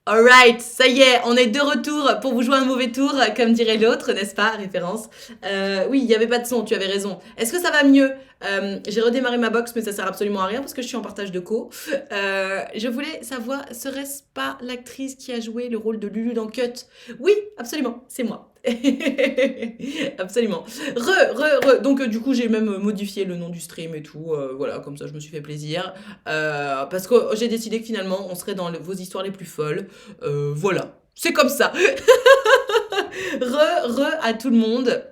Alright, ça y est, on est de retour pour vous jouer un mauvais tour, comme dirait l'autre, n'est-ce pas? Référence. Oui, il n'y avait pas de son, tu avais raison. Est-ce que ça va mieux? J'ai redémarré ma box, mais ça sert absolument à rien parce que je suis en partage de co. Je voulais savoir, serait-ce pas l'actrice qui a joué le rôle de Lulu dans Cut? Oui, absolument, c'est moi. Absolument. Donc, du coup, j'ai même modifié le nom du stream et tout. Voilà, comme ça, je me suis fait plaisir. Parce que j'ai décidé que finalement, on serait dans vos histoires les plus folles. Voilà, c'est comme ça. À tout le monde.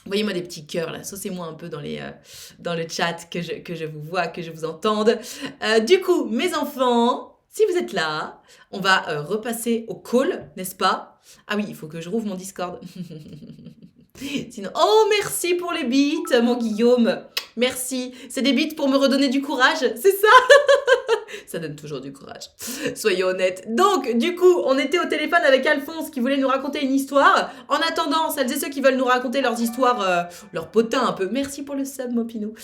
Envoyez-moi des petits cœurs là, saucez-moi un peu dans le chat, que je vous vois, que je vous entende. Du coup, mes enfants, si vous êtes là, on va repasser au call, n'est-ce pas? Ah oui, il faut que je rouvre mon Discord. Sinon, oh merci pour les beats, mon Guillaume. Merci. C'est des beats pour me redonner du courage, c'est ça? Ça donne toujours du courage. Soyons honnêtes. Donc, du coup, on était au téléphone avec Alphonse qui voulait nous raconter une histoire. En attendant, celles et ceux qui veulent nous raconter leurs histoires, leurs potins un peu. Merci pour le sub, Mopinou.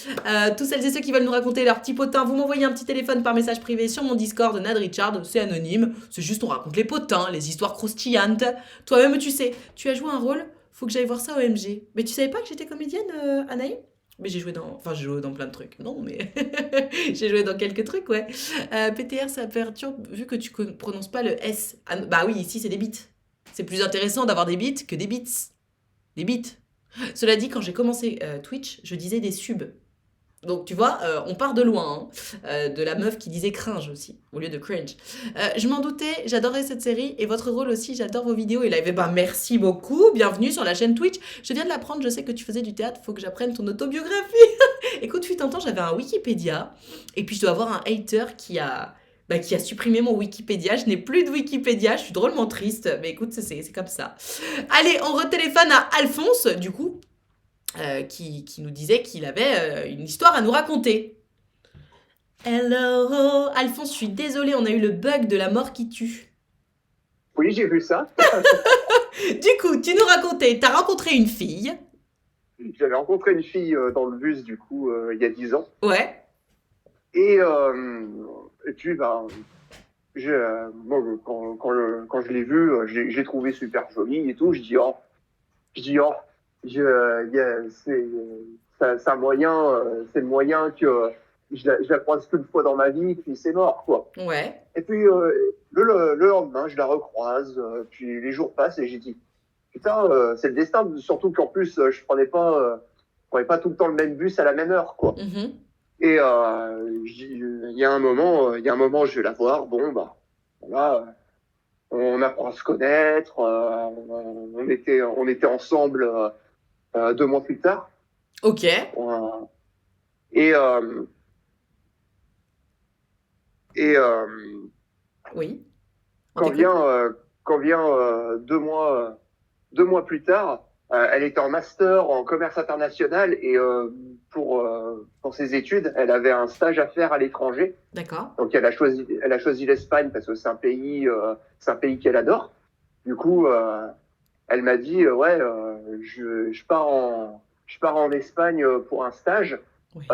Tous celles et ceux qui veulent nous raconter leurs petits potins, vous m'envoyez un petit téléphone par message privé sur mon Discord, Nad Richard. C'est anonyme. C'est juste, on raconte les potins, les histoires croustillantes. Toi-même, tu sais, tu as joué un rôle. Faut que j'aille voir ça au MG. Mais tu savais pas que j'étais comédienne, Anaï? Mais j'ai joué dans plein de trucs. Non, mais j'ai joué dans quelques trucs, ouais. PTR, ça perturbe vu que tu prononces pas le S. Ah, bah oui, ici c'est des bits. C'est plus intéressant d'avoir des bits que des bits. Des bits. Cela dit, quand j'ai commencé Twitch, je disais des subs. Donc tu vois, on part de loin, hein. De la meuf qui disait cringe aussi, au lieu de cringe. Je m'en doutais, j'adorais cette série, et votre rôle aussi, j'adore vos vidéos et live. Eh ben merci beaucoup, bienvenue sur la chaîne Twitch. Je viens de l'apprendre, je sais que tu faisais du théâtre, faut que j'apprenne ton autobiographie. Écoute, fut un temps, j'avais un Wikipédia, et puis je dois avoir un hater qui a supprimé mon Wikipédia. Je n'ai plus de Wikipédia, je suis drôlement triste, mais écoute, c'est comme ça. Allez, on retéléphone à Alphonse, du coup, qui nous disait qu'il avait une histoire à nous raconter. Hello, Alphonse, je suis désolée, on a eu le bug de la mort qui tue. Oui, j'ai vu ça. Du coup, tu nous racontais, t'as rencontré une fille. J'avais rencontré une fille dans le bus, du coup, il y a 10 ans. Ouais. Et, et puis, moi, quand je l'ai vue, j'ai trouvé super jolie et tout. Je dis, c'est un moyen, c'est le moyen que je la croise qu'une fois dans ma vie, puis c'est mort, quoi. Ouais. Et puis, le lendemain, je la recroise, puis les jours passent et j'ai dit, putain, c'est le destin, surtout qu'en plus, je prenais pas tout le temps le même bus à la même heure, quoi. Mhm. Et il y a un moment, je vais la voir. Bon, bah, voilà, on apprend à se connaître. On était ensemble 2 mois plus tard. Ok. Euh, et euh, et Oui. On quand t'écoute. vient, quand vient 2 mois plus tard, elle était en master en commerce international et pour ses études, elle avait un stage à faire à l'étranger. D'accord. Donc elle a choisi l'Espagne parce que c'est un pays qu'elle adore. Du coup, elle m'a dit ouais, je pars en Espagne pour un stage Oui.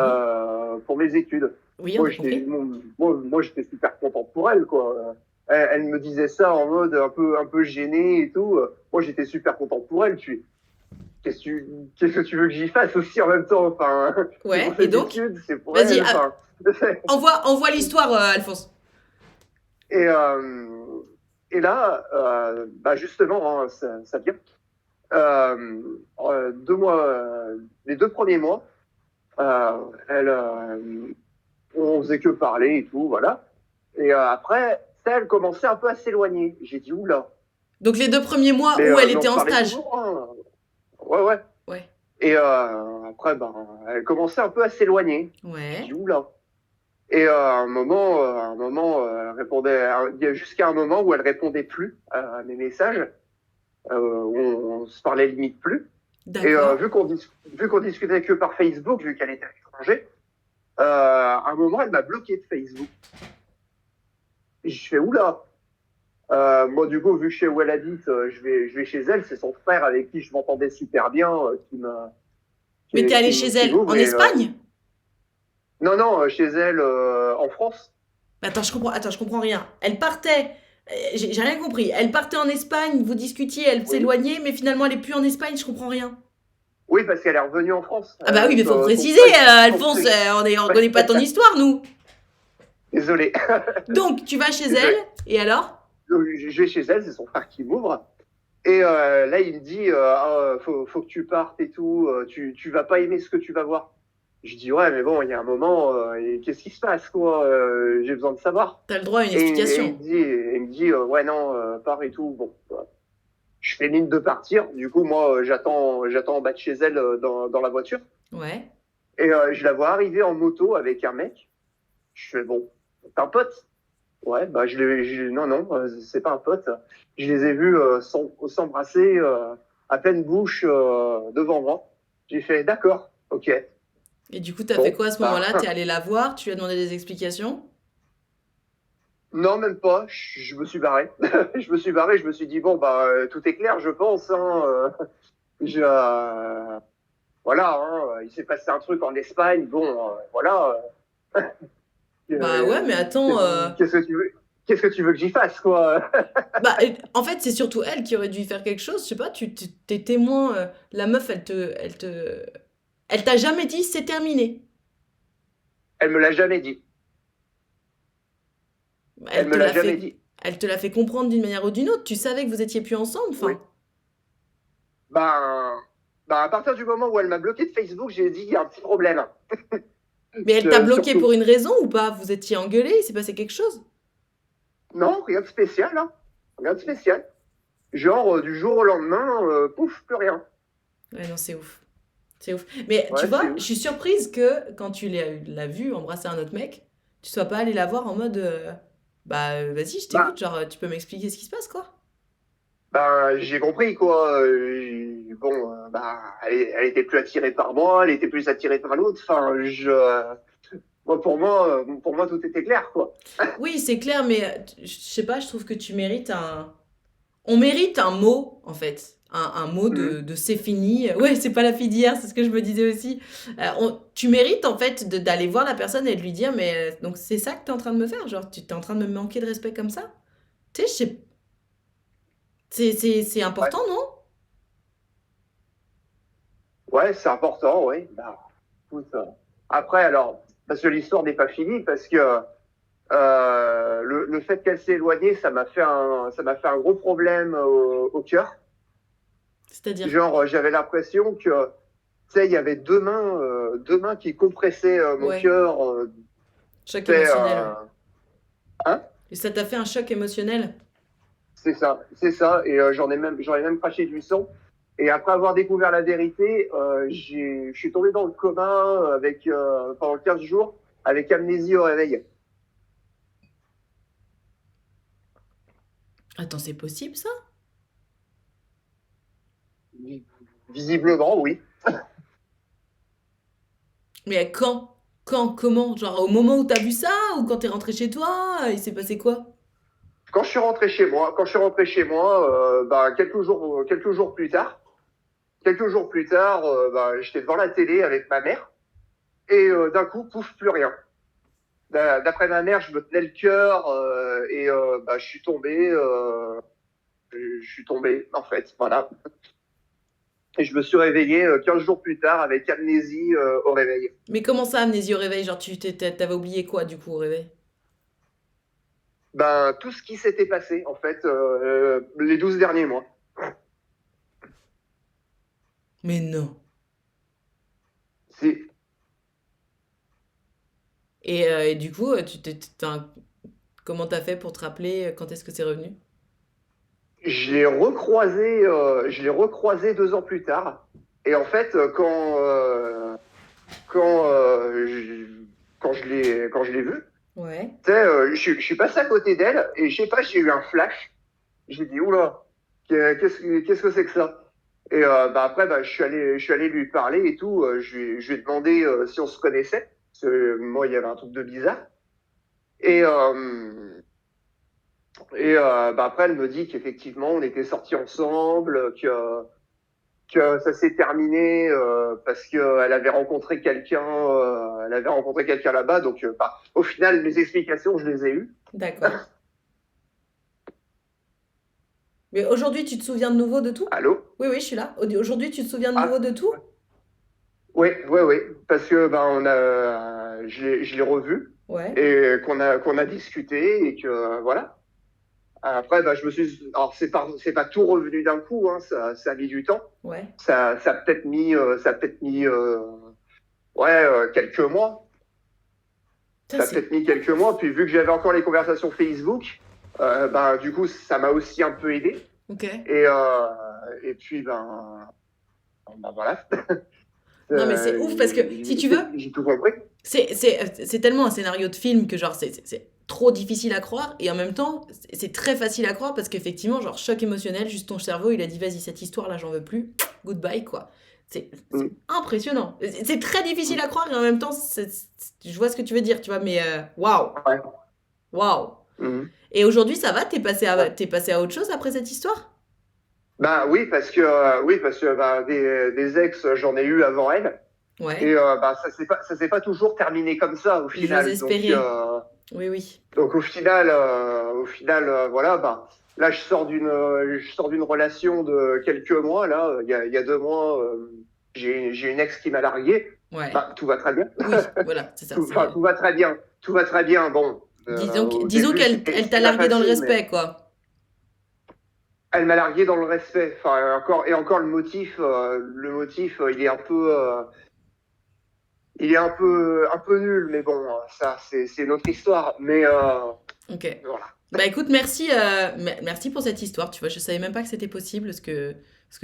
pour mes études. Oui, on a compris. Moi, j'étais super content pour elle, quoi. Elle me disait ça en mode un peu gêné et tout. Moi, j'étais super content pour elle. Qu'est-ce que qu'est-ce que tu veux que j'y fasse aussi en même temps? Enfin, c'est pour Ouais. Et ses donc? études, c'est pour Vas-y, elle. Enfin, envoie l'histoire, Alphonse. et, et là, justement, hein, ça vient. Les 2 premiers mois, elle, on faisait que parler et tout, voilà. Et après, ça, elle commençait un peu à s'éloigner. J'ai dit, oula. Donc les 2 premiers mois où elle Mais on était se en parlait stage. toujours, hein. Ouais, ouais. Ouais. Et après, elle commençait un peu à s'éloigner. J'ai dit, Ouais. oula. Et un moment, elle répondait, il y a jusqu'à un moment où elle répondait plus à mes messages, où on se parlait limite plus. Et D'accord. vu qu'on discutait que par Facebook, vu qu'elle était à l'étranger, à un moment, elle m'a bloqué de Facebook. Et je fais, oula. Moi, du coup, vu que chez où elle habite, je vais chez elle. C'est son frère avec qui je m'entendais super bien, Mais t'es allé chez qui elle m'ouvre. en Et Espagne? non, non, chez elle en France. Attends, je comprends rien. Elle partait J'ai rien compris. Elle partait en Espagne, vous discutiez, elle Oui. s'éloignait, mais finalement elle est plus en Espagne, je comprends rien. Oui, parce qu'elle est revenue en France. Ah bah oui, mais faut Son préciser, frère, son Alphonse, frère- on connaît pas ton histoire, nous. Désolé. Donc, tu vas chez elle, Désolé. et alors? Donc, je vais chez elle, c'est son frère qui m'ouvre. Et là, il me dit, faut que tu partes et tout, tu vas pas aimer ce que tu vas voir. Je dis, ouais, mais bon, il y a un moment, et qu'est-ce qui se passe, quoi? J'ai besoin de savoir. T'as le droit à une Et explication. il me dit ouais, non, pars et tout. Bon, je fais mine de partir. Du coup, moi, j'attends en bas de chez elle dans la voiture. Ouais. Et je la vois arriver en moto avec un mec. Je fais, bon, t'es un pote? Ouais, bah, non, non, c'est pas un pote. Je les ai vus s'embrasser à pleine bouche devant moi. J'ai fait, d'accord, ok. Et du coup, t'as fait Bon, quoi à ce bah, moment-là? T'es allé la voir, tu lui as demandé des explications? non, même pas. Je me suis barré. Je me suis barré. Je me suis dit, bon, bah, tout est clair, je pense. Hein, voilà, hein, il s'est passé un truc en Espagne. Bon, voilà. Bah ouais, mais attends, Qu'est-ce que tu veux? Qu'est-ce que tu veux que j'y fasse, quoi? bah, en fait, c'est surtout elle qui aurait dû y faire quelque chose. Je sais pas, t'es témoin. La meuf, elle t'a jamais dit c'est terminé. Elle me l'a jamais dit. Elle Elle me te l'a l'a jamais fait, dit. elle te l'a fait comprendre d'une manière ou d'une autre. Tu savais que vous étiez plus ensemble, Oui. enfin. Ben, à partir du moment où elle m'a bloqué de Facebook, j'ai dit, il y a un petit problème. Mais elle t'a bloqué Surtout. pour une raison ou pas? Vous étiez engueulés, il s'est passé quelque chose? Non, rien de spécial, hein. Rien de spécial. Genre, du jour au lendemain, pouf, plus rien. Ouais, non, c'est ouf. C'est ouf. Mais tu Ouais, c'est vois, je ouf. suis surprise que quand tu l'as vue embrasser un autre mec, tu sois pas allé la voir en mode bah vas-y, je Bah, t'écoute, genre tu peux m'expliquer ce qui se passe quoi. j'ai compris, quoi. Bon, bah, elle était plus attirée par moi, elle était plus attirée par l'autre. Enfin, pour moi, tout était clair, quoi. Oui, c'est clair, mais je sais pas, je trouve que tu mérites un. On mérite un mot, en fait. Un mot Mhm. de c'est fini. Ouais, c'est pas la fille d'hier, c'est ce que je me disais aussi. Tu mérites, en fait, d'aller voir la personne et de lui dire, mais donc c'est ça que t'es en train de me faire? Genre, tu t'es en train de me manquer de respect comme ça? Tu sais, c'est Ouais, important, non? ouais, c'est important, oui. Bah, écoute, après, alors, parce que l'histoire n'est pas finie, parce que le fait qu'elle s'est éloignée, ça m'a fait un gros problème au cœur. C'est-à-dire, Genre, j'avais l'impression que, tu sais, il y avait deux mains qui compressaient mon ouais, cœur. choc Tu sais, émotionnel, ouais. hein? Et ça t'a fait un choc émotionnel? C'est ça, c'est ça. Et j'en ai même craché du sang. Et après avoir découvert la vérité, je suis tombé dans le coma pendant 15 jours avec amnésie au réveil. Attends, c'est possible ça? Visiblement, oui. Mais quand? Quand? Comment? Genre au moment où t'as vu ça? Ou quand t'es rentré chez toi? Il s'est passé quoi? Quand je suis rentré chez moi, bah, quelques jours plus tard, bah, j'étais devant la télé avec ma mère et d'un coup, pouf, plus rien. D'après ma mère, je me tenais le cœur et bah, je suis tombé en fait, voilà. Et je me suis réveillé 15 jours plus tard avec amnésie au réveil. Mais comment ça, amnésie au réveil? Genre t'avais oublié quoi du coup au réveil? Ben, tout ce qui s'était passé en fait les 12 derniers mois. Mais non. C'est Et du coup, enfin, comment t'as fait pour te rappeler quand est-ce que c'est revenu? je l'ai recroisé 2 ans plus tard. Et en fait, quand, quand je l'ai vue, Ouais. tu sais, je suis passé à côté d'elle et je sais pas, j'ai eu un flash. J'ai dit, oula, qu'est-ce que c'est que ça? Et bah, après, bah, je suis allé lui parler et tout. Je lui ai demandé si on se connaissait. Parce que moi, il y avait un truc de bizarre. Et, bah, après, elle me dit qu'effectivement, on était sortis ensemble, que ça s'est terminé parce qu'elle avait rencontré elle avait rencontré quelqu'un là-bas. Donc, bah, au final, mes explications, je les ai eues. D'accord. Mais aujourd'hui, tu te souviens de nouveau de tout? Allô? Oui, oui, je suis là. Aujourd'hui, tu te souviens de nouveau Ah, de tout? oui, oui, oui, parce que je l'ai revu Ouais, et qu'on a discuté et que voilà. Après, je me suis, alors c'est pas tout revenu d'un coup, hein, ça a mis du temps. ouais. Ça a peut-être mis, ouais, quelques mois. Ça, Ça a c'est peut-être mis top. quelques mois. Puis vu que j'avais encore les conversations Facebook, du coup, ça m'a aussi un peu aidé. Ok. Et puis, voilà. Non, mais c'est ouf parce que si tu veux, J'ai tout compris. c'est tellement un scénario de film que genre c'est trop difficile à croire et en même temps c'est très facile à croire parce qu'effectivement genre choc émotionnel, juste ton cerveau il a dit vas-y cette histoire là j'en veux plus, goodbye quoi. C'est Mm, impressionnant. C'est très difficile mm, à croire et en même temps je vois ce que tu veux dire tu vois mais waouh ouais. waouh. Mm. Et aujourd'hui ça va Ouais. t'es passé à autre chose après cette histoire? Oui, parce que des ex, j'en ai eu avant elle. Et Ouais, ça s'est pas toujours terminé comme ça au j'ose final. espérer. Oui oui. Donc au final, voilà, là je sors d'une relation de quelques mois. Là, il y a 2 mois, j'ai une ex qui m'a largué. Ouais. Tout va très bien. Oui, voilà, c'est ça, Enfin, c'est tout va très bien. Tout va très bien. Bon, au disons début qu'elle t'a c'était pas largué dans le facile, mais respect quoi. elle m'a largué dans le respect. Enfin, encore le motif, un peu nul, mais bon, ça c'est une autre histoire. Mais Ok. voilà. Bah écoute, merci, merci pour cette histoire. Tu vois, je savais même pas que c'était possible ce que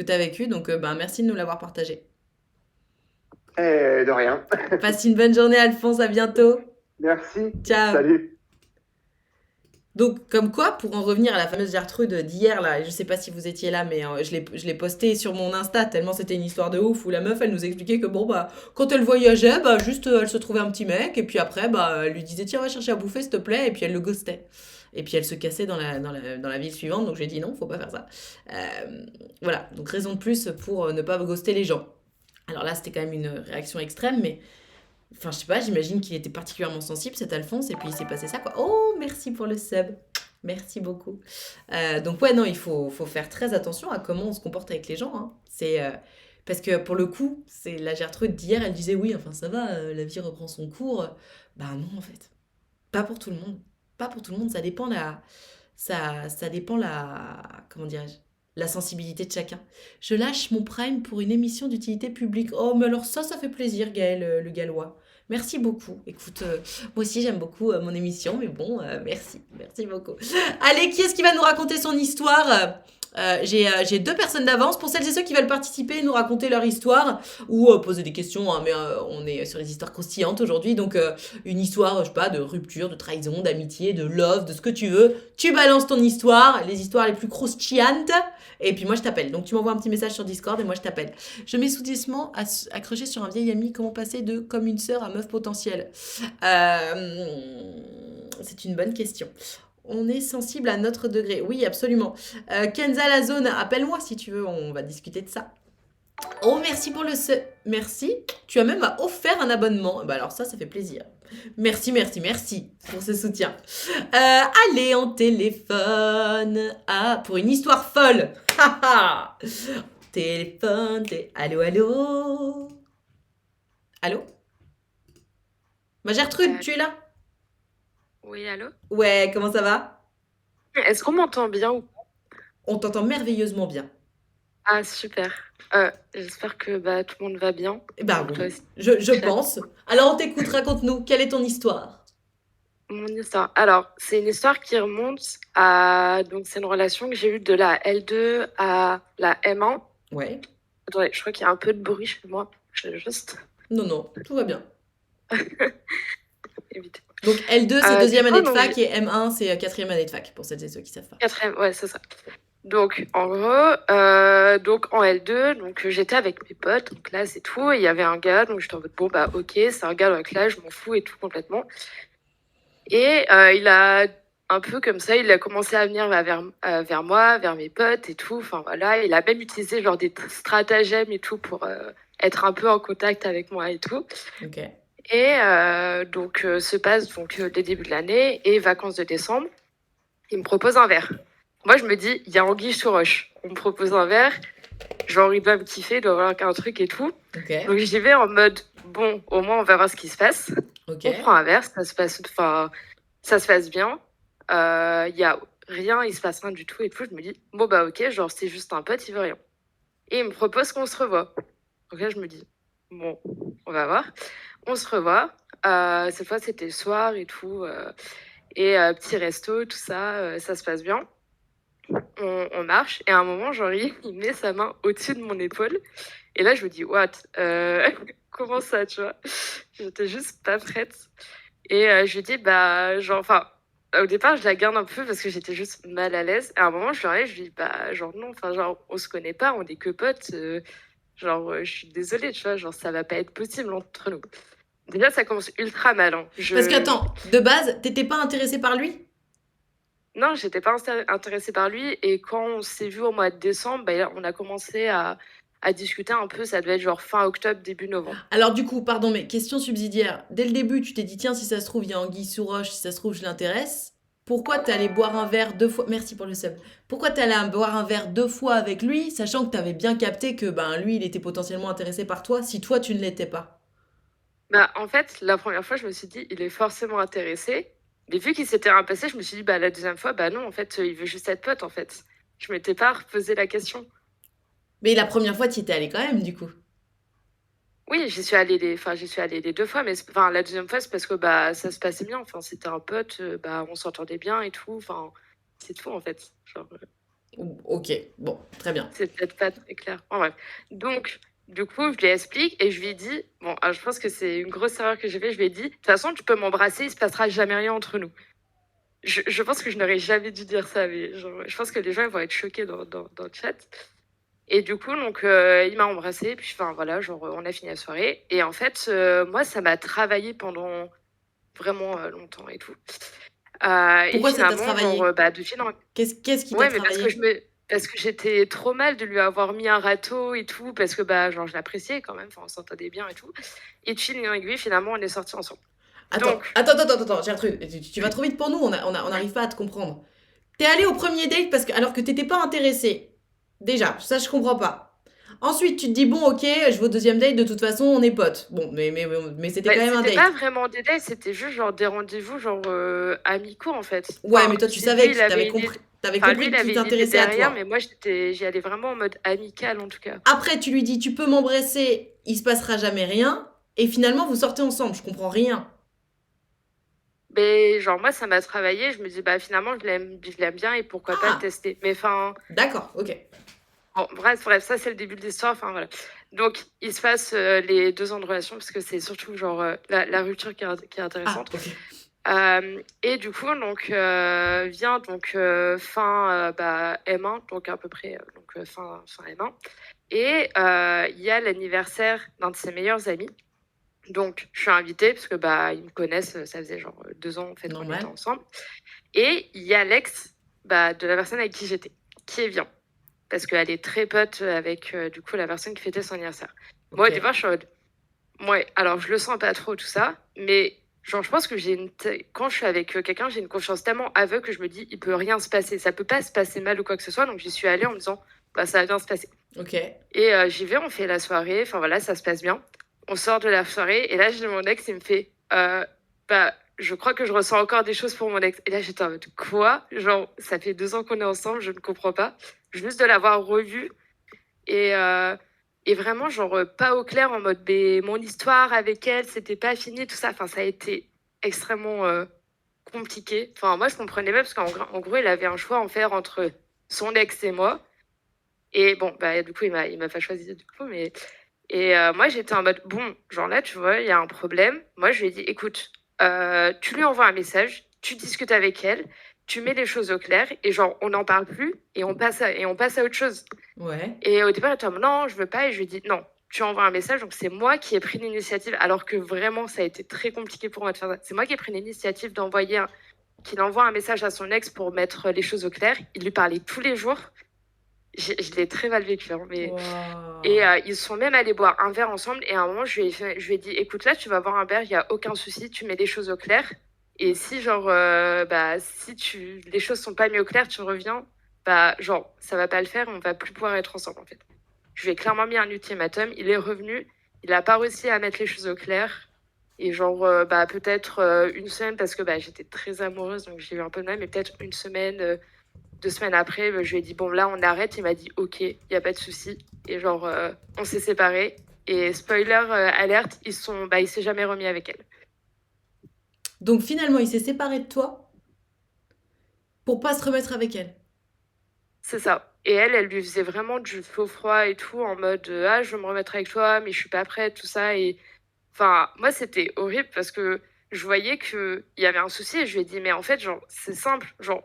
tu as vécu. Donc, bah, merci de nous l'avoir partagé. Et de rien. Passe une bonne journée, Alphonse. À bientôt. Merci. Ciao. Salut. Donc, comme quoi, pour en revenir à la fameuse Gertrude d'hier, là, je sais pas si vous étiez là, mais je l'ai posté sur mon Insta, tellement c'était une histoire de ouf, où la meuf, elle nous expliquait que, bon, bah, quand elle voyageait, bah, juste, elle se trouvait un petit mec, et puis après, bah, elle lui disait, tiens, va chercher à bouffer, s'il te plaît, et puis elle le ghostait. Et puis elle se cassait dans la ville suivante, donc j'ai dit non, faut pas faire ça. Voilà, donc raison de plus pour ne pas ghoster les gens. Alors là, c'était quand même une réaction extrême, mais enfin, je sais pas, j'imagine qu'il était particulièrement sensible, cet Alphonse, et puis il s'est passé ça, quoi. Oh, merci pour le sub. Merci beaucoup. Donc, ouais, non, faut faire très attention à comment on se comporte avec les gens. Hein. Parce que pour le coup, c'est la Gertrude d'hier, elle disait oui, enfin ça va, la vie reprend son cours. Bah non, en fait. Pas pour tout le monde. Pas pour tout le monde, ça dépend comment dirais-je, la sensibilité de chacun. Je lâche mon prime pour une émission d'utilité publique. Oh, mais alors ça fait plaisir, Gaël, le Gallois. Merci beaucoup. Écoute, moi aussi j'aime beaucoup mon émission, mais bon, merci beaucoup. Allez, qui est-ce qui va nous raconter son histoire? J'ai deux personnes d'avance. Pour celles et ceux qui veulent participer, nous raconter leur histoire ou poser des questions, hein, mais on est sur les histoires croustillantes aujourd'hui, donc une histoire, je sais pas, de rupture, de trahison, d'amitié, de love, de ce que tu veux. Tu balances ton histoire, les histoires les plus croustillantes, et puis moi je t'appelle. Donc tu m'envoies un petit message sur Discord et moi je t'appelle. Je mets sous-doucement accroché sur un vieil ami, comment passer de comme une sœur à meuf potentielle. C'est une bonne question. On est sensible à notre degré. Oui, absolument. Kenza la zone, appelle-moi si tu veux, on va discuter de ça. Oh, merci pour Merci. Tu as même offert un abonnement. Bah alors ça fait plaisir. Merci pour ce soutien. Allez, en téléphone. Ah, pour une histoire folle. Téléphone, allô, allô. Allô? Ma Gertrude, tu es là? Oui, allô? Ouais, comment ça va? Est-ce qu'on m'entend bien ou... On t'entend merveilleusement bien. Ah, super. J'espère que tout le monde va bien. Bah Donc toi oui, aussi. je pense. Alors on t'écoute, raconte-nous, quelle est ton histoire? Mon histoire. Alors, c'est une histoire qui remonte à... Donc, c'est une relation que j'ai eue de la L2 à la M1. Ouais. Attendez, je crois qu'il y a un peu de bruit chez moi. Je vais juste Non, non, tout va bien. éviter. Donc L2 c'est deuxième Du coup, année de donc, fac et M1 c'est quatrième année de fac, pour celles et ceux qui savent pas. quatrième, ouais, c'est ça. Donc, en gros, donc en L2, donc j'étais avec mes potes en classe et tout, et il y avait un gars, donc j'étais en mode, bon, bah, ok, c'est un gars dans la classe, je m'en fous et tout complètement. Et il a un peu comme ça, il a commencé à venir vers moi, vers mes potes et tout. Enfin voilà, il a même utilisé genre des stratagèmes et tout pour être un peu en contact avec moi et tout. Ok. Et donc se passe donc les débuts de l'année et vacances de décembre. Il me propose un verre. Moi, je me dis, il y a anguille sous roche. On me propose un verre, genre, il doit me kiffer, il doit avoir un truc et tout. Ok, Donc, j'y vais en mode, bon, au moins, on va voir ce qui se passe. ok. On prend un verre, ça se passe bien. Il y a rien, il se passe rien du tout et tout. Je me dis, bon, bah, ok, genre, c'est juste un pote, il veut rien. Et il me propose qu'on se revoie. Donc là, je me dis, bon, on va voir. On se revoit. Cette fois, c'était le soir et tout. Et petit resto, tout ça, ça se passe bien. On marche. Et à un moment, genre, il met sa main au-dessus de mon épaule. Et là, je me dis, what? Comment ça, tu vois? J'étais juste pas prête. Et je lui dis, bah, genre, enfin, au départ, je la garde un peu parce que j'étais juste mal à l'aise. Et à un moment, je lui arrive, je lui dis, bah, genre, non, enfin, genre, on se connaît pas, on est que potes. Genre, je suis désolée, tu vois, genre, ça va pas être possible entre nous. Déjà, ça commence ultra mal, hein. Parce qu'attends, de base, t'étais pas intéressée par lui? Non, j'étais pas intéressée par lui. Et quand on s'est vu au mois de décembre, bah, on a commencé à discuter un peu. Ça devait être genre fin octobre, début novembre. Alors du coup, pardon, mais question subsidiaire. Dès le début, tu t'es dit, tiens, si ça se trouve, il y a anguille sous roche, si ça se trouve, je l'intéresse. Pourquoi t'es allé boire un verre 2 fois? Merci pour le sub. Pourquoi t'es allé boire un verre 2 fois avec lui, sachant que t'avais bien capté que ben lui, il était potentiellement intéressé par toi, si toi, tu ne l'étais pas? Bah, en fait, la première fois, je me suis dit, il est forcément intéressé. Mais vu qu'il s'était rien passé, je me suis dit, bah, la deuxième fois, bah non, en fait, il veut juste être pote, en fait. Je m'étais pas reposé la question. Mais la première fois, tu y étais allé quand même, du coup. Oui, j'y suis allée les 2 fois, mais enfin, la deuxième fois, c'est parce que bah, ça se passait bien. Enfin, c'était un pote, bah, on s'entendait bien et tout. Enfin, c'est tout, en fait. Genre, Ok, bon, très bien. c'est peut-être pas très clair. En bref. Donc, du coup, je lui explique et je lui ai dit, bon, je pense que c'est une grosse erreur que j'ai fait. Je lui ai dit, de toute façon, tu peux m'embrasser, il se passera jamais rien entre nous. Je pense que je n'aurais jamais dû dire ça, mais genre, je pense que les gens ils vont être choqués dans le chat. Et du coup, donc, il m'a embrassée, puis enfin voilà, genre, on a fini la soirée. Et en fait, moi, ça m'a travaillé pendant vraiment longtemps et tout. Et Pourquoi ça t'a finalement, genre, travaillé? bah, de fil en Qu'est-ce qui t'a ouais, mais parce que travaillé? parce que j'étais trop mal de lui avoir mis un râteau et tout, parce que bah, genre, je l'appréciais quand même, enfin, on s'entendait bien et tout. Et de fil en aiguille, finalement, on est sortis ensemble. Attends, Donc, attends, attends, attends, j'ai un truc. Tu vas trop vite pour nous, on n'arrive pas à te comprendre. T'es allé au premier date parce que, alors que t'étais pas intéressé. Déjà, ça je comprends pas. Ensuite, tu te dis, bon, ok, je vais au deuxième date, de toute façon, on est potes. Bon, mais c'était bah, quand même un c'était pas date. vraiment des dates, c'était juste genre des rendez-vous genre amicaux en fait. Ouais, Enfin, mais toi, tu si lui savais il qu'il avait t'avait une idée, compris. T'avais enfin lui compris il qu'il avait une idée t'intéressait à derrière, mais toi. moi j'y allais vraiment en mode amical en tout cas. Après, tu lui dis, tu peux m'embrasser, il se passera jamais rien. Et finalement, vous sortez ensemble, je comprends rien. Mais genre moi ça m'a travaillé, je me dis bah finalement je l'aime bien et pourquoi pas le Ah, tester. Mais enfin, d'accord, ok. bon, bref, ça c'est le début de l'histoire, enfin voilà. Donc il se passe les 2 ans de relation parce que c'est surtout genre la rupture qui est Ah, intéressante. ok. Et du coup, donc, vient donc fin bah, M1, donc à peu près donc, fin M1. Et il y a l'anniversaire d'un de ses meilleurs amis. Donc, je suis invitée parce que bah, ils me connaissent, ça faisait genre 2 ans en fait qu'on était Normal. ensemble. Et il y a l'ex bah, de la personne avec qui j'étais, qui vient. Parce qu'elle est très pote avec du coup la personne qui fêtait son anniversaire. Moi, Ok. au départ, je suis en mode, ouais, alors je le sens pas trop tout ça, mais genre je pense que quand je suis avec quelqu'un, j'ai une confiance tellement aveugle que je me dis il peut rien se passer, ça peut pas se passer mal ou quoi que ce soit, donc j'y suis allée en me disant bah ça va bien se passer. Ok. Et j'y vais, on fait la soirée, enfin voilà, ça se passe bien. On sort de la soirée et là j'ai mon ex, il me fait bah je crois que je ressens encore des choses pour mon ex. Et là j'étais en mode quoi? Genre ça fait 2 ans qu'on est ensemble, je ne comprends pas. Juste de l'avoir revu et, et vraiment, genre, pas au clair en mode, mais mon histoire avec elle, c'était pas fini, tout ça. Enfin, ça a été extrêmement compliqué. Enfin, moi, je comprenais pas parce en gros, il avait un choix à en faire entre son ex et moi. Et bon, bah, du coup, il m'a pas choisi, du coup, mais. Et moi, j'étais en mode, bon, genre là, tu vois, il y a un problème. Moi, je lui ai dit, écoute, tu lui envoies un message, tu discutes avec elle, tu mets les choses au clair, et genre, on n'en parle plus, et on passe à autre chose. Ouais. Et au départ, elle était en mode, non, je veux pas. Et je lui ai dit, non, tu envoies un message. Donc, c'est moi qui ai pris l'initiative, alors que vraiment, ça a été très compliqué pour moi de faire ça. C'est moi qui ai pris l'initiative qu'il envoie un message à son ex pour mettre les choses au clair. Il lui parlait tous les jours. Je l'ai très mal vécu, hein, mais... Et Waouh. ils sont même allés boire un verre ensemble. Et à un moment, je lui ai dit, écoute, là, tu vas boire un verre, il n'y a aucun souci, tu mets les choses au clair. Et si, genre, bah, si les choses sont pas mises au clair, tu reviens. bah, genre, ça va pas le faire, on va plus pouvoir être ensemble, en fait. Je lui ai clairement mis un ultimatum. Il est revenu. Il a pas réussi à mettre les choses au clair. Et genre, bah, peut-être une semaine, parce que bah, j'étais très amoureuse, donc j'ai eu un peu de mal, mais peut-être une semaine, 2 semaines après, je lui ai dit, bon, là, on arrête. Il m'a dit, ok, il n'y a pas de souci. Et genre, on s'est séparés. Et spoiler alerte, il s'est jamais remis avec elle. Donc finalement, il s'est séparé de toi pour pas se remettre avec elle. C'est ça. Et elle lui faisait vraiment du faux froid et tout, en mode, ah, je veux me remettre avec toi, mais je suis pas prête, tout ça. Et enfin, moi, c'était horrible parce que je voyais qu'il y avait un souci et je lui ai dit, mais en fait, genre, c'est simple. Genre,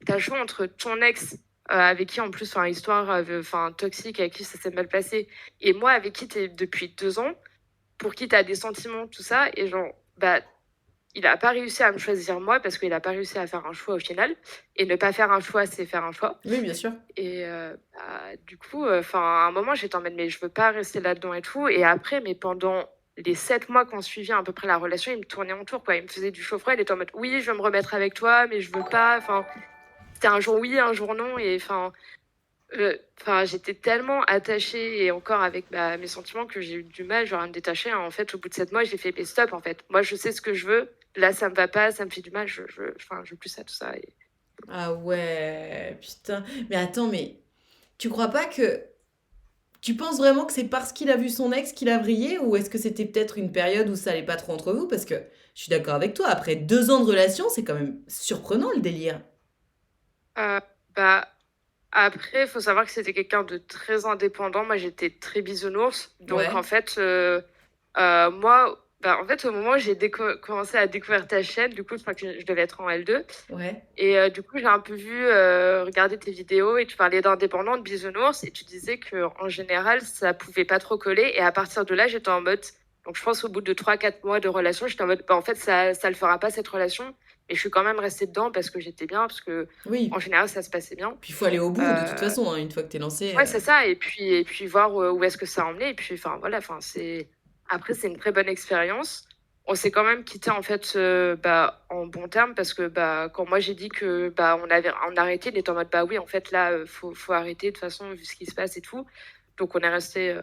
t'as le choix entre ton ex, avec qui, en plus, enfin, histoire, enfin, toxique, avec qui ça s'est mal passé, et moi, avec qui t'es depuis 2 ans, pour qui t'as des sentiments, tout ça. Et genre, bah, il a pas réussi à me choisir moi parce qu'il a pas réussi à faire un choix au final. Et ne pas faire un choix, c'est faire un choix. Oui, bien sûr. Et bah, du coup, enfin, à un moment, j'étais en mode, mais je veux pas rester là-dedans et tout. Et après, mais pendant les 7 mois qu'on suivit à peu près la relation, il me tournait en tour, quoi. Il me faisait du chaud froid. Il était en mode, oui, je veux me remettre avec toi, mais je veux pas. Enfin, c'était un jour oui, un jour non. Et enfin, j'étais tellement attachée et encore avec bah, mes sentiments que j'ai eu du mal, genre, à me détacher, hein. En fait, au bout de 7 mois, j'ai fait, mais stop, en fait. Moi, je sais ce que je veux. Là, ça me va pas, ça me fait du mal. Enfin, je veux plus ça, tout ça. Et... Ah ouais, putain. Mais attends, mais tu crois pas que... Tu penses vraiment que c'est parce qu'il a vu son ex qu'il a vrillé ou est-ce que c'était peut-être une période où ça allait pas trop entre vous? Parce que je suis d'accord avec toi, après 2 ans de relation, c'est quand même surprenant le délire. Euh, bah, après, il faut savoir que c'était quelqu'un de très indépendant. Moi, j'étais très bisounours. Donc, en Ouais, fait, moi, bah, en fait, au moment où j'ai commencé à découvrir ta chaîne, du coup, je crois que je devais être en L2. ouais. Et du coup, j'ai un peu vu, regarder tes vidéos et tu parlais d'indépendant, de bisounours. Et tu disais que en général, ça pouvait pas trop coller. Et à partir de là, j'étais en mode. Donc, je pense au bout de 3 4 mois de relation, j'étais en mode, bah, en fait, ça le fera pas cette relation. Mais je suis quand même restée dedans parce que j'étais bien, parce que en Oui. général, ça se passait bien. Puis il faut aller au bout de toute Euh, façon, hein, une fois que t'es lancé. Ouais, c'est ça. Et puis voir où est-ce que ça a emmené. Et puis, enfin, voilà. Enfin, après, c'est une très bonne expérience. On s'est quand même quitté en fait, bah, en bon terme parce que bah, quand moi j'ai dit que bah, on arrêté, il était en mode bah oui, en fait là, faut arrêter de toute façon vu ce qui se passe et tout. Donc on est resté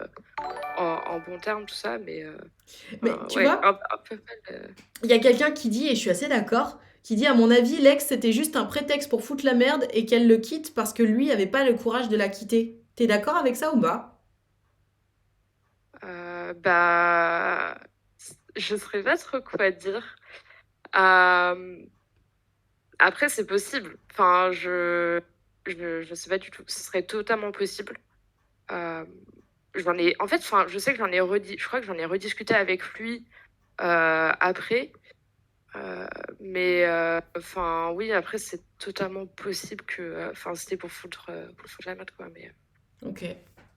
en bon terme, tout ça. Mais Mais tu ouais, vois, un peu mal. il y a quelqu'un qui dit, et je suis assez d'accord, qui dit à mon avis, l'ex c'était juste un prétexte pour foutre la merde et qu'elle le quitte parce que lui avait pas le courage de la quitter. T'es d'accord avec ça ou pas? Bah, je ne saurais pas trop quoi dire. Euh, Après, c'est possible. Enfin, je sais pas du tout. Ce serait totalement possible. Euh, en fait, enfin, je sais que je crois que j'en ai rediscuté avec lui après. Mais enfin, oui, après, c'est totalement possible que, enfin, c'était pour foutre la merde, quoi. Ok.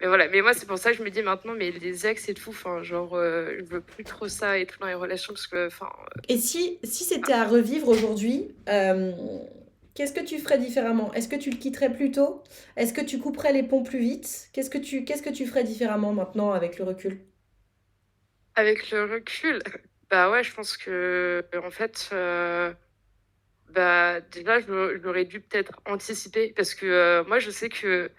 Mais voilà. Mais moi, c'est pour ça que je me dis maintenant, mais les ex et tout, enfin, genre, je veux plus trop ça et tout dans les relations parce que, enfin, Et si c'était à revivre aujourd'hui, qu'est-ce que tu ferais différemment? Est-ce que tu le quitterais plus tôt? Est-ce que tu couperais les ponts plus vite? Qu'est-ce que tu ferais différemment maintenant avec le recul? avec le recul, bah ouais, je pense que, en fait, bah déjà, j'aurais dû peut-être anticiper parce que moi, je sais que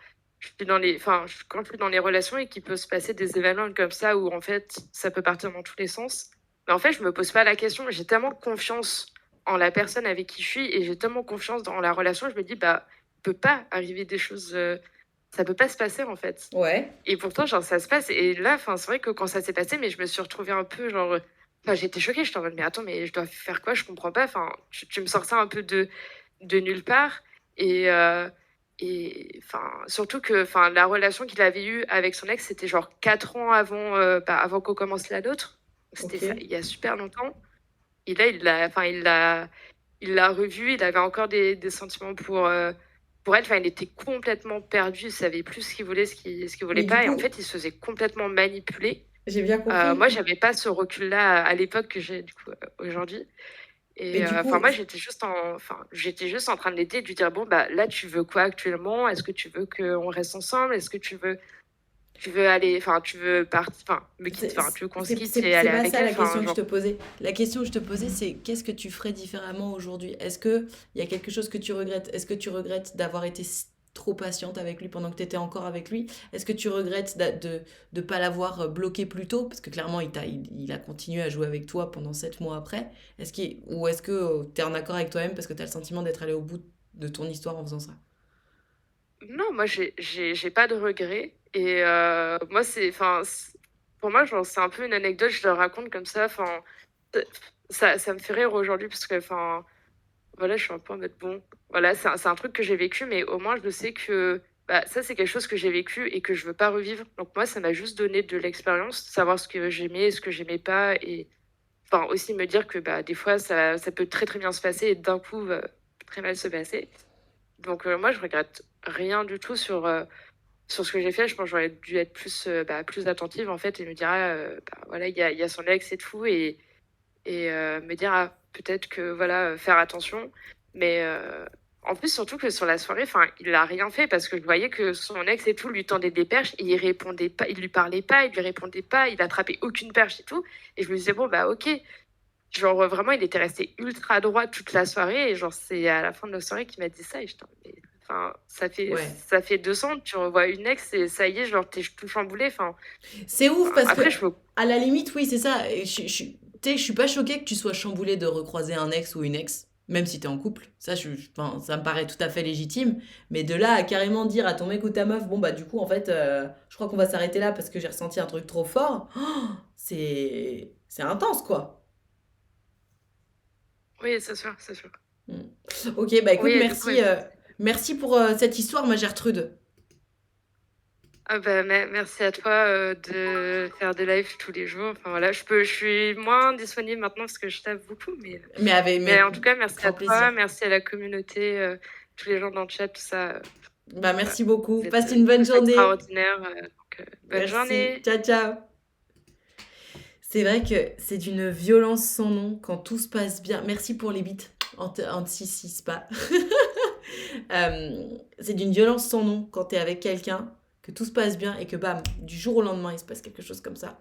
quand je suis dans les relations et qu'il peut se passer des événements comme ça où en fait, ça peut partir dans tous les sens. Mais en fait, je me pose pas la question. J'ai tellement confiance en la personne avec qui je suis et j'ai tellement confiance dans la relation, je me dis, bah, il peut pas arriver des choses, ça peut pas se passer en fait. Ouais. Et pourtant, genre, ça se passe. Et là, enfin, c'est vrai que quand ça s'est passé, mais je me suis retrouvée un peu, genre, enfin, j'étais choquée. J'étais en mode, mais attends, mais je dois faire quoi? Je comprends pas. Enfin, tu me sors ça un peu de nulle part. Et, enfin, surtout que, enfin, la relation qu'il avait eue avec son ex, c'était genre 4 ans avant, bah, avant qu'on commence la nôtre. C'était Ok. ça, il y a super longtemps. Et là, enfin, il l'a revu. Il avait encore des sentiments pour elle. Enfin, il était complètement perdu. Il savait plus ce qu'il voulait, ce qu'il voulait Mais du pas. Et en coup, fait, il se faisait complètement manipuler. j'ai bien compris. Moi, j'avais pas ce recul-là à l'époque que j'ai du coup aujourd'hui. Mais Et du enfin, coup, moi, j'étais juste en train de l'aider, de lui dire bon bah là, tu veux quoi actuellement? Est-ce que tu veux qu'on reste ensemble? Est-ce que tu veux aller, enfin, tu veux partir, enfin, me quitter, c'est enfin, tu veux qu'on se c'est- quitte c'est- et c'est aller pas avec ça elle, la enfin, question que je te genre. posais. La question que je te posais, c'est qu'est-ce que tu ferais différemment aujourd'hui? Est-ce que il y a quelque chose que tu regrettes? Est-ce que tu regrettes d'avoir été trop patiente avec lui pendant que tu étais encore avec lui. Est-ce que tu regrettes de ne pas l'avoir bloqué plus tôt? Parce que clairement, il a continué à jouer avec toi pendant 7 mois après. Ou est-ce que tu es en accord avec toi-même parce que tu as le sentiment d'être allé au bout de ton histoire en faisant ça? Non, moi, j'ai pas de regrets. Et moi, pour moi, genre, c'est un peu une anecdote, je le raconte comme ça. Enfin, ça me fait rire aujourd'hui parce que, enfin, voilà, je suis un peu en mode bon. Voilà, c'est un truc que j'ai vécu, mais au moins, je sais que bah, ça, c'est quelque chose que j'ai vécu et que je veux pas revivre. Donc, moi, ça m'a juste donné de l'expérience, savoir ce que j'aimais, ce que j'aimais pas. Et enfin, aussi me dire que bah, des fois, ça peut très, très bien se passer et d'un coup, très mal se passer. Donc, moi, je regrette rien du tout sur ce que j'ai fait. Je pense que j'aurais dû être plus attentive, en fait, et me dire, bah, voilà, il y a son ex et tout, et me dire, ah, peut-être que, voilà, faire attention. Mais en plus, surtout que sur la soirée, enfin, il a rien fait parce que je voyais que son ex et tout lui tendait des perches et il répondait pas, il lui parlait pas, il lui répondait pas, il attrapait aucune perche et tout. Et je me disais, bon, bah, ok. Genre, vraiment, il était resté ultra droit toute la soirée. Et genre, c'est à la fin de la soirée qu'il m'a dit ça. Et je mais, enfin, Ouais. ça fait 200, tu revois une ex et ça y est, genre, t'es tout chamboulé. C'est ouf parce que, Après, je me... à la limite, oui, c'est ça. Tu sais, je suis pas choquée que tu sois chamboulée de recroiser un ex ou une ex, même si t'es en couple. Ça, enfin, ça me paraît tout à fait légitime. Mais de là à carrément dire à ton mec ou ta meuf, bon, bah, du coup, en fait, je crois qu'on va s'arrêter là parce que j'ai ressenti un truc trop fort. C'est intense, quoi. Oui, c'est sûr, c'est sûr. Mm. Ok, bah écoute, Oui, et du coup, merci, merci pour cette histoire, ma Gertrude. ah bah, merci à toi de faire des lives tous les jours. Enfin, voilà, je suis moins disponible maintenant parce que je tape beaucoup. Mais en tout cas, merci à Grand toi, plaisir. merci à la communauté, tous les gens dans le chat, tout ça. Bah Voilà, merci beaucoup. vous êtes Passe une bonne tous journée. extraordinaires. Bonne Merci. journée. Ciao, ciao. C'est vrai que c'est d'une violence sans nom quand tout se passe bien. Merci pour les beats. En 6 pas. C'est d'une violence sans nom quand t'es avec quelqu'un, que tout se passe bien et que bam, du jour au lendemain, il se passe quelque chose comme ça.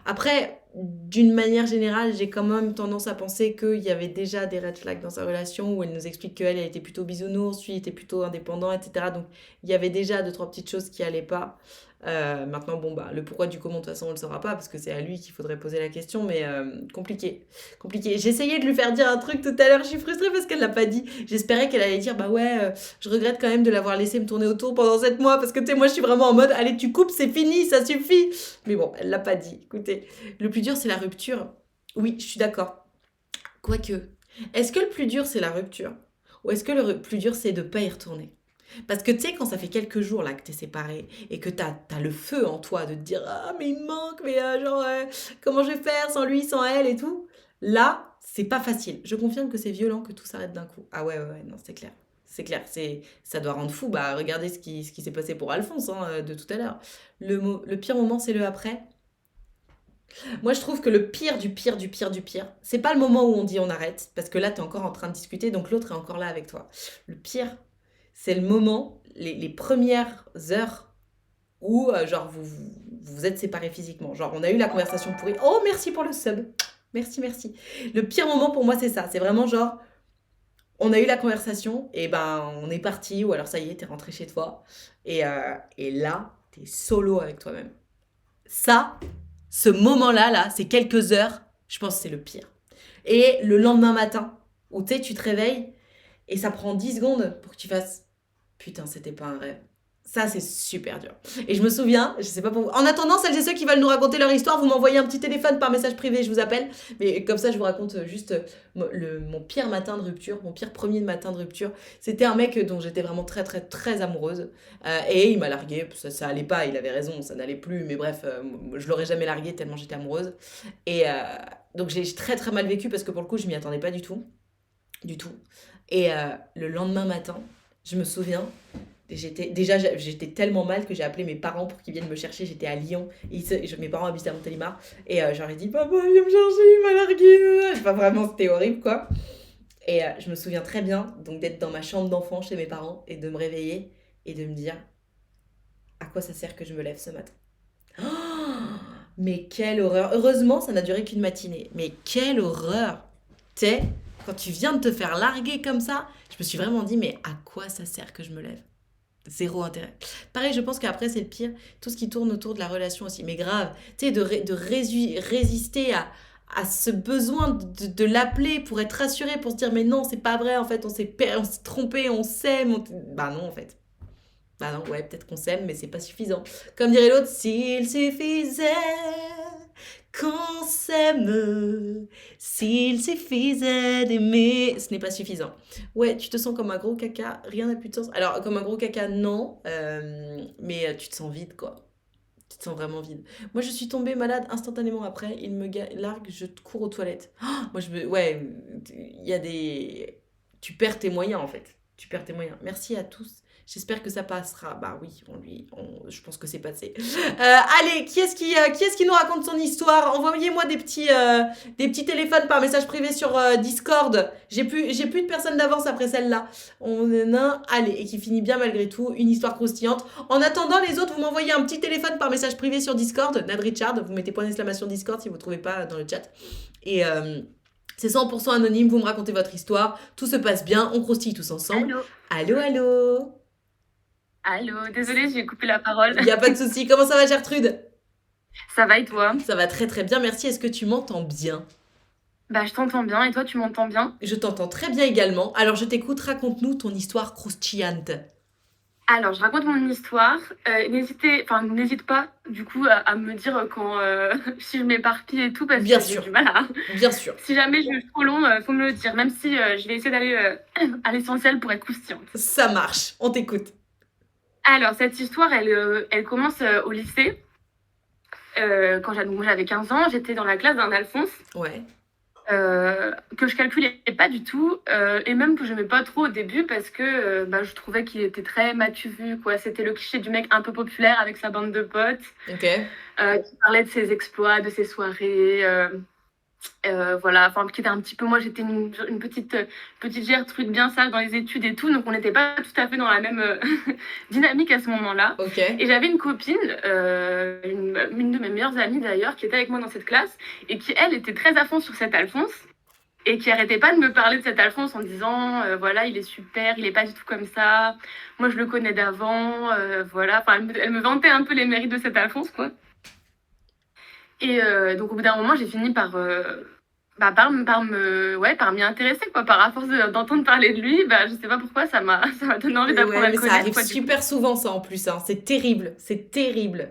Après, d'une manière générale, j'ai quand même tendance à penser qu'il y avait déjà des red flags dans sa relation où elle nous explique qu'elle elle était plutôt bisounours, lui était plutôt indépendant, etc. Donc il y avait déjà deux, trois petites choses qui allaient pas. Maintenant, bon, bah, le pourquoi du comment, de toute façon, on le saura pas parce que c'est à lui qu'il faudrait poser la question, mais compliqué. Compliqué. J'essayais de lui faire dire un truc tout à l'heure, je suis frustrée parce qu'elle l'a pas dit. J'espérais qu'elle allait dire, bah ouais, je regrette quand même de l'avoir laissé me tourner autour pendant 7 mois parce que tu sais, moi je suis vraiment en mode, allez, tu coupes, c'est fini, ça suffit. Mais bon, elle l'a pas dit. Écoutez, le plus dur, c'est la rupture. Oui, je suis d'accord. Quoique, est-ce que le plus dur, c'est la rupture? Ou est-ce que le plus dur, c'est de pas y retourner? Parce que tu sais, quand ça fait quelques jours là que t'es séparé et que t'as le feu en toi de te dire ah, mais il me manque, mais genre, comment je vais faire sans lui, sans elle et tout, là, c'est pas facile. Je confirme que c'est violent que tout s'arrête d'un coup. Ah ouais, ouais, ouais, non, c'est clair. C'est clair, ça doit rendre fou. Bah, regardez ce qui s'est passé pour Alphonse hein, de tout à l'heure. Le pire moment, c'est le après. Moi, je trouve que le pire du pire du pire du pire, c'est pas le moment où on dit on arrête, parce que là, t'es encore en train de discuter, donc l'autre est encore là avec toi. Le pire, c'est le moment, les premières heures où, genre, vous êtes séparés physiquement. Genre, on a eu la conversation pourrie. Oh, merci pour le sub. Merci, merci. Le pire moment pour moi, c'est ça. C'est vraiment genre, on a eu la conversation, et ben, on est parti, ou alors ça y est, t'es rentré chez toi. Et là, t'es solo avec toi-même. Ça, ce moment-là, là, ces quelques heures, je pense que c'est le pire. Et le lendemain matin, où tu sais, tu te réveilles et ça prend 10 secondes pour que tu fasses putain, c'était pas un rêve. Ça, c'est super dur. Et je me souviens, je sais pas pour vous. En attendant, celles et ceux qui veulent nous raconter leur histoire, vous m'envoyez un petit téléphone par message privé, je vous appelle. Mais comme ça, je vous raconte juste mon pire matin de rupture, mon pire premier matin de rupture. C'était un mec dont j'étais vraiment très, très, très amoureuse. Et il m'a largué. Ça allait pas, il avait raison, ça n'allait plus. Mais bref, je l'aurais jamais largué tellement j'étais amoureuse. Et donc, j'ai très, très mal vécu parce que pour le coup, je m'y attendais pas du tout. Du tout. Et le lendemain matin, je me souviens, j'étais tellement mal que j'ai appelé mes parents pour qu'ils viennent me chercher. J'étais à Lyon. Mes parents habitaient à Montélimar. Et j'aurais dit, papa, viens me chercher, il m'a largué. Enfin, vraiment, c'était horrible, quoi. Et je me souviens très bien donc d'être dans ma chambre d'enfant chez mes parents et de me réveiller et de me dire, à quoi ça sert que je me lève ce matin? Oh, mais quelle horreur. Heureusement, ça n'a duré qu'une matinée. Mais quelle horreur. T'es, quand tu viens de te faire larguer comme ça, je me suis vraiment dit, mais à quoi ça sert que je me lève? Zéro intérêt. Pareil, je pense qu'après, c'est le pire. Tout ce qui tourne autour de la relation aussi. Mais grave, tu sais, résister à ce besoin de l'appeler pour être rassuré, pour se dire, mais non, c'est pas vrai, en fait, on s'est trompé, on s'aime. Bah non, en fait. Bah non, ouais, peut-être qu'on s'aime, mais c'est pas suffisant. Comme dirait l'autre, s'il suffisait qu'on s'aime, s'il suffisait d'aimer, ce n'est pas suffisant. Ouais, tu te sens comme un gros caca, rien n'a plus de sens. Alors, comme un gros caca, non, mais tu te sens vide, quoi. Tu te sens vraiment vide. Moi, je suis tombée malade instantanément après. Il me largue, je cours aux toilettes. Moi, ouais, il y a des. Tu perds tes moyens, en fait. Tu perds tes moyens. Merci à tous. J'espère que ça passera. Bah oui, je pense que c'est passé. Allez, qui est-ce qui nous raconte son histoire? Envoyez-moi des petits téléphones par message privé sur Discord. J'ai plus de personnes d'avance après celle-là. On en a, allez, et qui finit bien malgré tout. Une histoire croustillante. En attendant, les autres, vous m'envoyez un petit téléphone par message privé sur Discord. Nad Richard, vous mettez point d'exclamation Discord si vous ne trouvez pas dans le chat. Et c'est 100% anonyme, vous me racontez votre histoire. Tout se passe bien, on croustille tous ensemble. Allô, Allô. allô, désolée, j'ai coupé la parole. Il n'y a pas de souci. Comment ça va, Gertrude? Ça va et toi? Ça va très très bien, merci. Est-ce que tu m'entends bien? Bah, je t'entends bien et toi, tu m'entends bien? Je t'entends très bien également. Alors, je t'écoute, raconte-nous ton histoire croustillante. Alors, je raconte mon histoire. N'hésite pas, du coup, à me dire quand si je m'éparpille et tout, parce Bien que j'ai sûr. du mal à. Bien sûr. Si jamais je suis trop long, faut me le dire, même si je vais essayer d'aller à l'essentiel pour être croustillante. Ça marche, on t'écoute. Alors, cette histoire, elle commence au lycée. Quand j'avais 15 ans, j'étais dans la classe d'un Alphonse. Ouais. Que je calculais pas du tout, et même que j'aimais pas trop au début parce que je trouvais qu'il était très m'as-tu vu, quoi. C'était le cliché du mec un peu populaire avec sa bande de potes, Ok. qui parlait de ses exploits, de ses soirées, voilà, enfin qui était un petit peu, moi j'étais une petite Gertrude bien sage dans les études et tout, donc on n'était pas tout à fait dans la même dynamique à ce moment-là. Ok. Et j'avais une copine, une de mes meilleures amies d'ailleurs, qui était avec moi dans cette classe et qui, elle, était très à fond sur cet Alphonse et qui arrêtait pas de me parler de cet Alphonse en disant voilà, il est super, il est pas du tout comme ça, moi je le connais d'avant, voilà, enfin elle me vantait un peu les mérites de cet Alphonse, quoi. Et donc au bout d'un moment, j'ai fini par m'y intéresser, quoi. À force d'entendre parler de lui, je sais pas pourquoi, ça m'a donné envie d'apprendre à Ouais, le mais ça connaître, arrive quoi, du coup. super souvent, ça en plus. Hein. C'est terrible. C'est terrible.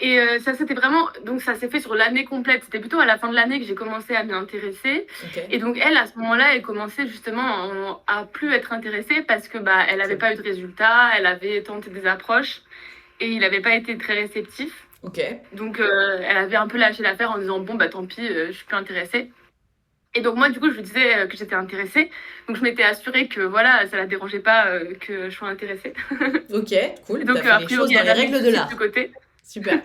Et ça, c'était vraiment. Donc, ça s'est fait sur l'année complète. C'était plutôt à la fin de l'année que j'ai commencé à m'y intéresser. Ok. Et donc, elle, à ce moment-là, elle commençait justement à plus être intéressée parce que elle avait pas eu de résultats, elle avait tenté des approches et il avait pas été très réceptif. Ok. Donc, elle avait un peu lâché l'affaire en disant bon, tant pis, je suis plus intéressée. Et donc, moi, du coup, je lui disais que j'étais intéressée. Donc, je m'étais assurée que voilà, ça la dérangeait pas que je sois intéressée. Ok, cool. Et donc, T'as fait les choses dans les règles de l'art. Du côté. Super.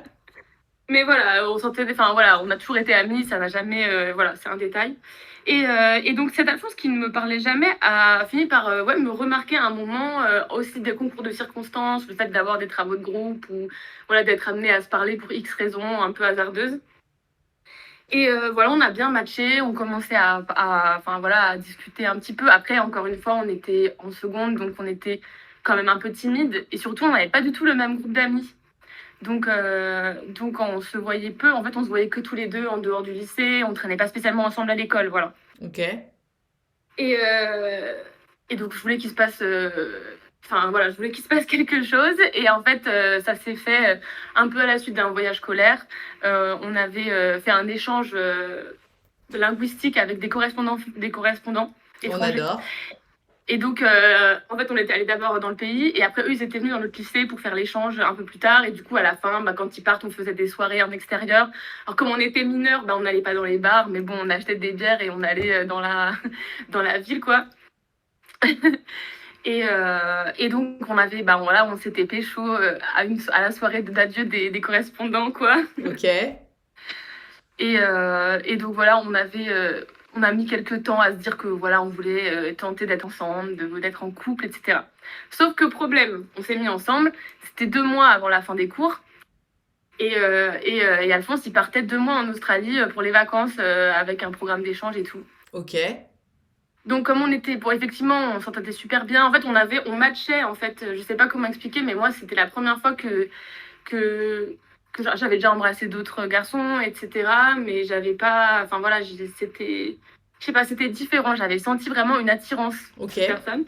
Mais voilà, on a toujours été amis, ça n'a jamais, voilà, c'est un détail. Et donc cet Alphonse qui ne me parlait jamais a fini par me remarquer à un moment, aussi des concours de circonstances, le fait d'avoir des travaux de groupe ou voilà, d'être amené à se parler pour X raisons un peu hasardeuses. Et voilà, on a bien matché, on commençait à discuter un petit peu. Après, encore une fois, on était en seconde, donc on était quand même un peu timide. Et surtout, on n'avait pas du tout le même groupe d'amis. Donc on se voyait peu. En fait, on se voyait que tous les deux en dehors du lycée. On traînait pas spécialement ensemble à l'école, voilà. Ok. Et donc, je voulais qu'il se passe... je voulais qu'il se passe quelque chose. Et en fait, ça s'est fait un peu à la suite d'un voyage scolaire. On avait fait un échange linguistique avec des correspondants On étrangers. adore. Et donc, en fait, on était allés d'abord dans le pays et après, eux, ils étaient venus dans notre lycée pour faire l'échange un peu plus tard. Et du coup, à la fin, quand ils partent, on faisait des soirées en extérieur. Alors, comme on était mineurs, on n'allait pas dans les bars, mais bon, on achetait des bières et on allait dans la ville, quoi. Et donc, on s'était pécho à la soirée d'adieu des correspondants, quoi. Ok. Et donc, voilà, on a mis quelques temps à se dire que voilà, on voulait tenter d'être ensemble, d'être en couple, etc. Sauf que problème, on s'est mis ensemble, c'était 2 mois avant la fin des cours. Et Alphonse, il partait 2 mois en Australie pour les vacances avec un programme d'échange et tout. Ok. Donc comme on était, bon effectivement, on s'entendait super bien. En fait, on matchait en fait. Je sais pas comment expliquer, mais moi c'était la première fois que, que j'avais déjà embrassé d'autres garçons, etc. Mais j'avais pas, enfin voilà, c'était, je sais pas, c'était différent. J'avais senti vraiment une attirance pour Ok. cette personne.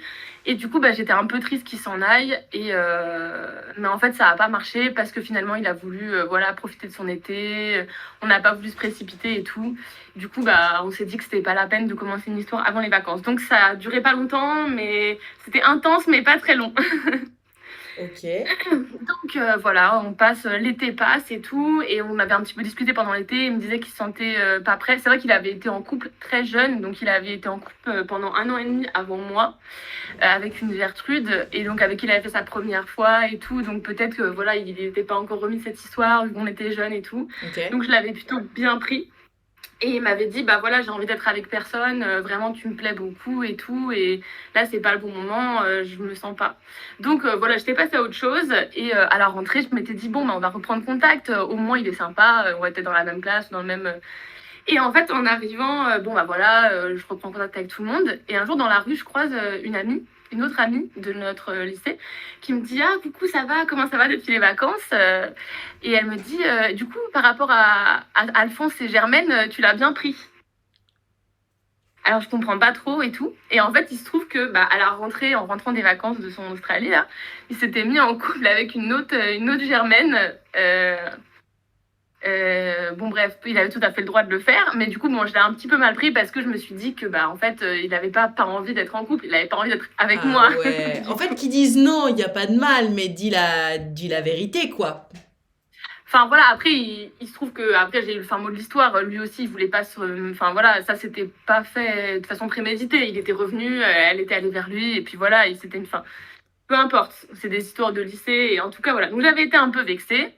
Et du coup, bah, j'étais un peu triste qu'il s'en aille. Mais en fait, ça a pas marché parce que finalement, il a voulu, voilà, profiter de son été. On n'a pas voulu se précipiter et tout. Du coup, bah, on s'est dit que c'était pas la peine de commencer une histoire avant les vacances. Donc ça a duré pas longtemps, mais c'était intense, mais pas très long. Ok. Donc voilà, l'été passe et tout, et on avait un petit peu discuté pendant l'été. Il me disait qu'il se sentait pas prêt. C'est vrai qu'il avait été en couple très jeune, donc il avait été en couple pendant 1 an et demi avant moi, avec une Gertrude, et donc avec qui il avait fait sa première fois et tout. Donc peut-être que voilà, il n'était pas encore remis de cette histoire, vu qu'on était jeunes et tout. Ok. Donc je l'avais plutôt bien pris. Et il m'avait dit, bah voilà, j'ai envie d'être avec personne, vraiment tu me plais beaucoup et tout, et là c'est pas le bon moment, je me sens pas. Donc voilà, j'étais passée à autre chose, et à la rentrée, je m'étais dit, bon, bah, on va reprendre contact, au moins il est sympa, on va être dans la même classe, dans le même. Et en fait, en arrivant, bon bah voilà, je reprends contact avec tout le monde, et un jour dans la rue, je croise une autre amie de notre lycée, qui me dit, ah coucou, ça va, comment ça va depuis les vacances? Et elle me dit, du coup, par rapport à Alphonse et Germaine, tu l'as bien pris. Alors je comprends pas trop et tout. Et en fait, il se trouve que bah, à la rentrée, en rentrant des vacances de son Australie, là, il s'était mis en couple avec une autre Germaine. Bon bref, il avait tout à fait le droit de le faire, mais du coup bon, je l'ai un petit peu mal pris parce que je me suis dit que bah en fait il n'avait pas envie d'être en couple, il n'avait pas envie d'être avec Ah moi. ouais. En fait, qu'ils disent non, il n'y a pas de mal, mais dis la vérité, quoi. Enfin voilà, après il se trouve que après j'ai eu le fin mot de l'histoire, lui aussi il voulait pas se, enfin voilà, ça c'était pas fait de façon préméditée, il était revenu, elle était allée vers lui et puis voilà, et c'était une fin. Peu importe, c'est des histoires de lycée et en tout cas voilà. Donc j'avais été un peu vexée.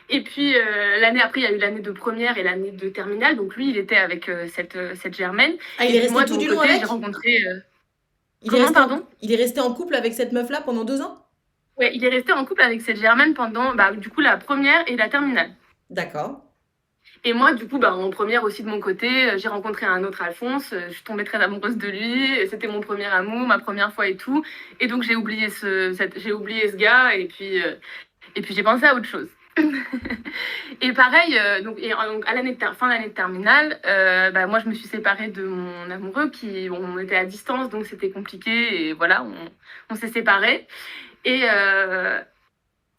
Et puis l'année après, il y a eu l'année de première et l'année de terminale. Donc lui, il était avec cette Germaine. Ah, il Et est puis resté moi, de tout mon du long côté, avec? j'ai rencontré. Il est Comment, resté pardon? il est resté en couple avec cette meuf-là pendant 2 ans? Ouais, il est resté en couple avec cette Germaine pendant, bah, du coup, la première et la terminale. D'accord. Et moi, du coup, bah, en première aussi de mon côté, j'ai rencontré un autre Alphonse. Je suis tombée très amoureuse de lui. C'était mon premier amour, ma première fois et tout. Et donc, j'ai oublié ce gars. Et puis j'ai pensé à autre chose. Et pareil, donc à fin d'année de terminale, bah, moi je me suis séparée de mon amoureux on était à distance donc c'était compliqué et voilà, on s'est séparés. Et, euh,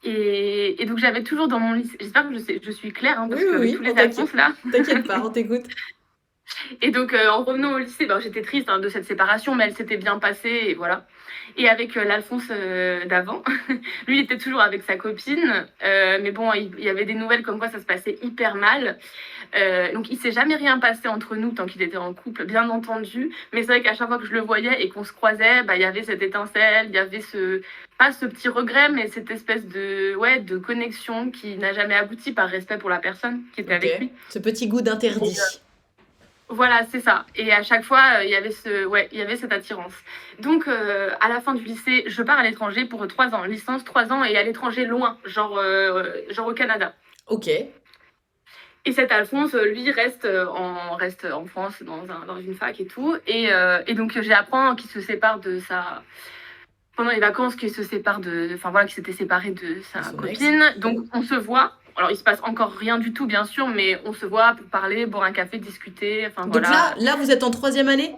et donc j'avais toujours dans mon lycée, j'espère que je suis claire hein, Oui, parce oui, qu'avec oui, tous on les Alphonse là. t'inquiète pas, on t'écoute. Et donc, en revenant au lycée, ben, j'étais triste hein, de cette séparation, mais elle s'était bien passée, et voilà. Et avec l'Alphonse d'avant, lui, il était toujours avec sa copine, mais bon, il y avait des nouvelles comme quoi ça se passait hyper mal. Donc, il s'est jamais rien passé entre nous tant qu'il était en couple, bien entendu. Mais c'est vrai qu'à chaque fois que je le voyais et qu'on se croisait, bah, il y avait cette étincelle, il y avait pas ce petit regret, mais cette espèce de connexion qui n'a jamais abouti par respect pour la personne qui était avec lui. Ce petit goût d'interdit. Voilà, c'est ça. Et à chaque fois, il y avait cette attirance. Donc, à la fin du lycée, je pars à l'étranger pour 3 ans, licence 3 ans et à l'étranger loin, genre au Canada. Ok. Et cet Alphonse, lui, reste en France, dans une fac et tout. Et donc, j'apprends qu'il se sépare pendant les vacances, qu'il se sépare enfin voilà, qu'il s'était séparé de sa Son copine. Donc, on se voit. Alors, il se passe encore rien du tout, bien sûr, mais on se voit pour parler, boire un café, discuter. Enfin, Donc voilà. là, vous êtes en 3e année?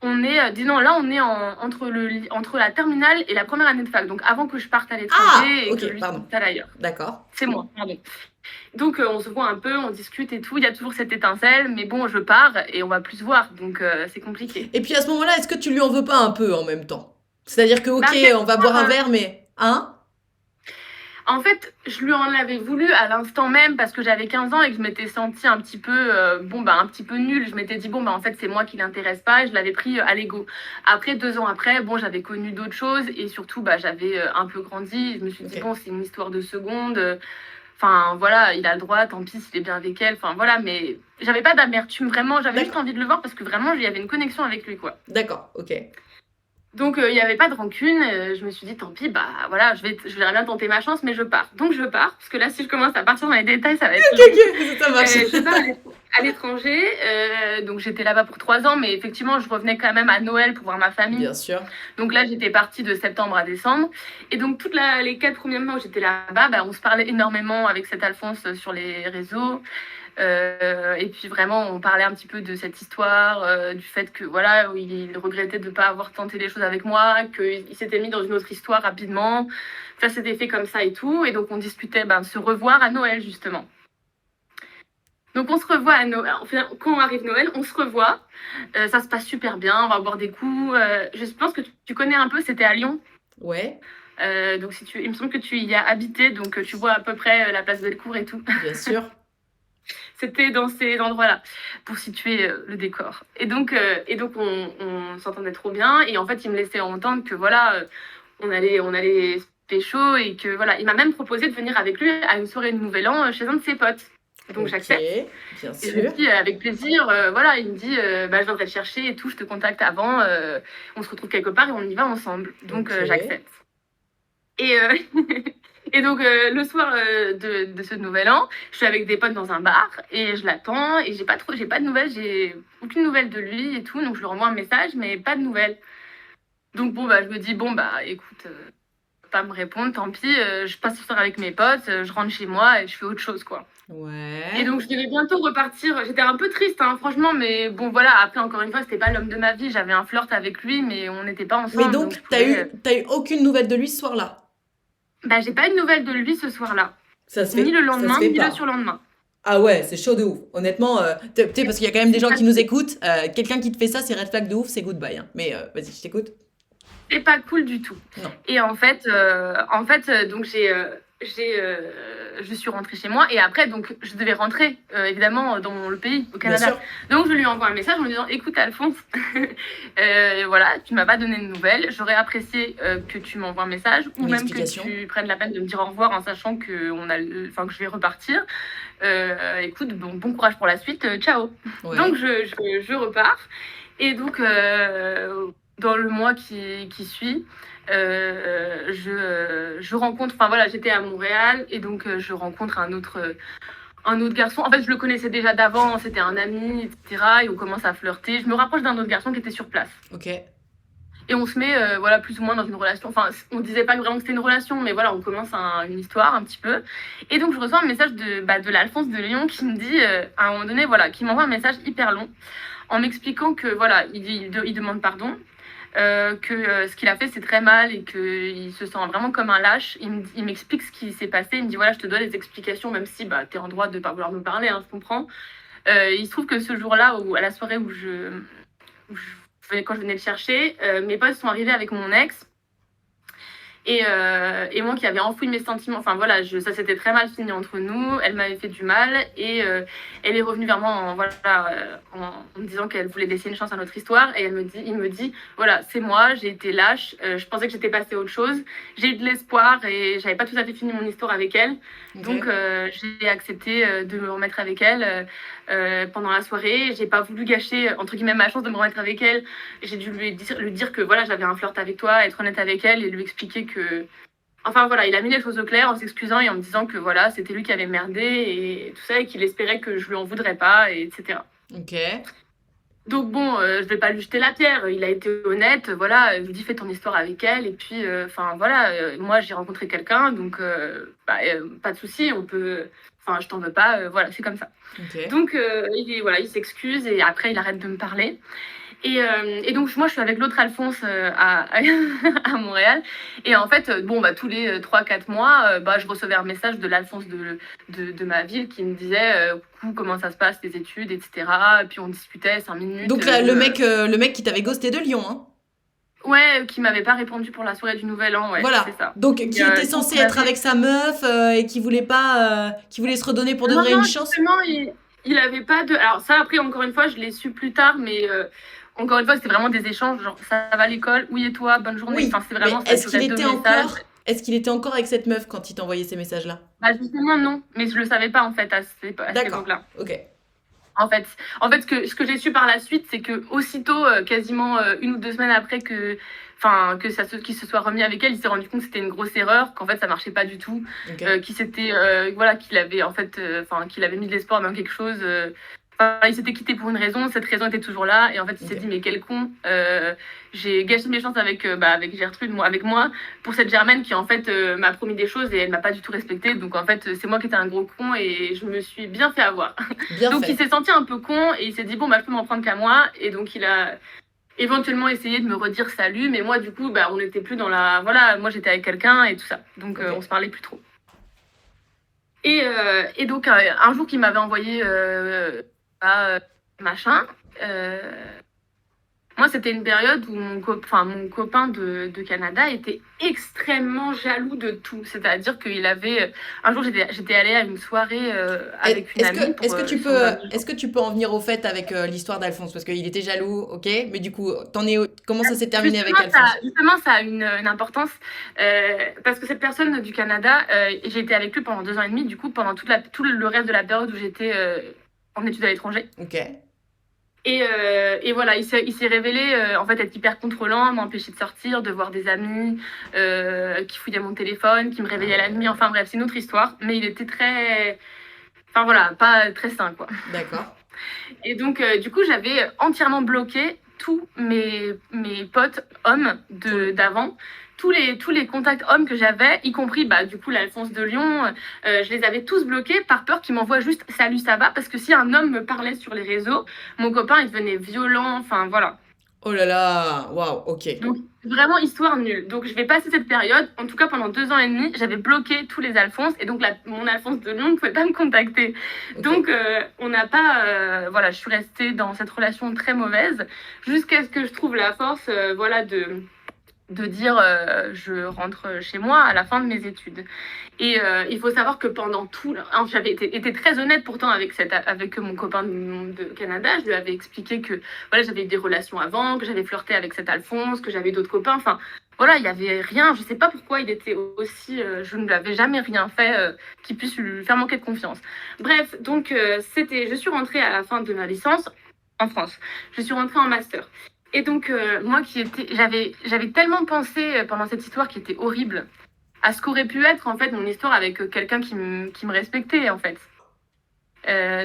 On est, là, on est entre la terminale et la première année de fac. Donc, avant que je parte à l'étranger ok, et que lui pardon. parte ailleurs. D'accord. C'est moi, pardon. Donc, on se voit un peu, on discute et tout. Il y a toujours cette étincelle, mais bon, je pars et on va plus se voir. Donc, c'est compliqué. Et puis à ce moment-là, est-ce que tu lui en veux pas un peu en même temps? C'est-à-dire que, ok, Bah, on va boire un verre, mais... Hein? En fait, je lui en avais voulu à l'instant même parce que j'avais 15 ans et que je m'étais sentie un petit peu, un petit peu nulle. Je m'étais dit, en fait, c'est moi qui l'intéresse pas et je l'avais pris à l'ego. Après, 2 ans après, j'avais connu d'autres choses et surtout, j'avais un peu grandi. Je me suis dit, Ok. c'est une histoire de seconde. Enfin, voilà, il a le droit, tant pis s'il est bien avec elle. Enfin, voilà, mais j'avais pas d'amertume vraiment. J'avais juste D'accord. envie de le voir parce que vraiment, il y avait une connexion avec lui, quoi. D'accord, ok. Donc, il n'y avait pas de rancune. Je me suis dit, tant pis, bah voilà, je vais bien tenter ma chance, mais je pars. Donc, je pars, parce que là, si je commence à partir dans les détails, ça va être long. Ok, ça marche. Je pars à l'étranger. Donc, j'étais là-bas pour 3 ans, mais effectivement, je revenais quand même à Noël pour voir ma famille. Bien sûr. Donc là, j'étais partie de septembre à décembre. Et donc, les 4 premiers mois où j'étais là-bas, bah, on se parlait énormément avec cet Alphonse sur les réseaux. Et puis vraiment, on parlait un petit peu de cette histoire, du fait que voilà, il regrettait de ne pas avoir tenté les choses avec moi, qu'il s'était mis dans une autre histoire rapidement. Ça s'était fait comme ça et tout. Et donc, on discutait se revoir à Noël, justement. Donc, on se revoit à Noël. Enfin, quand arrive Noël, on se revoit. Ça se passe super bien. On va boire des coups. Je pense que tu connais un peu, c'était à Lyon. Ouais. Donc, il me semble que tu y as habité. Donc, tu vois à peu près la place Bellecour et tout. Bien sûr. C'était dans ces endroits-là, pour situer le décor. Et donc on s'entendait trop bien. Et en fait, il me laissait entendre que voilà, on allait pécho et que voilà, il m'a même proposé de venir avec lui à une soirée de Nouvel An chez un de ses potes. Donc j'accepte. Bien Et je lui sûr. dis avec plaisir, voilà, il me dit, je viendrai te chercher et tout, je te contacte avant, on se retrouve quelque part et on y va ensemble. Donc Ok. j'accepte. Et, et donc le soir de ce Nouvel An, je suis avec des potes dans un bar et je l'attends et j'ai pas de nouvelles, j'ai aucune nouvelle de lui et tout, donc je lui renvoie un message mais pas de nouvelles. Donc bon je me dis écoute, pas me répondre, tant pis, je passe ce soir avec mes potes, je rentre chez moi et je fais autre chose quoi. Ouais. Et donc je devais bientôt repartir. J'étais un peu triste, hein, franchement, mais bon voilà. Après encore une fois, c'était pas l'homme de ma vie. J'avais un flirt avec lui, mais on n'était pas ensemble. Mais donc, je t'as eu aucune nouvelle de lui ce soir-là? j'ai pas eu de nouvelles de lui ce soir-là, Ça se fait, ni le ça se lendemain, fait ni pas. le surlendemain. Ah ouais, c'est chaud de ouf. Honnêtement, tu sais, parce qu'il y a quand même des gens qui nous écoutent. Quelqu'un qui te fait ça, c'est red flag de ouf, c'est goodbye. Hein. Mais vas-y, je t'écoute. C'est pas cool du tout. Non. Et en fait, donc je suis rentrée chez moi et après donc je devais rentrer évidemment dans le pays, au Bien Canada. sûr. Donc je lui envoie un message en lui disant écoute Alphonse, voilà, tu m'as pas donné de nouvelles. J'aurais apprécié que tu m'envoies un message ou Une même que explication. tu prennes la peine de me dire au revoir en sachant que que je vais repartir. Écoute, bon courage pour la suite, ciao. Ouais. Donc je repars et donc dans le mois qui suit, je rencontre, enfin voilà, j'étais à Montréal et donc je rencontre un autre garçon. En fait, je le connaissais déjà d'avant, c'était un ami, etc. Et on commence à flirter. Je me rapproche d'un autre garçon qui était sur place. Ok. Et on se met, voilà, plus ou moins dans une relation. Enfin, on disait pas vraiment que c'était une relation, mais voilà, on commence une histoire un petit peu. Et donc, je reçois un message de l'Alphonse de Lyon qui me dit, à un moment donné, voilà, qui m'envoie un message hyper long en m'expliquant que, voilà, il demande pardon. Que ce qu'il a fait c'est très mal et qu'il se sent vraiment comme un lâche. Il m'explique ce qui s'est passé, il me dit voilà je te dois des explications même si t'es en droit de pas vouloir me parler, hein, je comprends. Il se trouve que ce jour-là, à la soirée quand je venais le chercher, mes potes sont arrivés avec mon ex. Et moi qui avais enfoui mes sentiments, enfin voilà, ça s'était très mal fini entre nous, elle m'avait fait du mal et elle est revenue vers moi en me disant qu'elle voulait laisser une chance à notre histoire et il me dit voilà, c'est moi, j'ai été lâche, je pensais que j'étais passée à autre chose, j'ai eu de l'espoir et j'avais pas tout à fait fini mon histoire avec elle. Ok. Donc j'ai accepté de me remettre avec elle pendant la soirée. J'ai pas voulu gâcher entre guillemets ma chance de me remettre avec elle. J'ai dû lui dire que voilà, j'avais un flirt avec toi, être honnête avec elle et lui expliquer que enfin voilà, il a mis les choses au clair en s'excusant et en me disant que voilà, c'était lui qui avait merdé et tout ça et qu'il espérait que je lui en voudrais pas, et etc. Ok. Donc bon, je vais pas lui jeter la pierre, il a été honnête, voilà, je lui dis fais ton histoire avec elle et puis enfin voilà, moi j'ai rencontré quelqu'un donc pas de souci, on peut, enfin je t'en veux pas, voilà, c'est comme ça. Ok. Donc il s'excuse et après il arrête de me parler. Et donc moi je suis avec l'autre Alphonse à Montréal et en fait tous les 3-4 mois je recevais un message de l'Alphonse de ma ville qui me disait coucou, comment ça se passe tes études, etc. Et puis on discutait 5 minutes. Donc là, le mec qui t'avait ghosté de Lyon, hein. Ouais, qui m'avait pas répondu pour la soirée du Nouvel An, ouais, Voilà. c'est ça. Donc qui était censé être avec sa meuf et qui voulait pas, qui voulait se redonner pour de vrai une chance. Justement, il avait pas de. Alors ça après encore une fois je l'ai su plus tard, mais encore une fois c'était vraiment des échanges genre ça va à l'école, oui et toi, bonne journée. Oui. Enfin c'est vraiment. Mais est-ce qu'il était encore avec cette meuf quand il t'envoyait ces messages-là? Justement non, mais je le savais pas en fait à cette époque-là. Ok. En fait ce que j'ai su par la suite, c'est que aussitôt, quasiment 1 ou 2 semaines après que, enfin, qu'il se soit remis avec elle, il s'est rendu compte que c'était une grosse erreur, qu'en fait ça marchait pas du tout, Ok. qu'il avait en fait, qu'il avait mis de l'espoir dans quelque chose. Il s'était quitté pour une raison, cette raison était toujours là, et en fait il s'est Ok. dit mais quel con, j'ai gâché mes chances avec Gertrude, avec moi, pour cette Germaine qui en fait m'a promis des choses et elle m'a pas du tout respecté, donc en fait c'est moi qui étais un gros con et je me suis bien fait avoir. Bien Donc il fait. s'est senti un peu con et il s'est dit bon bah je peux m'en prendre qu'à moi, et donc il a éventuellement essayé de me redire salut, mais moi du coup bah on n'était plus dans la, voilà, moi j'étais avec quelqu'un et tout ça, donc Ok. on se parlait plus trop. Et donc un jour qu'il m'avait envoyé machin, moi c'était une période où mon copain de Canada était extrêmement jaloux de tout, c'est-à-dire qu'il avait, un jour j'étais allée à une soirée avec une amie pour son Est-ce que tu peux en venir au fait avec l'histoire d'Alphonse? Parce qu'il était jaloux, ok? Mais du coup, comment ça s'est terminé avec Alphonse? Justement, ça a une importance parce que cette personne du Canada, j'ai été avec lui pendant 2 ans et demi, du coup, pendant tout le reste de la période où j'étais en études à l'étranger. Ok. Et voilà, il s'est révélé en fait être hyper contrôlant, m'empêcher de sortir, de voir des amis, qui fouillaient mon téléphone, qui me réveillaient la nuit. Enfin bref, c'est une autre histoire. Mais il était très, enfin voilà, pas très sain quoi. D'accord. Et donc, du coup, j'avais entièrement bloqué tous mes potes hommes d'avant. Tous les contacts hommes que j'avais, y compris bah, du coup l'Alphonse de Lyon, je les avais tous bloqués par peur qu'ils m'envoient juste salut, ça va, parce que si un homme me parlait sur les réseaux, mon copain il devenait violent, enfin voilà. Oh là là, waouh, ok. Donc vraiment histoire nulle. Donc je vais passer cette période, en tout cas pendant 2 ans et demi, j'avais bloqué tous les Alphonse et donc mon Alphonse de Lyon ne pouvait pas me contacter. Ok. Donc on n'a pas, voilà, je suis restée dans cette relation très mauvaise jusqu'à ce que je trouve la force, voilà, de dire je rentre chez moi à la fin de mes études. Et il faut savoir que pendant tout, j'avais été très honnête pourtant avec mon copain de Canada. Je lui avais expliqué que voilà, j'avais eu des relations avant, que j'avais flirté avec cet Alphonse, que j'avais d'autres copains. Enfin, voilà, il n'y avait rien. Je ne sais pas pourquoi il était aussi. Je ne lui avais jamais rien fait qui puisse lui faire manquer de confiance. Bref, donc je suis rentrée à la fin de ma licence en France. Je suis rentrée en master. Et donc, moi, j'avais tellement pensé pendant cette histoire qui était horrible à ce qu'aurait pu être en fait mon histoire avec quelqu'un qui me respectait en fait.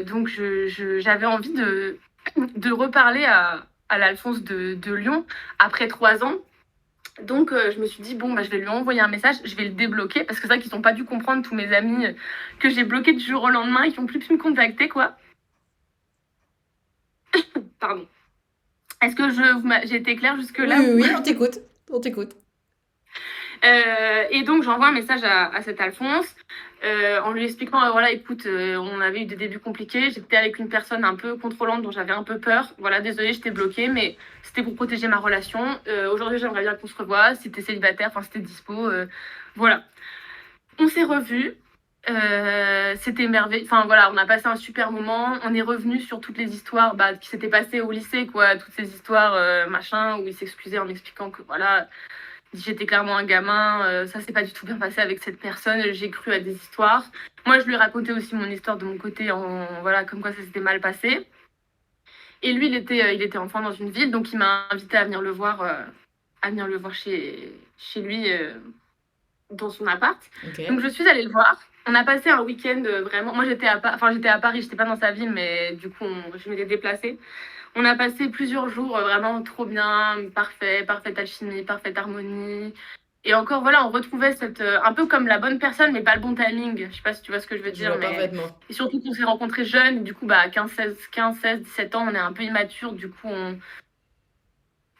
Donc j'avais envie de reparler à l'Alphonse de Lyon après 3 ans. Donc je me suis dit bon bah je vais lui envoyer un message, je vais le débloquer parce que c'est vrai qu'ils n'ont pas dû comprendre tous mes amis que j'ai bloqués du jour au lendemain et qui n'ont plus pu me contacter quoi. Pardon. Est-ce que j'ai été claire jusque-là? Oui, on t'écoute. On t'écoute. Et donc j'envoie un message à cet Alphonse en lui expliquant voilà écoute on avait eu des débuts compliqués, j'étais avec une personne un peu contrôlante dont j'avais un peu peur, voilà désolée je t'ai bloqué mais c'était pour protéger ma relation, aujourd'hui j'aimerais bien qu'on se revoie si t'es célibataire, enfin si t'es dispo, voilà. On s'est revus, c'était merveilleux, enfin voilà on a passé un super moment, on est revenu sur toutes les histoires qui s'étaient passées au lycée quoi, toutes ces histoires machin où il s'excusait en m'expliquant que voilà j'étais clairement un gamin, ça s'est pas du tout bien passé avec cette personne, j'ai cru à des histoires. Moi, je lui racontais aussi mon histoire de mon côté, voilà, comme quoi ça s'était mal passé. Et lui, il était enfant dans une ville, donc il m'a invité à venir le voir chez lui, dans son appart. Ok. Donc je suis allée le voir. On a passé un week-end vraiment. Moi, j'étais à Paris, j'étais pas dans sa ville, mais du coup, je m'étais déplacée. On a passé plusieurs jours vraiment trop bien, parfaite alchimie, parfaite harmonie. Et encore, voilà, on retrouvait un peu comme la bonne personne, mais pas le bon timing. Je sais pas si tu vois ce que je veux Je dire. vois Mais... parfaitement. Et surtout qu'on s'est rencontrés jeunes, du coup, 15, 16, 17 ans, on est un peu immature, du coup,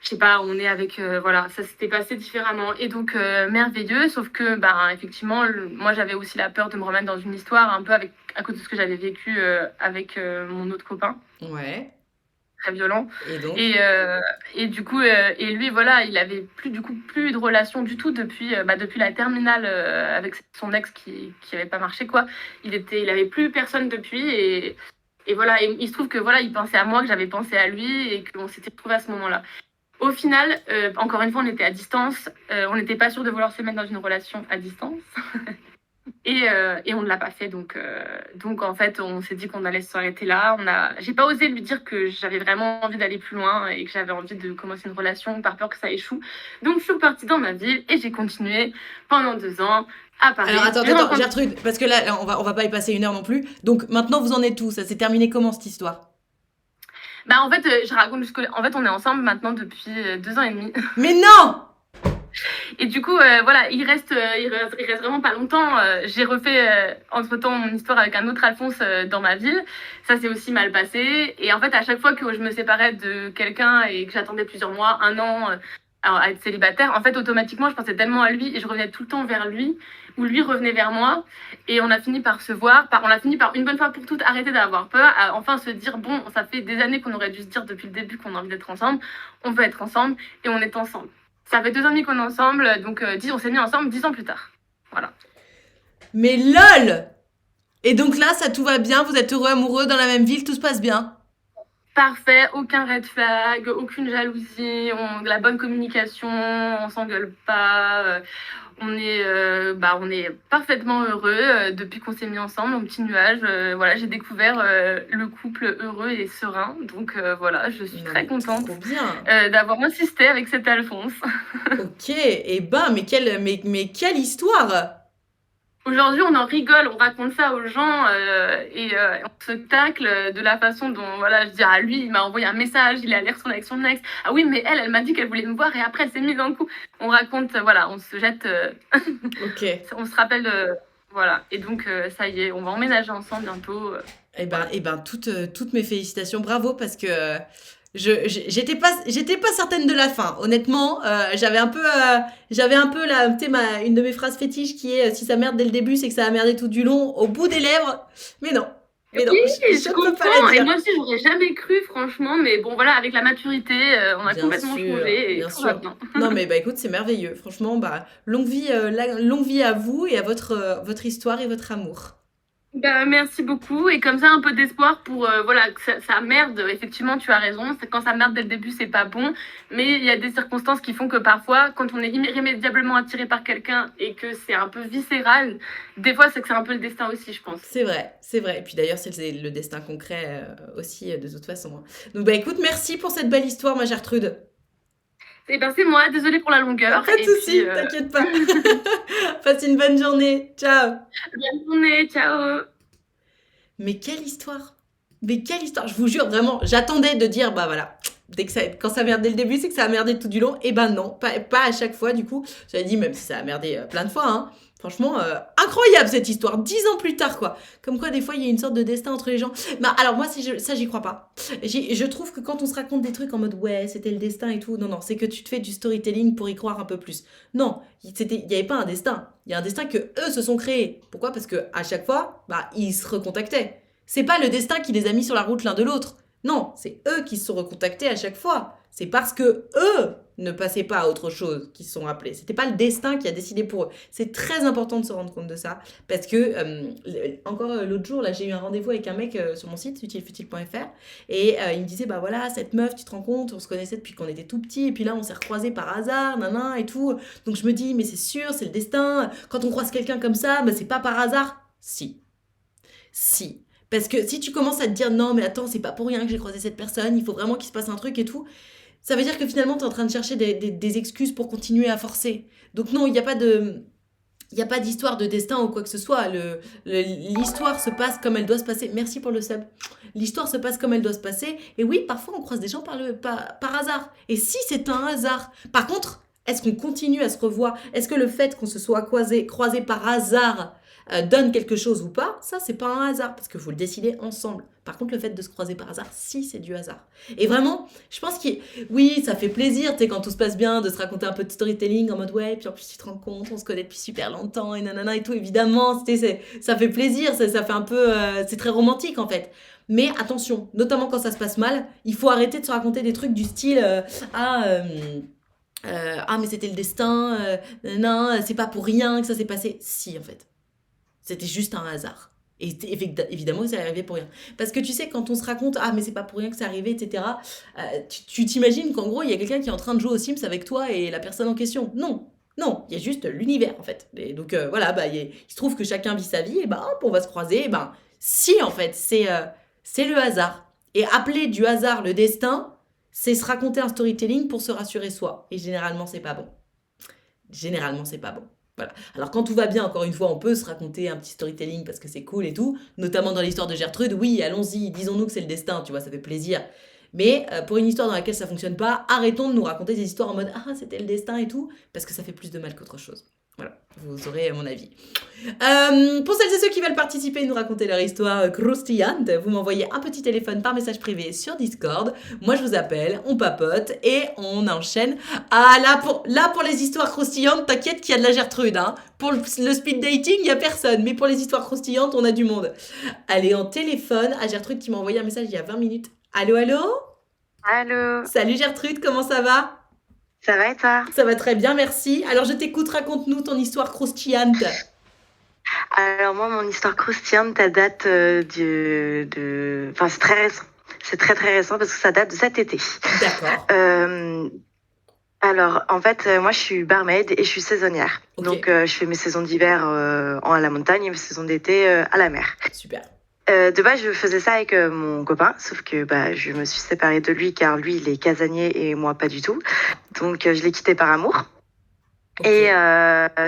je sais pas, on est avec, voilà, ça s'était passé différemment. Et donc, merveilleux, sauf que, effectivement, moi, j'avais aussi la peur de me remettre dans une histoire un peu à cause de ce que j'avais vécu avec mon autre copain. Ouais. Très violent. Et donc? Et du coup, et lui, voilà, il avait plus de relation du tout depuis la terminale avec son ex qui avait pas marché, quoi. Il avait plus personne depuis et voilà. Et il se trouve que voilà, il pensait à moi, que j'avais pensé à lui et qu'on s'était retrouvés à ce moment-là. Au final, encore une fois, on était à distance. On n'était pas sûr de vouloir se mettre dans une relation à distance. Et on ne l'a pas fait. Donc en fait, on s'est dit qu'on allait s'arrêter là. J'ai pas osé lui dire que j'avais vraiment envie d'aller plus loin et que j'avais envie de commencer une relation par peur que ça échoue. Donc je suis repartie dans ma ville et j'ai continué pendant 2 ans à Paris. Alors attends, J'ai rencontré- Gertrude, parce que là, on va pas y passer 1 heure non plus. Donc maintenant, vous en êtes où? Ça s'est terminé comment cette histoire? Bah en fait, je raconte en fait, on est ensemble maintenant depuis 2 ans et demi. Mais non! Et du coup, voilà, il reste vraiment pas longtemps. J'ai refait entre-temps mon histoire avec un autre Alphonse dans ma ville. Ça s'est aussi mal passé. Et en fait, à chaque fois que je me séparais de quelqu'un et que j'attendais plusieurs mois, 1 an, à être célibataire, en fait, automatiquement, je pensais tellement à lui et je revenais tout le temps vers lui, ou lui revenait vers moi. Et on a fini par se voir. On a fini par, une bonne fois pour toutes, arrêter d'avoir peur, à enfin se dire, bon, ça fait des années qu'on aurait dû se dire depuis le début qu'on a envie d'être ensemble. On veut être ensemble et on est ensemble. Ça fait 2 ans et demi qu'on est ensemble, donc on s'est mis ensemble 10 ans plus tard. Voilà. Mais lol! Et donc là, ça tout va bien, vous êtes heureux, amoureux, dans la même ville, tout se passe bien? Parfait, aucun red flag, aucune jalousie, la bonne communication, on s'engueule pas, on est parfaitement heureux depuis qu'on s'est mis ensemble, en petit nuage. Voilà, j'ai découvert le couple heureux et serein, donc voilà, je suis très contente Trop bien! d'avoir insisté avec cet Alphonse. Ok, et ben, mais quelle histoire! Aujourd'hui, on en rigole, on raconte ça aux gens et on se tacle de la façon dont, voilà, je dis, ah lui, il m'a envoyé un message, il est allé retourner avec son ex. Ah oui, mais elle m'a dit qu'elle voulait me voir et après, elle s'est mise dans le coup. On raconte, voilà, on se jette, Ok. on se rappelle, voilà. Et donc, ça y est, on va emménager ensemble bientôt. Eh ben, toutes mes félicitations, bravo, parce que j'étais pas certaine de la fin. Honnêtement, j'avais un peu là, tu sais, une de mes phrases fétiches qui est si ça merde dès le début, c'est que ça a merdé tout du long, au bout des lèvres. Mais non, Oui, je ne peux pas comprends. la Et dire. moi aussi, j'aurais jamais cru, franchement. Mais bon, voilà, avec la maturité, on a Bien complètement sûr, changé et bien tout va sûr. bien. Non, mais bah écoute, c'est merveilleux. Franchement, bah longue vie à vous et à votre histoire et votre amour. Bah, merci beaucoup. Et comme ça, un peu d'espoir pour voilà, que ça merde. Effectivement, tu as raison. Quand ça merde dès le début, c'est pas bon. Mais il y a des circonstances qui font que parfois, quand on est irrémédiablement attiré par quelqu'un et que c'est un peu viscéral, des fois, c'est que c'est un peu le destin aussi, je pense. C'est vrai, c'est vrai. Et puis d'ailleurs, c'est le destin concret aussi, de toute façon, hein. Donc bah écoute, merci pour cette belle histoire, ma Gertrude. Et ben, c'est moi. Désolée pour la longueur. Pas de Et soucis, puis, t'inquiète pas. Passe une bonne journée. Ciao. bonne journée. Ciao. Mais quelle histoire! Mais quelle histoire! Je vous jure, vraiment, j'attendais de dire, bah voilà, quand ça merde dès le début, c'est que ça a merdé tout du long. Et ben non, pas à chaque fois, du coup. J'avais dit, même si ça a merdé plein de fois, hein. Franchement, incroyable cette histoire, 10 ans plus tard, quoi. Comme quoi, des fois, il y a une sorte de destin entre les gens. Mais alors, moi, ça, j'y crois pas. Je trouve que quand on se raconte des trucs en mode, ouais, c'était le destin et tout, non, c'est que tu te fais du storytelling pour y croire un peu plus. Non, il n'y avait pas un destin. Il y a un destin que eux se sont créés. Pourquoi? Parce que à chaque fois, bah, ils se recontactaient. C'est pas le destin qui les a mis sur la route l'un de l'autre. Non, c'est eux qui se sont recontactés à chaque fois. C'est parce que eux ne passaient pas à autre chose qu'ils se sont rappelés. C'était pas le destin qui a décidé pour eux. C'est très important de se rendre compte de ça. Parce que, encore l'autre jour, là, j'ai eu un rendez-vous avec un mec sur mon site, utilefutile.fr. Et il me disait, bah voilà, cette meuf, tu te rends compte, on se connaissait depuis qu'on était tout petit. Et puis là, on s'est recroisés par hasard, et tout. Donc je me dis, mais c'est sûr, c'est le destin. Quand on croise quelqu'un comme ça, bah, c'est pas par hasard. Si. Si. Parce que si tu commences à te dire non, mais attends, c'est pas pour rien que j'ai croisé cette personne, il faut vraiment qu'il se passe un truc et tout, ça veut dire que finalement, tu es en train de chercher des excuses pour continuer à forcer. Donc non, il n'y a pas d'histoire de destin ou quoi que ce soit. L'histoire se passe comme elle doit se passer. Merci pour le sub. L'histoire se passe comme elle doit se passer. Et oui, parfois, on croise des gens par hasard. Et si c'est un hasard, par contre, est-ce qu'on continue à se revoir? Est-ce que le fait qu'on se soit croisé par hasard donne quelque chose ou pas? Ça, c'est pas un hasard, parce qu'il faut le décider ensemble. Par contre, le fait de se croiser par hasard, si, c'est du hasard. Et vraiment, je pense que oui, ça fait plaisir, tu sais, quand tout se passe bien, de se raconter un peu de storytelling en mode ouais, puis en plus tu te rends compte, on se connaît depuis super longtemps, et nanana et tout, évidemment, ça fait plaisir, ça fait un peu, c'est très romantique en fait. Mais attention, notamment quand ça se passe mal, il faut arrêter de se raconter des trucs du style ah mais c'était le destin, non, c'est pas pour rien que ça s'est passé. Si, en fait. C'était juste un hasard. Et évidemment que ça arrivé pour rien. Parce que tu sais, quand on se raconte, ah mais c'est pas pour rien que c'est arrivé, etc., tu t'imagines qu'en gros, il y a quelqu'un qui est en train de jouer aux Sims avec toi et la personne en question. Non, Non, il y a juste l'univers en fait. Et donc voilà, il se trouve que chacun vit sa vie, et ben hop, on va se croiser. Et ben si en fait, c'est le hasard. Et appeler du hasard le destin, c'est se raconter un storytelling pour se rassurer soi. Et généralement, c'est pas bon. Généralement, c'est pas bon. Voilà. Alors quand tout va bien, encore une fois, on peut se raconter un petit storytelling parce que c'est cool et tout, notamment dans l'histoire de Gertrude. Oui, allons-y, disons-nous que c'est le destin, tu vois, ça fait plaisir. Mais pour une histoire dans laquelle ça fonctionne pas, arrêtons de nous raconter des histoires en mode ah c'était le destin et tout, parce que ça fait plus de mal qu'autre chose. Voilà, vous aurez mon avis. Pour celles et ceux qui veulent participer et nous raconter leur histoire croustillante, vous m'envoyez un petit téléphone par message privé sur Discord. Moi je vous appelle, on papote et on enchaîne. Ah là pour les histoires croustillantes, t'inquiète qu'il y a de la Gertrude. Hein. Pour le speed dating, il y a personne, mais pour les histoires croustillantes, on a du monde. Allez, en téléphone à Gertrude qui m'a envoyé un message il y a 20 minutes. Allô, allô? Allô, Salut Gertrude, comment ça va? ça va et toi? Ça va très bien, merci. Alors je t'écoute, raconte-nous ton histoire croustillante. Alors moi, mon histoire croustillante, ça date Enfin, c'est très récent. C'est très très récent parce que ça date de cet été. D'accord. Alors, en fait, moi, je suis barmaid et je suis saisonnière. Ok. Donc, je fais mes saisons d'hiver à la montagne et mes saisons d'été à la mer. Super. De base, je faisais ça avec mon copain, sauf que je me suis séparée de lui car lui, il est casanier et moi, pas du tout. Donc, je l'ai quitté par amour. Ok. Et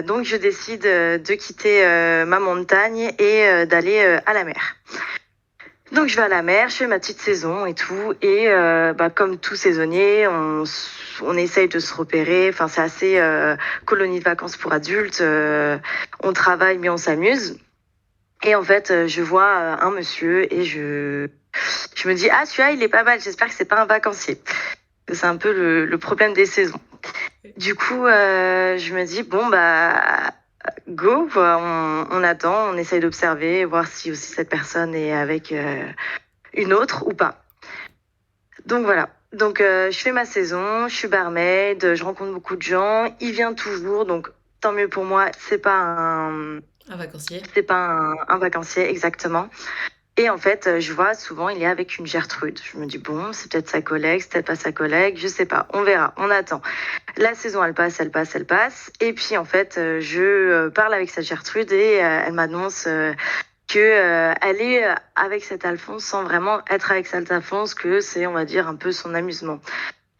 donc, je décide de quitter ma montagne et d'aller à la mer. Donc, je vais à la mer, je fais ma petite saison et tout. Et comme tout saisonnier, on essaye de se repérer. Enfin, c'est assez colonie de vacances pour adultes. On travaille, mais on s'amuse. Et en fait, je vois un monsieur et je me dis, ah, celui-là, il est pas mal. J'espère que c'est pas un vacancier. C'est un peu le problème des saisons. Du coup, je me dis, bon, go, on attend, on essaye d'observer, voir si aussi cette personne est avec une autre ou pas. Donc voilà. Donc je fais ma saison, je suis barmaid, je rencontre beaucoup de gens, il vient toujours, donc tant mieux pour moi, c'est pas Un vacancier. un vacancier exactement. Et en fait, je vois souvent il est avec une Gertrude. Je me dis bon, c'est peut-être sa collègue, c'est peut-être pas sa collègue, je sais pas, on verra, on attend. La saison elle passe, elle passe, elle passe. Et puis en fait, je parle avec cette Gertrude et elle m'annonce que elle est avec cet Alphonse sans vraiment être avec cet Alphonse, que c'est on va dire un peu son amusement.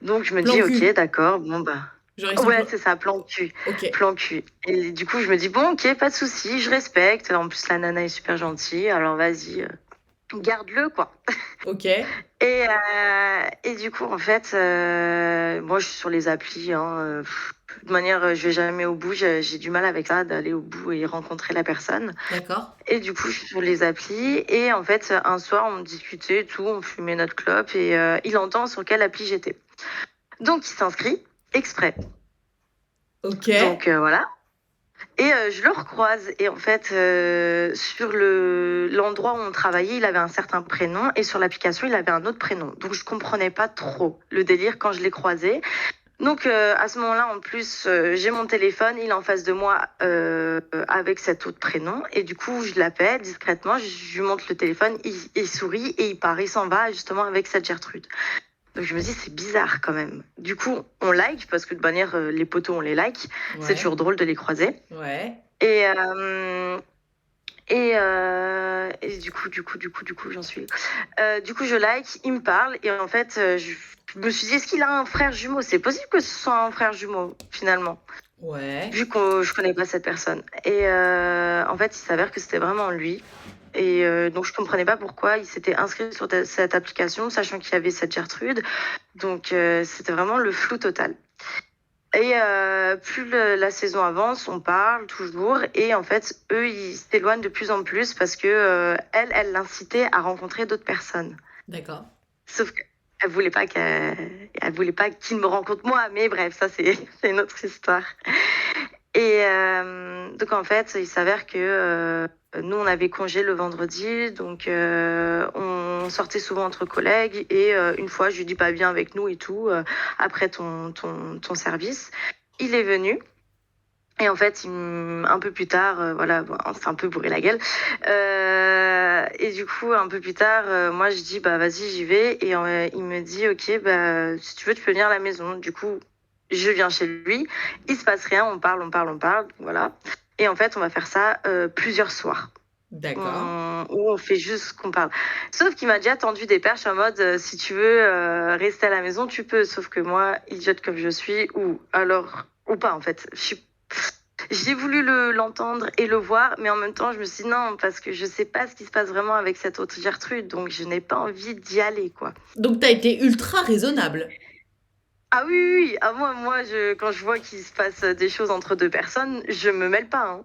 Donc je me Plan dis cul. ok, d'accord, bon bah. Genre ils sont Ouais, plan- c'est ça, plan cul. Ok. Plan cul. Et du coup, je me dis, bon, ok, pas de souci, je respecte. En plus, la nana est super gentille, alors vas-y, garde-le, quoi. Ok. Et du coup, en fait, moi, je suis sur les applis. De toute manière, je vais jamais au bout. J'ai du mal avec ça, d'aller au bout et rencontrer la personne. D'accord. Et du coup, je suis sur les applis. Et en fait, un soir, on discutait, tout, on fumait notre clope. Et il entend sur quelle appli j'étais. Donc, il s'inscrit exprès. Ok. Donc, voilà. Et je le recroise. Et en fait, sur l'endroit où on travaillait, il avait un certain prénom. Et sur l'application, il avait un autre prénom. Donc, je comprenais pas trop le délire quand je l'ai croisé. Donc, à ce moment-là, en plus, j'ai mon téléphone. Il est en face de moi avec cet autre prénom. Et du coup, je l'appelle discrètement. Je lui montre le téléphone. Il sourit et il part. Il s'en va justement avec cette Gertrude. Donc, je me dis, c'est bizarre quand même. Du coup, on like parce que de manière, les potos, on les like. Ouais. C'est toujours drôle de les croiser. Ouais. Et du coup, j'en suis. Du coup, je like, il me parle et en fait, je me suis dit, est-ce qu'il a un frère jumeau? C'est possible que ce soit un frère jumeau finalement, Ouais. vu que je connais pas cette personne. Et en fait, il s'avère que c'était vraiment lui. Et donc, je comprenais pas pourquoi il s'était inscrit sur cette application, sachant qu'il y avait cette Gertrude. Donc, c'était vraiment le flou total. Et plus la saison avance, on parle toujours. Et en fait, eux, ils s'éloignent de plus en plus parce que elle l'incitait à rencontrer d'autres personnes. D'accord. Sauf qu'elle voulait pas elle voulait pas qu'il me rencontre moi. Mais bref, ça, c'est une autre histoire. Et donc, en fait, il s'avère que nous, on avait congé le vendredi. Donc, on sortait souvent entre collègues. Et une fois, je lui dis, pas viens avec nous et tout, après ton service. Il est venu. Et en fait, un peu plus tard, voilà, bon, on s'est un peu bourré la gueule. Et du coup, un peu plus tard, moi, je dis, bah, vas-y, j'y vais. Et il me dit, ok, bah, si tu veux, tu peux venir à la maison. Du coup, je viens chez lui, il se passe rien, on parle, voilà. Et en fait, on va faire ça plusieurs soirs. D'accord. Où on fait juste ce qu'on parle. Sauf qu'il m'a déjà tendu des perches en mode si tu veux rester à la maison, tu peux. Sauf que moi, idiote comme je suis, ou pas en fait. J'ai voulu l'entendre et le voir, mais en même temps, je me suis dit non, parce que je sais pas ce qui se passe vraiment avec cette autre Gertrude, donc je n'ai pas envie d'y aller, quoi. Donc, tu as été ultra raisonnable. Ah oui, oui, oui. Ah, quand je vois qu'il se passe des choses entre deux personnes, je me mêle pas, hein.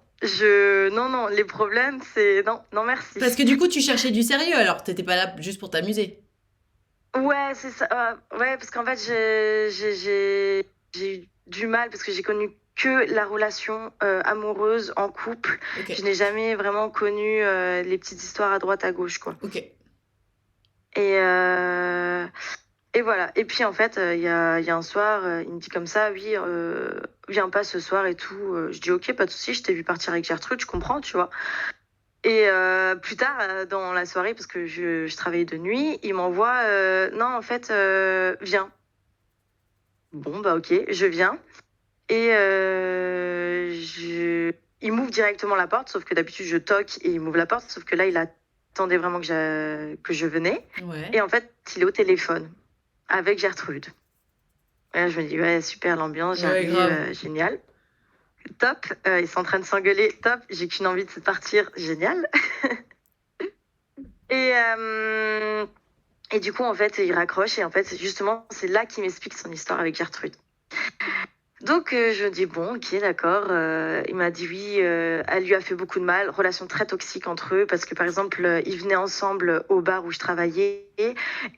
Non, les problèmes, c'est non, non, merci. Parce que du coup, tu cherchais du sérieux, alors t'étais pas là juste pour t'amuser. Ouais, c'est ça. Ouais, parce qu'en fait, j'ai eu du mal parce que j'ai connu que la relation amoureuse en couple. Ok, Je n'ai jamais vraiment connu les petites histoires à droite, à gauche, quoi. ok. Et, euh, et voilà. Et puis, en fait, il y a un soir, il me dit comme ça, oui, viens pas ce soir et tout. Je dis, ok, pas de souci, je t'ai vu partir avec Gertrude, je comprends, tu vois. Et plus tard, dans la soirée, parce que je travaillais de nuit, il m'envoie, non, en fait, viens. Bon, bah ok, je viens. Et il m'ouvre directement la porte, sauf que d'habitude, je toque et il m'ouvre la porte, sauf que là, il attendait vraiment que je venais. Ouais. Et en fait, il est au téléphone avec Gertrude. Et là, je me dis, ouais, super, l'ambiance, Ouais, j'arrive, grave. génial. Top, ils sont en train de s'engueuler, top, j'ai qu'une envie de partir, génial. Et, et du coup, en fait, il raccroche et en fait, c'est là qu'il m'explique son histoire avec Gertrude. Donc, je me dis, bon, ok, d'accord. Il m'a dit oui, elle lui a fait beaucoup de mal, relation très toxique entre eux, parce que par exemple, ils venaient ensemble au bar où je travaillais,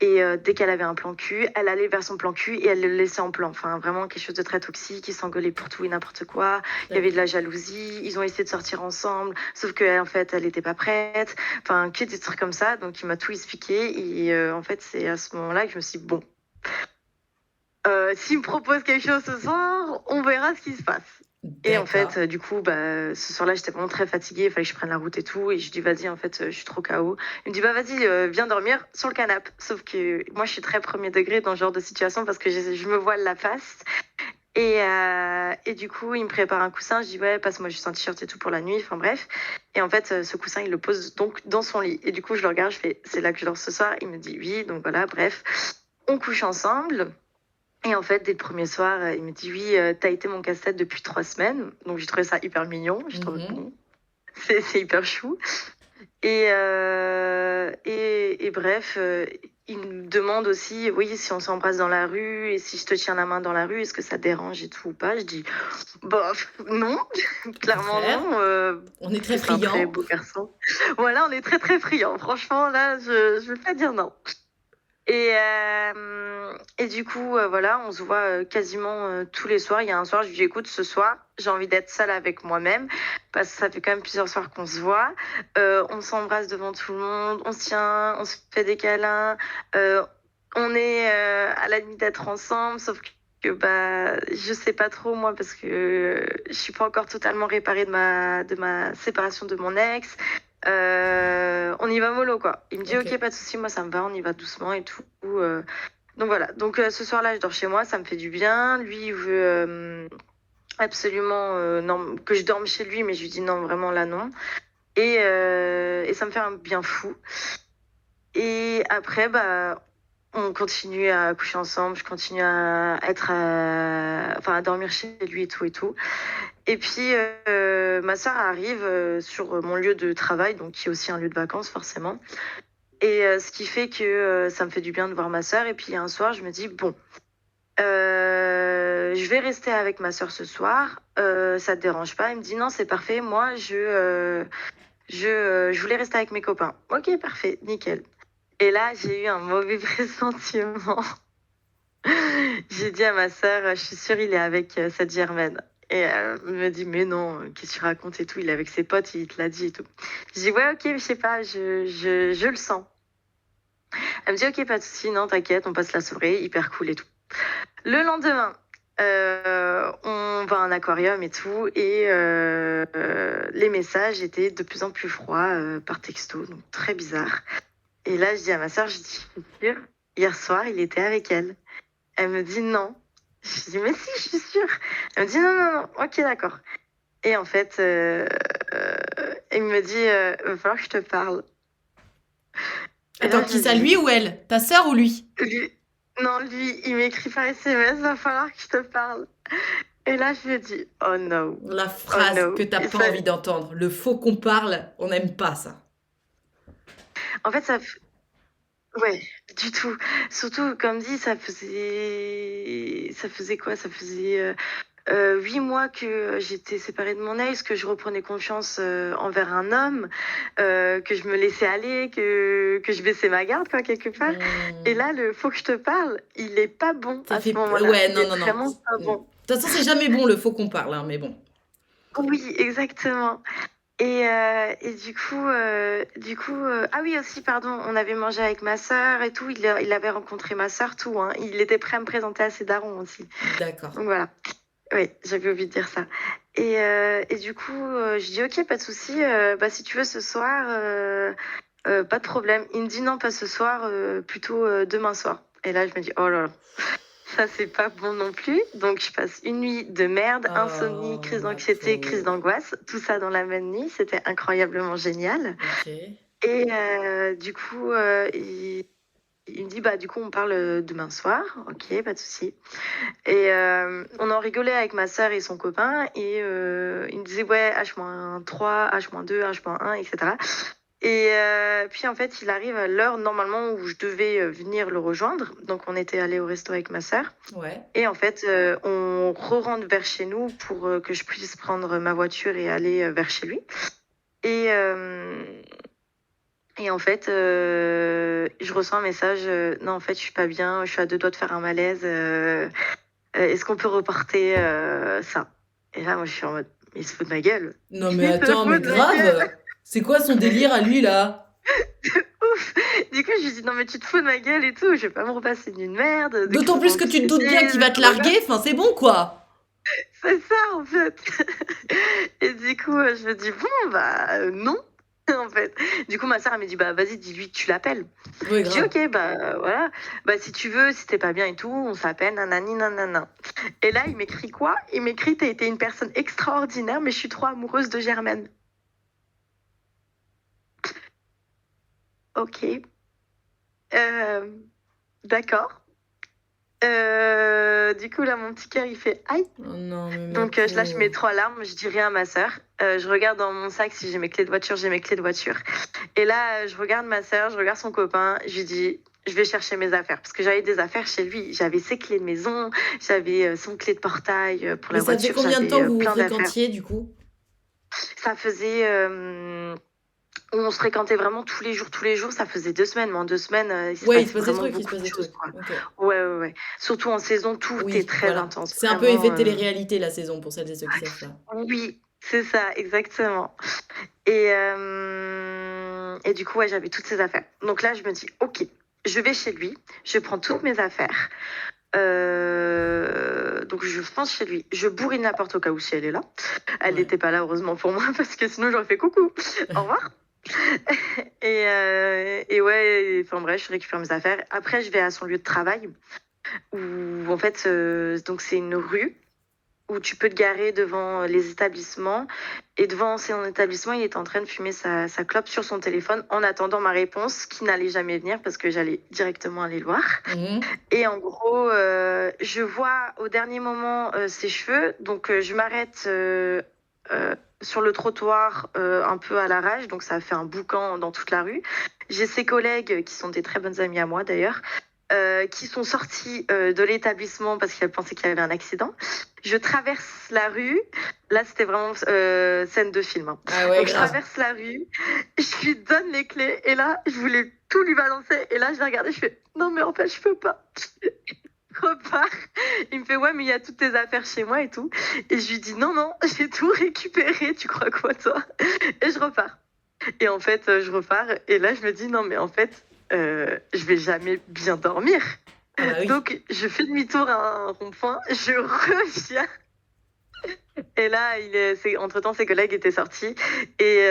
et dès qu'elle avait un plan cul, elle allait vers son plan cul et elle le laissait en plan. Enfin, vraiment quelque chose de très toxique, ils s'engueulaient pour tout et n'importe quoi, il y avait de la jalousie, ils ont essayé de sortir ensemble, sauf qu'en fait, elle n'était pas prête, enfin, que des trucs comme ça, donc il m'a tout expliqué, et en fait, c'est à ce moment-là que je me suis dit, bon. S'il me propose quelque chose ce soir, on verra ce qui se passe. Et en D'accord. fait, du coup, ce soir-là, j'étais vraiment très fatiguée, il fallait que je prenne la route et tout. Et je dis, vas-y, en fait, je suis trop KO. Il me dit, bah vas-y, viens dormir sur le canapé. Sauf que moi, je suis très premier degré dans ce genre de situation parce que je me voile la face. Et du coup, il me prépare un coussin. Je dis, ouais, passe-moi juste un t-shirt et tout pour la nuit. Enfin bref. Et en fait, ce coussin, il le pose donc dans son lit. Et du coup, je le regarde, je fais, c'est là que je dors ce soir. Il me dit, oui, donc voilà, bref. On couche ensemble. Et en fait, dès le premier soir, il me dit oui, t'as été mon casse-tête depuis 3 semaines. Donc j'ai trouvé ça hyper mignon. Je trouve bon, c'est hyper chou. Et bref, il me demande aussi, oui, si on s'embrasse dans la rue et si je te tiens la main dans la rue, est-ce que ça dérange et tout ou pas? Je dis, bof, non, clairement Contraire. non. On est très C'est un très friands. beau garçon. Voilà, on est très très friands. Franchement, là, je vais pas dire non. Et du coup, voilà, on se voit quasiment tous les soirs. Il y a un soir, je lui dis, écoute, ce soir, j'ai envie d'être seule avec moi-même, parce que ça fait quand même plusieurs soirs qu'on se voit. On s'embrasse devant tout le monde, on se tient, on se fait des câlins. On est à la limite d'être ensemble, sauf que je sais pas trop, moi, parce que je suis pas encore totalement réparée de ma séparation de mon ex. On y va mollo, quoi. Il me dit, Ok. ok, pas de souci, moi ça me va, on y va doucement et tout. Donc voilà. Donc ce soir-là, je dors chez moi, ça me fait du bien. Lui, il veut absolument non, que je dorme chez lui, mais je lui dis non, vraiment là, non. Et ça me fait un bien fou. Et après, on continue à coucher ensemble, je continue à à dormir chez lui et tout et tout. Et puis, ma soeur arrive sur mon lieu de travail, donc qui est aussi un lieu de vacances forcément. Et ce qui fait que ça me fait du bien de voir ma soeur. Et puis un soir, je me dis, bon, je vais rester avec ma soeur ce soir. Ça te dérange pas? Il me dit, non, c'est parfait. Moi, je voulais rester avec mes copains. Ok, parfait, nickel. Et là, j'ai eu un mauvais pressentiment. J'ai dit à ma sœur, je suis sûre il est avec cette Germaine. Et elle me dit, mais non, qu'est-ce que tu racontes et tout, il est avec ses potes, il te l'a dit et tout. Je dis, ouais, ok, je sais pas, je le sens. Elle me dit, ok, pas de souci, non, t'inquiète, on passe la soirée, hyper cool et tout. Le lendemain, on va à un aquarium et tout, et les messages étaient de plus en plus froids par texto, donc très bizarre. Et là, je dis à ma sœur, je dis, je suis sûre, hier soir, il était avec elle. Elle me dit non. Je dis, mais si, je suis sûre. Elle me dit, non, non, non, ok, d'accord. Et en fait, il me dit, il va falloir que je te parle. Et Attends, là, je qui me ça, dis, lui ou elle? Ta sœur ou lui? lui, non, lui, il m'écrit par SMS, va falloir que je te parle. Et là, je me dis, oh no, La oh phrase no. que t'as Et pas ça- envie d'entendre. Le faux qu'on parle, on n'aime pas ça. En fait, ouais, du tout. Surtout, comme dit, ça faisait quoi? Ça faisait 8 mois que j'étais séparée de mon ex, que je reprenais confiance envers un homme, que je me laissais aller, que je baissais ma garde, quoi, quelque part. Et Hmm. là, le faut que je te parle, il est pas bon Ça à ce fait... moment-là. Ouais, Il non, est non, non. vraiment pas De bon. toute façon, c'est jamais bon le faux qu'on parle, hein, mais bon. Oui, exactement. Et du coup, ah oui aussi, pardon, on avait mangé avec ma sœur et tout. Il avait rencontré ma sœur, tout, hein. Il était prêt à me présenter à ses darons aussi. D'accord. Donc voilà. Oui, j'avais oublié de dire ça. Et du coup, je dis ok, pas de souci. Bah si tu veux ce soir, pas de problème. Il me dit non, pas ce soir, plutôt demain soir. Et là, je me dis oh là là. Ça, c'est pas bon non plus. Donc, je passe une nuit de merde, insomnie, Oh, crise ma d'anxiété, crise pauvre. d'angoisse, tout ça dans la même nuit. C'était incroyablement génial. Ok. Et du coup, il me dit, bah, du coup, on parle demain soir. Ok, pas de souci. Et on en rigolait avec ma sœur et son copain. Et il me disait, ouais, H-3, H-2, H-1, etc. Et puis en fait, il arrive à l'heure normalement où je devais venir le rejoindre. Donc on était allé au resto avec ma sœur. Ouais. Et en fait, on re-rentre vers chez nous pour que je puisse prendre ma voiture et aller vers chez lui. Et, euh, et en fait, je reçois un message, non, en fait, je suis pas bien, je suis à 2 doigts de faire un malaise. Est-ce qu'on peut reporter ça? Et là, moi, je suis en mode, il se fout de ma gueule. Non, mais Il se attends, mais fout de ma gueule. grave. C'est quoi son délire à lui, là? Ouf. Du coup, je lui dis, non, mais tu te fous de ma gueule et tout, je vais pas me repasser d'une merde, de D'autant crise plus que tu te doutes bien d'anxiété, qu'il va te larguer. Enfin, c'est bon, quoi. c'est ça, en fait. Et du coup, je me dis, bon, bah, non, en fait. Du coup, ma soeur, elle me dit, bah, vas-y, dis-lui que tu l'appelles. Ouais, Je dis, grave. ok, bah, voilà. Bah, si tu veux, si t'es pas bien et tout, on s'appelle, nanani, nanana. Et là, il m'écrit quoi? Il m'écrit, t'as été une personne extraordinaire, mais je suis trop amoureuse de Germaine. Ok. Euh, d'accord. Du coup, là, mon petit cœur, il fait aïe. Oh non, mais ma Donc, je lâche mes pauvre. 3 larmes, je dis rien à ma sœur. Je regarde dans mon sac si j'ai mes clés de voiture, j'ai mes clés de voiture. Et là, je regarde ma sœur, je regarde son copain, je lui dis, je vais chercher mes affaires. Parce que j'avais des affaires chez lui. J'avais ses clés de maison, j'avais son clé de portail pour Mais la ça faisait voiture, combien de temps j'avais que vous vous plein d'affaires. fréquentiez, du coup? Ça faisait. On se fréquentait vraiment tous les jours. Ça faisait 2 semaines. Mais en 2 semaines, il se Ouais, il se passait passe des vraiment trucs, il se beaucoup passe de des choses, trucs. quoi. Ok. Ouais, ouais, ouais. Surtout en saison, tout est Oui, très voilà. intense. C'est un peu effet Vraiment. télé-réalité, la saison, pour celles et ceux qui savent ça. Oui, c'est ça, exactement. Et du coup, ouais, j'avais toutes ces affaires. Donc là, je me dis, ok, je vais chez lui, je prends toutes mes affaires. Donc je pense chez lui. Je bourrine la porte au cas où si elle est là. Elle Ouais. n'était pas là, heureusement pour moi, parce que sinon j'aurais fait coucou, au revoir. Et ouais, enfin bref, je récupère mes affaires. Après, je vais à son lieu de travail, où en fait, donc c'est une rue où tu peux te garer devant les établissements. Et devant son établissement, il était en train de fumer sa clope sur son téléphone en attendant ma réponse, qui n'allait jamais venir parce que j'allais directement aller le voir. Mhm. Et en gros, je vois au dernier moment ses cheveux. Donc, je m'arrête sur le trottoir un peu à l'arrache. Donc, ça a fait un boucan dans toute la rue. J'ai ses collègues, qui sont des très bonnes amies à moi d'ailleurs, qui sont sortis de l'établissement parce qu'elles pensaient qu'il y avait un accident. Je traverse la rue. Là, c'était vraiment scène de film, hein. Ah ouais, Donc, je grave. traverse la rue, je lui donne les clés et là, je voulais tout lui balancer. Et là, je l'ai regardé, je fais non, mais en fait, je peux pas. Je repars. Il me fait ouais, mais il y a toutes tes affaires chez moi et tout. Et je lui dis non, non, j'ai tout récupéré. Tu crois quoi, toi? Et je repars. Et en fait, je repars. Et là, je me dis non, mais en fait, je vais jamais bien dormir. Ah bah oui. Donc, je fais demi-tour à un rond-point, je reviens. Et là, entre-temps, ses collègues étaient sortis. Et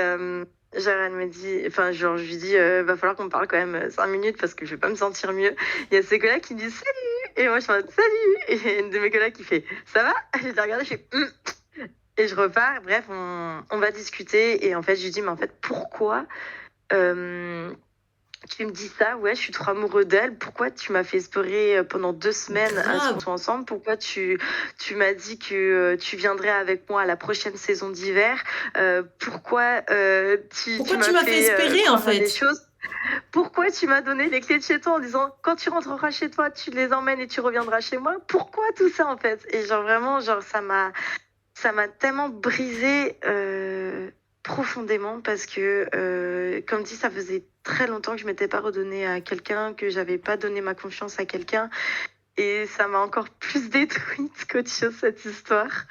genre, elle me dit, enfin, genre, je lui dis, va falloir qu'on parle quand même 5 minutes parce que je vais pas me sentir mieux. Il y a ses collègues qui me disent salut. Et moi, je fais salut. Et une de mes collègues qui fait ça va? Je l'ai regardé, je fais et je repars. Bref, on va discuter. Et en fait, je lui dis, mais en fait, pourquoi tu me dis ça? Ouais, je suis trop amoureux d'elle. Pourquoi tu m'as fait espérer pendant 2 semaines à ce qu'on Grave. soit ensemble? Pourquoi tu m'as dit que tu viendrais avec moi à la prochaine saison d'hiver? Pourquoi tu Pourquoi tu m'as m'as fait fait espérer, en croire à des fait? choses? Pourquoi tu m'as donné les clés de chez toi en disant quand tu rentreras chez toi, tu les emmènes et tu reviendras chez moi? Pourquoi tout ça en fait? Et genre vraiment, genre ça m'a tellement brisé profondément parce que, comme dit, ça faisait très longtemps que je m'étais pas redonnée à quelqu'un, que j'avais pas donné ma confiance à quelqu'un. Et ça m'a encore plus détruite qu'autre chose, cette histoire.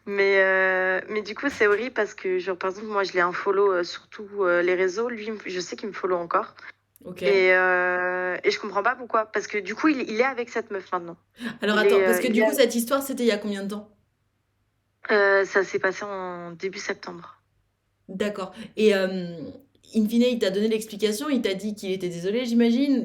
Mais du coup, c'est horrible parce que, genre, par exemple, moi, je l'ai un follow sur tous les réseaux. Lui, je sais qu'il me follow encore. Ok. Et je comprends pas pourquoi. Parce que du coup, il est avec cette meuf maintenant. Alors Il attends, est, parce que il du est coup, cette histoire, c'était il y a combien de temps? ça s'est passé en début septembre. D'accord. Et in fine, il t'a donné l'explication, il t'a dit qu'il était désolé, j'imagine.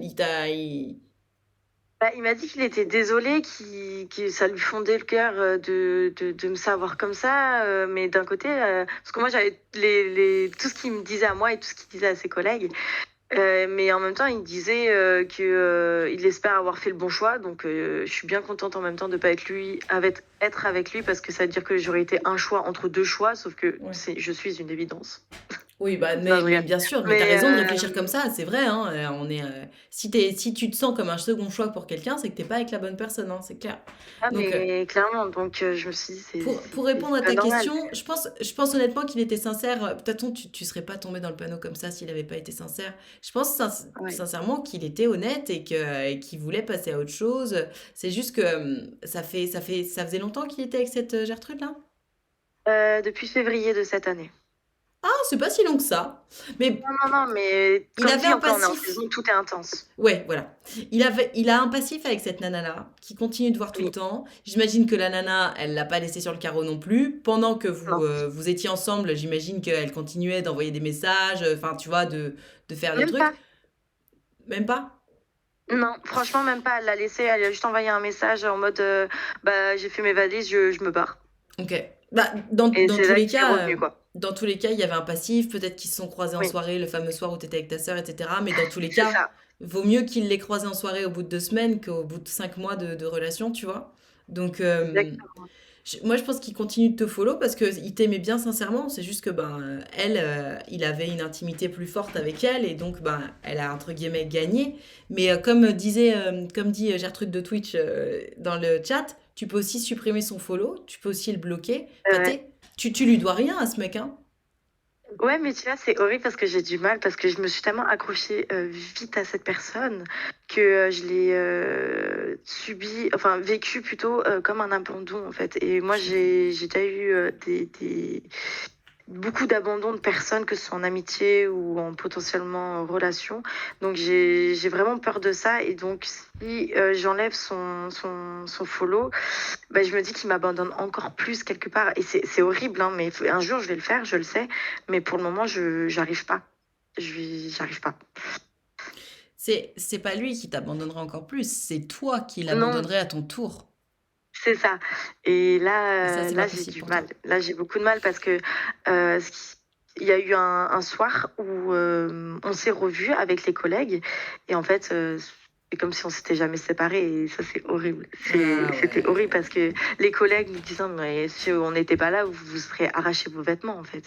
Bah, il m'a dit qu'il était désolé, que ça lui fondait le cœur de me savoir comme ça. Mais d'un côté, parce que moi, j'avais tout ce qu'il me disait à moi et tout ce qu'il disait à ses collègues. Mais en même temps, il disait qu'il espère avoir fait le bon choix. Donc, je suis bien contente en même temps de ne pas être avec lui parce que ça veut dire que j'aurais été un choix entre deux choix. Sauf que Ouais. je suis une évidence. Oui, bah, Non, je mais rigole. bien sûr, mais t'as Mais, raison de réfléchir comme ça, c'est vrai, hein. Si si tu te sens comme un second choix pour quelqu'un, c'est que t'es pas avec la bonne personne, hein, c'est clair. Donc, mais clairement, donc je me suis dit, pour répondre à pas ta normal. question, je pense honnêtement qu'il était sincère. Peut-être tu serais pas tombé dans le panneau comme ça s'il avait pas été sincère. Je pense Ouais. sincèrement qu'il était honnête et qu'il voulait passer à autre chose. C'est juste que ça faisait longtemps qu'il était avec cette Gertrude là. Depuis février de cette année. Ah, c'est pas si long que ça. Mais Non, mais il comme avait dit, un quand on est en passif. saison, tout est intense. Ouais, voilà. Il a un passif avec cette nana-là, qui continue de voir tout le Oui, temps. J'imagine que la nana, elle l'a pas laissé sur le carreau non plus. Pendant que non. vous étiez ensemble, j'imagine qu'elle continuait d'envoyer des messages, enfin, tu vois, de faire des Même trucs. pas. Même pas? Non, franchement, même pas. Elle l'a laissé, elle a juste envoyé un message en mode bah, j'ai fait mes valises, je me barre. Ok. Bah, dans Et c'est tous là les qu'il est cas, revenu, quoi. dans tous les cas, il y avait un passif. Peut-être qu'ils se sont croisés en Oui, soirée, le fameux soir où tu étais avec ta sœur, etc. Mais dans tous les c'est cas, ça. vaut mieux qu'il l'ait croisé en soirée au bout de 2 semaines qu'au bout de 5 mois de relation, tu vois. Donc, Exactement. moi, je pense qu'il continue de te follow parce qu'il t'aimait bien sincèrement. C'est juste que, ben, elle, il avait une intimité plus forte avec elle et donc, ben, elle a, entre guillemets, gagné. Mais comme dit Gertrude de Twitch dans le chat, tu peux aussi supprimer son follow, tu peux aussi le bloquer. Enfin, Ouais. tu lui dois rien à ce mec, hein. Ouais, mais tu vois, c'est horrible parce que j'ai du mal, parce que je me suis tellement accrochée vite à cette personne que je l'ai vécu plutôt comme un abandon en fait. Et moi, Je comprends. j'ai déjà eu beaucoup d'abandon de personnes, que ce soit en amitié ou en potentiellement relation. Donc j'ai vraiment peur de ça. Et donc si j'enlève son follow, bah, je me dis qu'il m'abandonne encore plus quelque part. Et c'est horrible, hein, mais un jour je vais le faire, je le sais. Mais pour le moment, j'arrive pas. J'arrive pas. C'est pas lui qui t'abandonnera encore plus, c'est toi qui Non, l'abandonnerais à ton tour. c'est ça. Et Et ça, là, c'est pas là j'ai possible du pour mal. toi. Là, j'ai beaucoup de mal parce que il y a eu un soir où on s'est revus avec les collègues et en fait, c'est comme si on s'était jamais séparés et ça, c'est horrible. Ah C'était horrible parce ouais. que les collègues nous disant, mais si on n'était pas là, vous vous serez arraché vos vêtements en fait.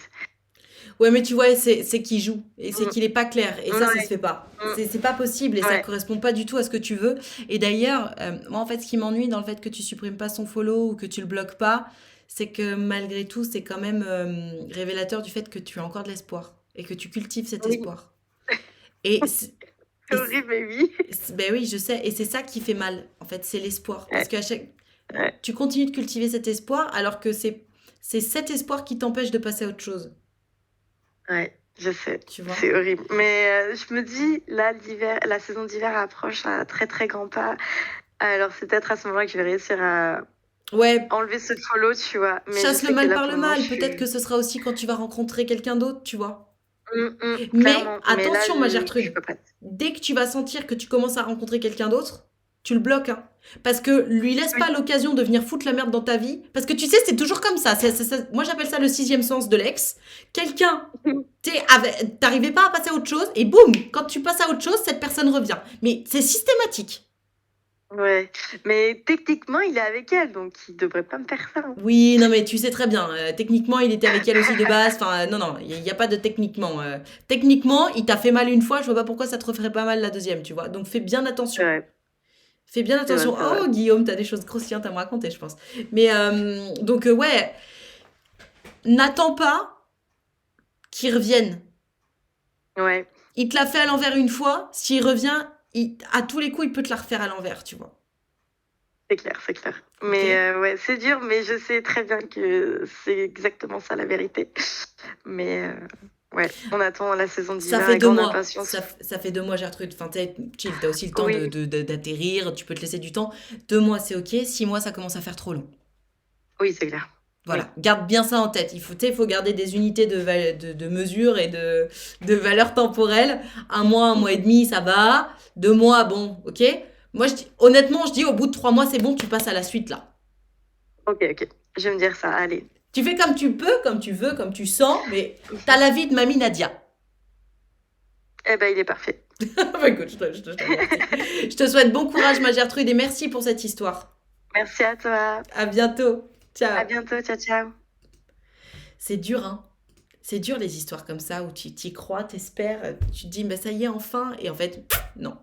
Ouais, mais tu vois, c'est qu'il joue et c'est Mm. qu'il est pas clair et ça se Ouais, fait pas. mm, C'est pas possible et ça ouais, correspond pas du tout à ce que tu veux. Et d'ailleurs, moi en fait, ce qui m'ennuie dans le fait que tu supprimes pas son follow ou que tu le bloques pas, c'est que malgré tout, c'est quand même révélateur du fait que tu as encore de l'espoir et que tu cultives cet oui, espoir. Et, c'est- c'est et horrible, mais oui. ben oui, je sais, et c'est ça qui fait mal. En fait, c'est l'espoir parce Ouais, qu'à chaque ouais, tu continues de cultiver cet espoir alors que c'est cet espoir qui t'empêche de passer à autre chose, ouais, je sais, tu vois? c'est horrible. Mais je me dis, là, la saison d'hiver approche à très très grands pas. Alors c'est peut-être à ce moment-là que je vais réussir à Ouais, enlever ce follow, tu vois. Mais je chasse le sais que mal là, par pour le le moment, je mal. Peut-être suis... que ce sera aussi quand tu vas rencontrer quelqu'un d'autre, tu vois. Mais clairement. Mais là, attention, ma je suis Gertrude, pas prête. dès que tu vas sentir que tu commences à rencontrer quelqu'un d'autre, tu le bloques, hein. Parce que lui laisse pas l'occasion de venir foutre la merde dans ta vie. Parce que tu sais, c'est toujours comme ça. Moi, j'appelle ça le 6e sens de l'ex. Quelqu'un, t'arrivais pas à passer à autre chose, et boum, quand tu passes à autre chose, cette personne revient. Mais c'est systématique. Ouais, mais techniquement, il est avec elle, donc il devrait pas me faire ça. Hein. Oui, non, mais tu sais très bien. Techniquement, il était avec elle aussi de base. Enfin, non, il n'y a pas de techniquement. Techniquement, il t'a fait mal une fois, je vois pas pourquoi ça te referait pas mal la deuxième, tu vois. Donc fais bien attention. Ouais, Fais bien attention. c'est vrai. Oh, Guillaume, t'as des choses croustillantes à me raconter, je pense. Mais donc, ouais, n'attends pas qu'il revienne. Ouais, Il te l'a fait à l'envers une fois. S'il revient, à tous les coups, il peut te la refaire à l'envers, tu vois. c'est clair, c'est clair. Mais ouais, c'est dur, mais je sais très bien que c'est exactement ça la vérité. Mais ouais, on attend la saison Ça d'hiver fait avec 2 grande mois. impatience. Ça fait 2 mois, Gertrude. Enfin, chill, t'as aussi le temps Oui. d'atterrir. Tu peux te laisser du temps. 2 mois, c'est ok. 6 mois, ça commence à faire trop long. Oui, c'est clair. Voilà, garde bien ça en tête. Il faut garder des unités de mesure et de valeur temporelle. 1 mois, 1 mois et demi, ça va. 2 mois, bon, ok. Moi, honnêtement, je dis au bout de 3 mois, c'est bon, tu passes à la suite là. Ok, je vais me dire ça, allez. Tu fais comme tu peux, comme tu veux, comme tu sens, mais t'as la vie de mamie Nadia. Eh ben, il est parfait. Bah, écoute, je te remercie. Je te souhaite bon courage, ma Gertrude, et merci pour cette histoire. Merci à toi. À bientôt. Ciao. À bientôt, ciao, ciao. C'est dur, hein. C'est dur les histoires comme ça où tu y crois, t'espères, tu te dis, bah ça y est, enfin. Et en fait, non.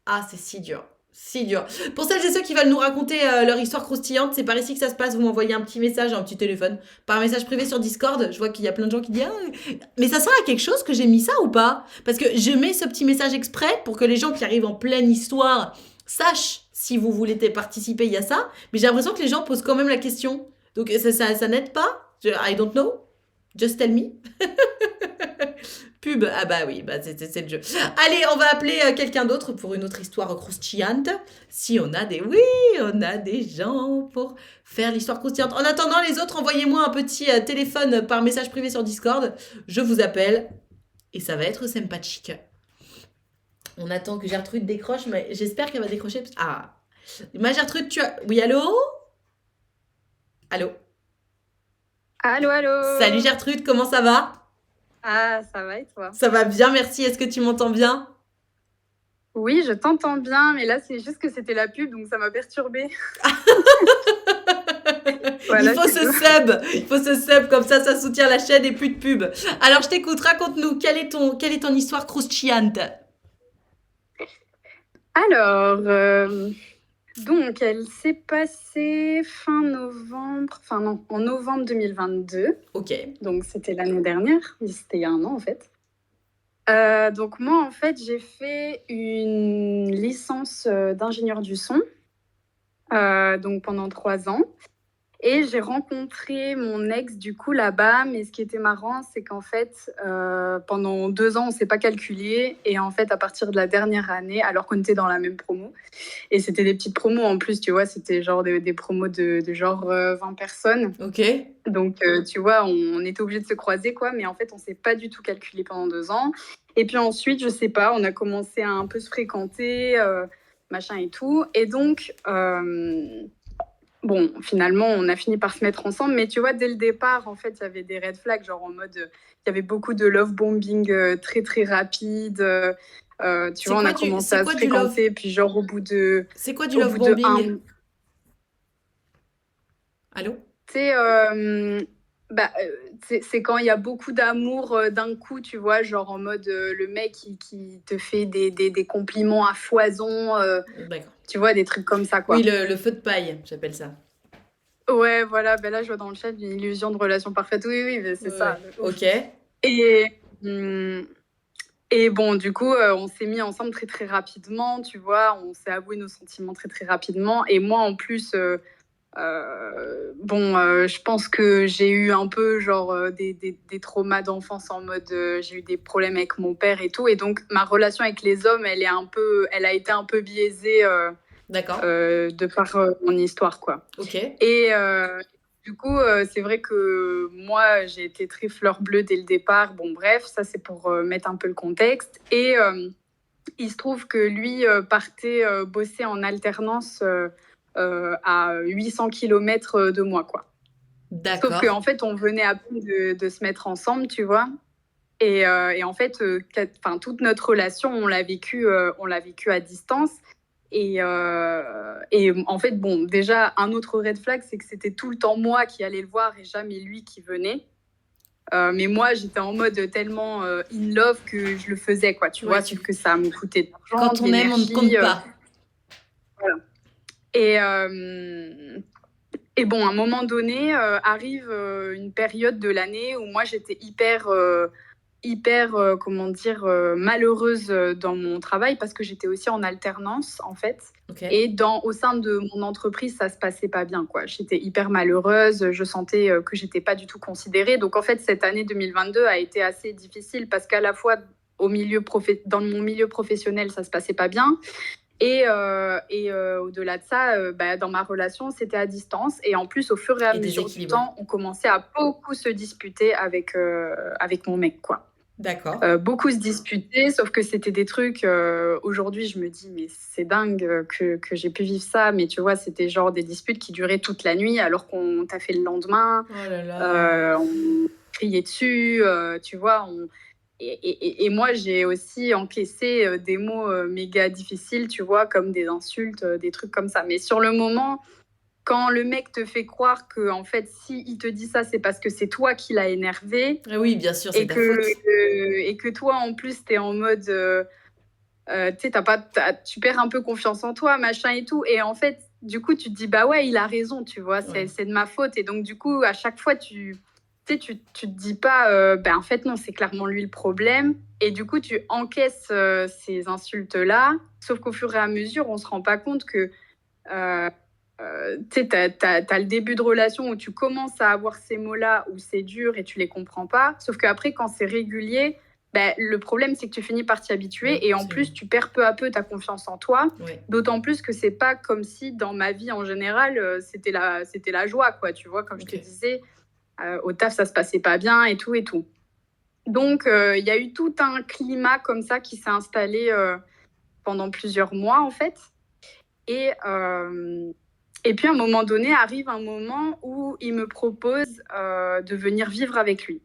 Ah, c'est si dur. Si dur. Pour celles et ceux qui veulent nous raconter leur histoire croustillante, c'est par ici que ça se passe. Vous m'envoyez un petit message, un petit téléphone, par message privé sur Discord. Je vois qu'il y a plein de gens qui disent mais ça sert à quelque chose que j'ai mis ça ou pas? Parce que je mets ce petit message exprès pour que les gens qui arrivent en pleine histoire sachent si vous voulez participer, il y a ça. Mais j'ai l'impression que les gens posent quand même la question. Donc ça n'aide pas. I don't know. Just tell me. Pub. Ah bah oui, bah c'est le jeu. Allez, on va appeler quelqu'un d'autre pour une autre histoire croustillante. Si on a des... Oui, on a des gens pour faire l'histoire croustillante. En attendant, les autres, envoyez-moi un petit téléphone par message privé sur Discord. Je vous appelle. Et ça va être sympathique. On attend que Gertrude décroche, mais j'espère qu'elle va décrocher. Ah. Ma Gertrude, tu as... Oui, allô? Allô? Allô, allô. Salut Gertrude, comment ça va? Ah, ça va et toi? Ça va bien, merci. Est-ce que tu m'entends bien? Oui, je t'entends bien, mais là, c'est juste que c'était la pub, donc ça m'a perturbée. Voilà, il faut ce sub, comme ça soutient la chaîne et plus de pub. Alors, je t'écoute, raconte-nous, quelle est ton histoire croustillante? Alors, donc, elle s'est passée fin novembre, enfin non, en novembre 2022. Ok. Donc, c'était l'année dernière, c'était il y a 1 an en fait. Donc, moi, en fait, j'ai fait une licence d'ingénieur du son, donc pendant 3 ans. Et j'ai rencontré mon ex du coup là-bas, mais ce qui était marrant, c'est qu'en fait, pendant 2 ans, on ne s'est pas calculé. Et en fait, à partir de la dernière année, alors qu'on était dans la même promo, et c'était des petites promos en plus, tu vois, c'était genre des promos de genre 20 personnes. Ok. Donc, tu vois, on était obligés de se croiser, quoi, mais en fait, on ne s'est pas du tout calculé pendant 2 ans. Et puis ensuite, je sais pas, on a commencé à un peu se fréquenter, machin et tout. Et donc... bon, finalement, on a fini par se mettre ensemble, mais tu vois, dès le départ, en fait, il y avait des red flags, genre en mode, il y avait beaucoup de love bombing très, très rapide. Tu vois, on a commencé à se fréquenter, puis genre au bout de... C'est quoi du love bombing? Allô? Tu sais, c'est quand il y a beaucoup d'amour d'un coup, tu vois, genre en mode le mec qui te fait des compliments à foison, D'accord. tu vois, des trucs comme ça, quoi. Oui, le feu de paille, j'appelle ça. Ouais, voilà, ben là, je vois dans le chat une illusion de relation parfaite. Oui, c'est ça. Ok. Et bon, du coup, on s'est mis ensemble très, très rapidement, tu vois, on s'est avoué nos sentiments très, très rapidement. Et moi, en plus... je pense que j'ai eu un peu genre des traumas d'enfance en mode j'ai eu des problèmes avec mon père et tout, et donc ma relation avec les hommes elle a été un peu biaisée D'accord. De par mon histoire, quoi. Ok. Et du coup c'est vrai que moi j'ai été très fleur bleue dès le départ. Bon bref, ça c'est pour mettre un peu le contexte. Et il se trouve que lui partait bosser en alternance à 800 km de moi, quoi. Sauf D'accord. qu'en fait, on venait à peine de se mettre ensemble, tu vois. Et en fait, toute notre relation, on l'a vécu à distance. Et en fait, bon, déjà, un autre red flag, c'est que c'était tout le temps moi qui allais le voir et jamais lui qui venait. Mais moi, j'étais en mode tellement in love que je le faisais, quoi, tu vois, sauf que ça me coûtait de l'argent, Quand de on aime, on ne compte l'énergie. pas. Et bon, à un moment donné, arrive une période de l'année où moi, j'étais hyper comment dire, malheureuse dans mon travail parce que j'étais aussi en alternance, en fait. Ok. Et au sein de mon entreprise, ça se passait pas bien, quoi. J'étais hyper malheureuse, je sentais que j'étais pas du tout considérée. Donc, en fait, cette année 2022 a été assez difficile parce qu'à la fois, dans mon milieu professionnel, ça se passait pas bien. Et au-delà de ça, dans ma relation, c'était à distance. Et en plus, au fur et à mesure du temps, on commençait à beaucoup se disputer avec mon mec, quoi. D'accord. Beaucoup se disputer, sauf que c'était des trucs... aujourd'hui, je me dis, mais c'est dingue que j'ai pu vivre ça. Mais tu vois, c'était genre des disputes qui duraient toute la nuit alors qu'on t'a fait le lendemain. Oh là là. On criait dessus, tu vois, Et moi, j'ai aussi encaissé des mots méga difficiles, tu vois, comme des insultes, des trucs comme ça. Mais sur le moment, quand le mec te fait croire que, en fait, s'il te dit ça, c'est parce que c'est toi qui l'as énervé. Oui, bien sûr, c'est ta faute. Et que toi, en plus, t'es en mode... tu sais, tu perds un peu confiance en toi, machin et tout. Et en fait, du coup, tu te dis, bah ouais, il a raison, tu vois, c'est de ma faute. Et donc, du coup, à chaque fois, tu te dis pas, en fait, non, c'est clairement lui le problème. Et du coup, tu encaisses ces insultes-là. Sauf qu'au fur et à mesure, on se rend pas compte que, tu sais, t'as le début de relation où tu commences à avoir ces mots-là, où c'est dur et tu les comprends pas. Sauf qu'après, quand c'est régulier, le problème, c'est que tu finis par t'y habituer. Oui, et en plus, tu perds peu à peu ta confiance en toi. Oui. D'autant plus que c'est pas comme si, dans ma vie en général, c'était la joie, quoi. Tu vois, comme je te disais, au taf, ça se passait pas bien et tout et tout. Donc, il y a eu tout un climat comme ça qui s'est installé pendant plusieurs mois, en fait. Et puis, à un moment donné, arrive un moment où il me propose de venir vivre avec lui.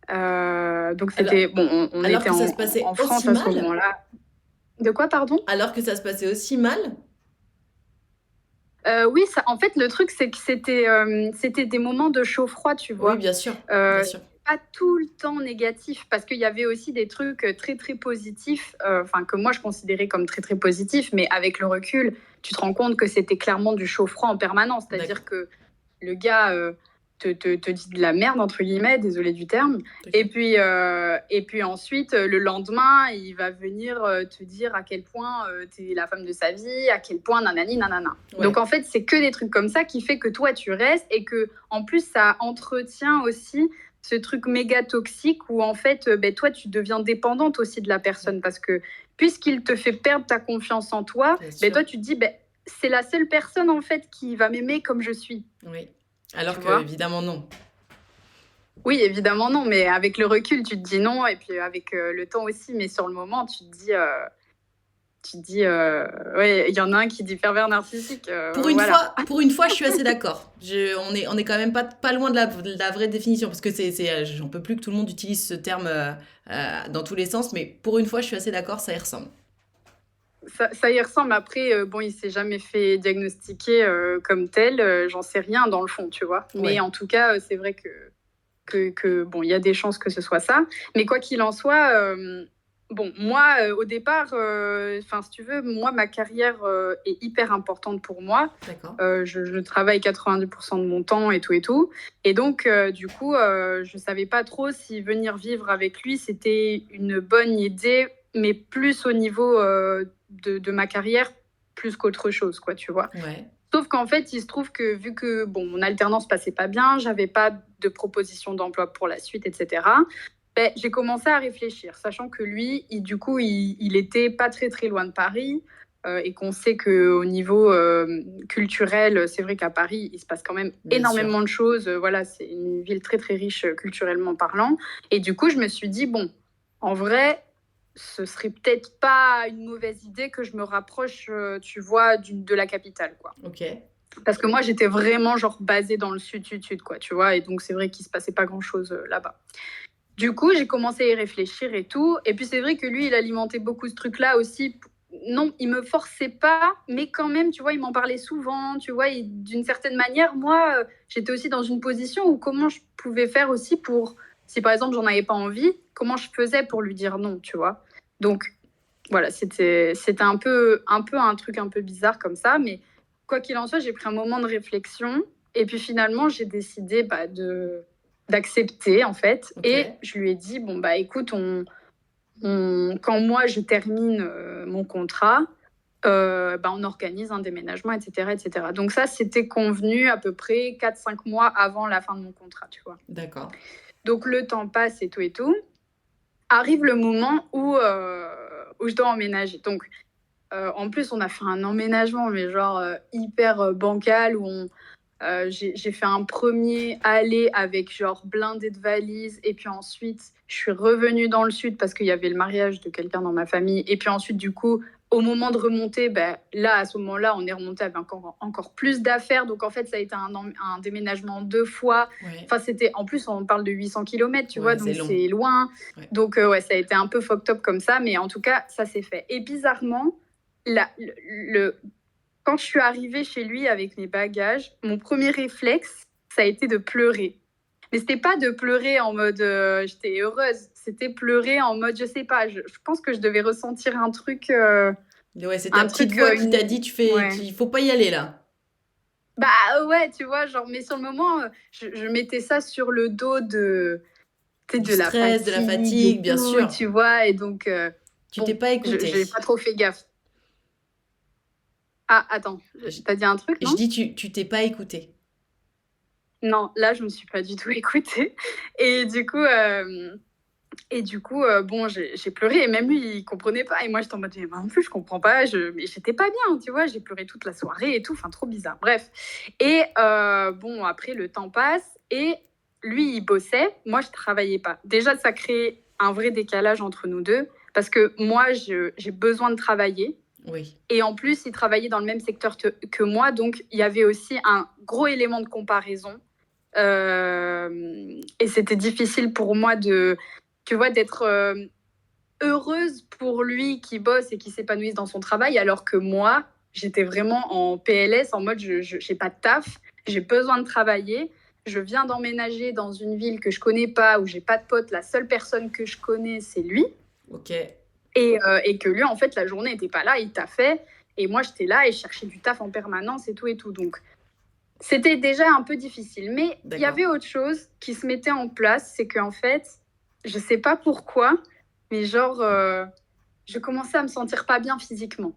Donc, c'était... on était en France à ce moment-là. De quoi, pardon ? Alors que ça se passait aussi mal ? Oui, en fait, le truc, c'est que c'était des moments de chaud-froid, tu vois. Oui, bien sûr. Bien sûr. Pas tout le temps négatif, parce qu'il y avait aussi des trucs très, très positifs, que moi, je considérais comme très, très positifs, mais avec le recul, tu te rends compte que c'était clairement du chaud-froid en permanence. C'est-à-dire que le gars te dit de la merde, entre guillemets, désolé du terme. Et puis ensuite, le lendemain, il va venir te dire à quel point tu es la femme de sa vie, à quel point nanani, nanana. Ouais. Donc en fait, c'est que des trucs comme ça qui fait que toi, tu restes et que en plus, ça entretient aussi ce truc méga toxique où en fait, toi, tu deviens dépendante aussi de la personne parce que puisqu'il te fait perdre ta confiance en toi, toi, tu te dis, c'est la seule personne en fait qui va m'aimer comme je suis. Oui. Alors que, évidemment, non. Oui, évidemment, non. Mais avec le recul, tu te dis non. Et puis avec le temps aussi. Mais sur le moment, tu te dis, ouais, il y en a un qui dit pervers narcissique. Pour une fois, je suis assez d'accord. On est quand même pas loin de la vraie définition. Parce que j'en peux plus que tout le monde utilise ce terme dans tous les sens. Mais pour une fois, je suis assez d'accord, ça y ressemble. Ça y ressemble. Après, il s'est jamais fait diagnostiquer comme tel. J'en sais rien dans le fond, tu vois. Mais en tout cas, c'est vrai que il y a des chances que ce soit ça. Mais quoi qu'il en soit, moi, au départ, si tu veux, moi, ma carrière est hyper importante pour moi. D'accord. Je travaille 90% de mon temps et tout et tout. Et donc, du coup, je savais pas trop si venir vivre avec lui, c'était une bonne idée, mais plus au niveau de ma carrière, plus qu'autre chose, quoi, tu vois. Ouais. Sauf qu'en fait, il se trouve que vu que mon alternance passait pas bien, j'avais pas de proposition d'emploi pour la suite, etc. J'ai commencé à réfléchir, sachant que lui, il était pas très très loin de Paris et qu'on sait qu'au niveau culturel, c'est vrai qu'à Paris, il se passe quand même énormément de choses. Voilà, c'est une ville très très riche culturellement parlant. Et du coup, je me suis dit, en vrai, ce serait peut-être pas une mauvaise idée que je me rapproche, tu vois, de la capitale, quoi. Ok. Parce que moi, j'étais vraiment genre basée dans le sud, quoi, tu vois. Et donc, c'est vrai qu'il se passait pas grand-chose là-bas. Du coup, j'ai commencé à y réfléchir et tout. Et puis, c'est vrai que lui, il alimentait beaucoup ce truc-là aussi. Non, il me forçait pas, mais quand même, tu vois, il m'en parlait souvent, tu vois. D'une certaine manière, moi, j'étais aussi dans une position où comment je pouvais faire aussi pour, si par exemple, j'en avais pas envie, comment je faisais pour lui dire non, tu vois. Donc, voilà, c'était un truc un peu bizarre comme ça, mais quoi qu'il en soit, j'ai pris un moment de réflexion et puis finalement, j'ai décidé d'accepter en fait. Ok. Et je lui ai dit, bon, bah écoute, quand moi je termine mon contrat, on organise un déménagement, etc., etc. Donc ça, c'était convenu à peu près 4-5 mois avant la fin de mon contrat, tu vois. D'accord. Donc le temps passe et tout et tout. Arrive le moment où je dois emménager. Donc, en plus, on a fait un emménagement, mais genre hyper bancal, où j'ai fait un premier aller avec genre blindé de valises. Et puis ensuite, je suis revenue dans le sud parce qu'il y avait le mariage de quelqu'un dans ma famille. Et puis ensuite, du coup, au moment de remonter, là, à ce moment-là, on est remonté avec encore plus d'affaires. Donc en fait, ça a été un déménagement 2 fois. Ouais. Enfin, en plus, on parle de 800 km, tu vois, donc c'est long. c'est loin. Ouais. Donc ça a été un peu fucked up comme ça. Mais en tout cas, ça s'est fait. Et bizarrement, quand je suis arrivée chez lui avec mes bagages, mon premier réflexe, ça a été de pleurer. Mais c'était pas de pleurer en mode j'étais heureuse, c'était pleurer en mode je sais pas, je pense que je devais ressentir un truc. Ouais, c'est ta petite voix qui t'a dit il faut pas y aller là. Bah ouais, tu vois, genre, mais sur le moment, je mettais ça sur le dos de la stress, de la fatigue, bien sûr. Tu vois, et donc. Tu t'es pas écoutée. J'ai pas trop fait gaffe. Ah, attends, t'as dit un truc, non ? Je dis, tu t'es pas écoutée. Non, là, je me suis pas du tout écoutée. Et du coup, j'ai pleuré. Et même lui, il comprenait pas. Et moi, j'étais en mode, moi non plus, je comprends pas. Mais j'étais pas bien, tu vois. J'ai pleuré toute la soirée et tout. Enfin, trop bizarre. Bref. Et après, le temps passe. Et lui, il bossait. Moi, je travaillais pas. Déjà, ça crée un vrai décalage entre nous deux. Parce que moi, j'ai besoin de travailler. Oui. Et en plus, il travaillait dans le même secteur que moi. Donc, il y avait aussi un gros élément de comparaison. Et c'était difficile pour moi d'être heureuse pour lui qui bosse et qui s'épanouisse dans son travail, alors que moi, j'étais vraiment en PLS, en mode je n'ai pas de taf, j'ai besoin de travailler, je viens d'emménager dans une ville que je connais pas, où j'ai pas de potes, la seule personne que je connais, c'est lui. Ok. Et que lui, en fait, la journée n'était pas là, il taffait, et moi, j'étais là et je cherchais du taf en permanence et tout. Donc, c'était déjà un peu difficile. Mais il y avait autre chose qui se mettait en place, c'est qu'en fait, je sais pas pourquoi, mais genre, je commençais à me sentir pas bien physiquement.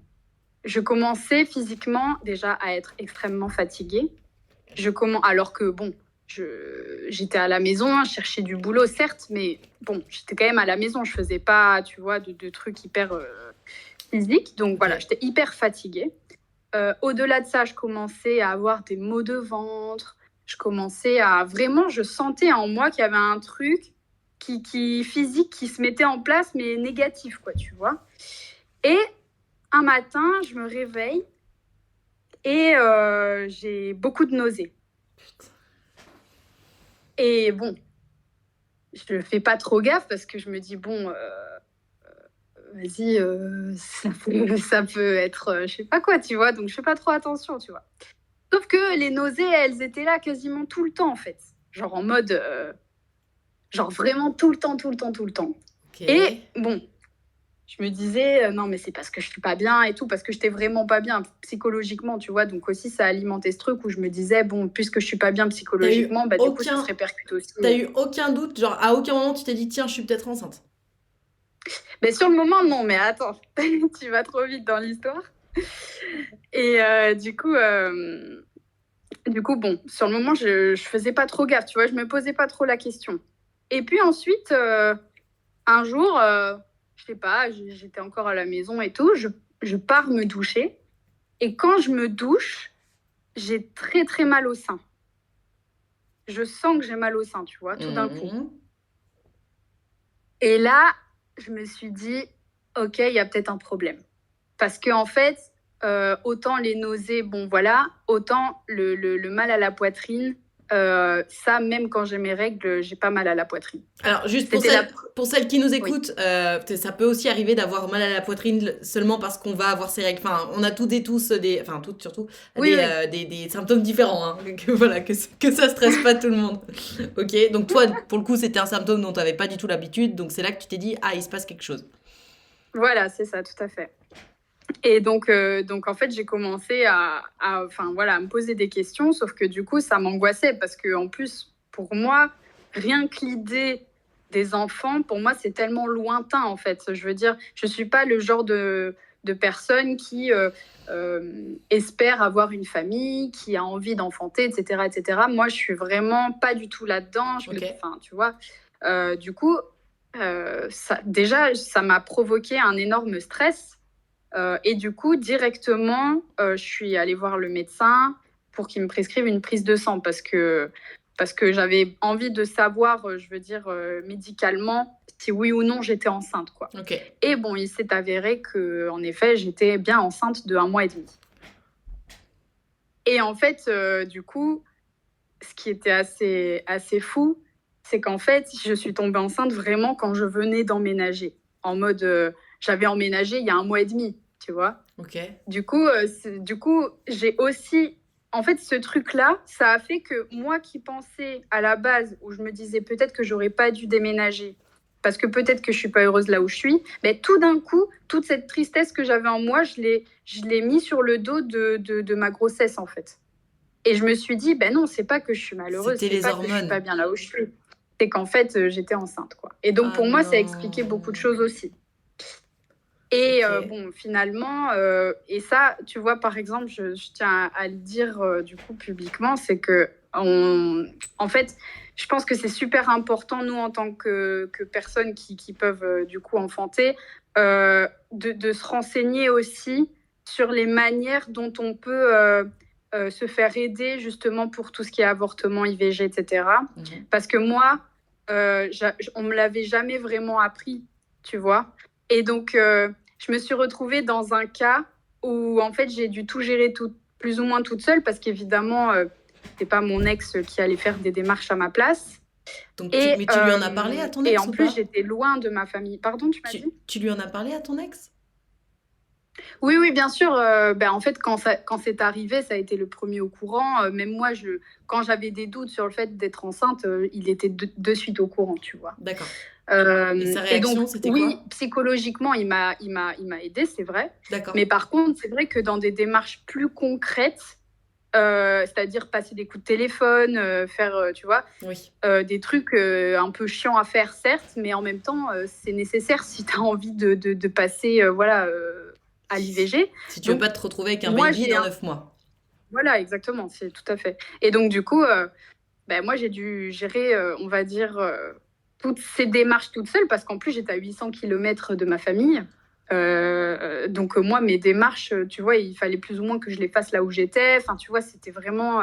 Je commençais physiquement déjà à être extrêmement fatiguée. Alors que, bon, j'étais à la maison, je cherchais du boulot, certes, mais bon, j'étais quand même à la maison. Je faisais pas, tu vois, de trucs hyper physiques. Donc voilà, j'étais hyper fatiguée. Au-delà de ça, je commençais à avoir des maux de ventre. Je sentais en moi qu'il y avait un truc physique qui se mettait en place, mais négatif, quoi, tu vois. Et un matin, je me réveille et j'ai beaucoup de nausées. Et bon, je fais pas trop gaffe parce que je me dis, bon, vas-y, ça peut être, je sais pas quoi, tu vois, donc je fais pas trop attention, tu vois. Sauf que les nausées, elles étaient là quasiment tout le temps, en fait. Genre en mode, genre vraiment tout le temps. Okay. Et bon, je me disais, non, mais c'est parce que je suis pas bien et tout, parce que j'étais vraiment pas bien psychologiquement, tu vois. Donc aussi, ça alimentait ce truc où je me disais, bon, puisque je suis pas bien psychologiquement, du coup, ça se répercute aussi. T'as eu aucun doute, genre à aucun moment tu t'es dit, tiens, je suis peut-être enceinte? Mais sur le moment, non, mais attends, tu vas trop vite dans l'histoire. Et du coup, bon, sur le moment, je faisais pas trop gaffe, tu vois, je me posais pas trop la question. Et puis ensuite, un jour, je sais pas, j'étais encore à la maison et tout, je pars me doucher. Et quand je me douche, j'ai très très mal au sein. Je sens que j'ai mal au sein, tu vois, tout d'un coup. Et là, je me suis dit, ok, il y a peut-être un problème. Parce que en fait, autant les nausées, bon voilà, autant le mal à la poitrine, ça, même quand j'ai mes règles, j'ai pas mal à la poitrine. Alors, juste C'était la... pour celles qui nous Oui. écoutent, ça peut aussi arriver d'avoir mal à la poitrine seulement parce qu'on va avoir ses règles. Enfin, on a toutes et tous des, enfin toutes surtout, Oui, oui. des symptômes différents. Hein, voilà, que ça stresse pas tout le monde. Ok, donc toi, pour le coup, c'était un symptôme dont tu n'avais pas du tout l'habitude, donc c'est là que tu t'es dit, ah, il se passe quelque chose. Voilà, c'est ça, tout à fait. Et donc en fait, j'ai commencé enfin, voilà, à me poser des questions, sauf que du coup, ça m'angoissait parce que en plus, pour moi, rien que l'idée des enfants, pour moi, c'est tellement lointain, en fait. Je veux dire, je ne suis pas le genre de personne qui espère avoir une famille, qui a envie d'enfanter, etc., etc. Moi, je suis vraiment pas du tout là-dedans. Enfin, tu vois. Du coup, déjà, ça m'a provoqué un énorme stress. Et du coup, directement, je suis allée voir le médecin pour qu'il me prescrive une prise de sang parce que j'avais envie de savoir, je veux dire, médicalement, si oui ou non j'étais enceinte, quoi. Okay. Et bon, il s'est avéré que, en effet, j'étais bien enceinte de 1 mois et demi. Et en fait, du coup, ce qui était assez fou, c'est qu'en fait, je suis tombée enceinte vraiment quand je venais d'emménager. En mode, j'avais emménagé il y a 1 mois et demi, tu vois. Ok. Du coup, j'ai aussi... En fait, ce truc-là, ça a fait que moi qui pensais à la base, où je me disais peut-être que j'aurais pas dû déménager, parce que peut-être que je suis pas heureuse là où je suis, mais tout d'un coup, toute cette tristesse que j'avais en moi, je l'ai mis sur le dos de ma grossesse, en fait. Et je me suis dit, ben non, c'est pas que je suis malheureuse, C'était c'est les pas hormones. que je suis pas bien là où je suis. C'est qu'en fait, j'étais enceinte, quoi. Et donc, pour moi, ça expliquait beaucoup de choses aussi. Et Ok. bon, finalement, et ça, tu vois, par exemple, je tiens à le dire du coup publiquement, c'est que, en fait, je pense que c'est super important, nous, en tant que personnes qui peuvent du coup enfanter, de se renseigner aussi sur les manières dont on peut se faire aider justement pour tout ce qui est avortement, IVG, etc. Parce que moi, on me l'avait jamais vraiment appris, tu vois. Et donc, je me suis retrouvée dans un cas où, en fait, j'ai dû tout gérer plus ou moins toute seule parce qu'évidemment, c'est pas mon ex qui allait faire des démarches à ma place. Donc, mais tu lui en as parlé à ton ex et en ou plus, pas j'étais loin de ma famille. Pardon, tu m'as dit ? Tu lui en as parlé à ton ex ? Oui, oui, bien sûr. En fait, quand c'est arrivé, ça a été le premier au courant. Même moi, quand j'avais des doutes sur le fait d'être enceinte, il était de suite au courant, tu vois. D'accord. Et sa réaction, donc, c'était oui, quoi ? psychologiquement, il m'a aidé, c'est vrai. D'accord. Mais par contre, c'est vrai que dans des démarches plus concrètes, c'est-à-dire passer des coups de téléphone, faire, tu vois, oui. des trucs un peu chiants à faire, certes, mais en même temps, c'est nécessaire si tu as envie de passer à l'IVG. Si tu veux pas te retrouver avec un baby dans 9 mois. Voilà, exactement, c'est tout à fait. Et donc, du coup, moi, j'ai dû gérer, on va dire, toutes ces démarches toute seule, parce qu'en plus, j'étais à 800 km de ma famille. Donc, moi, mes démarches, tu vois, il fallait plus ou moins que je les fasse là où j'étais. Enfin, tu vois, c'était vraiment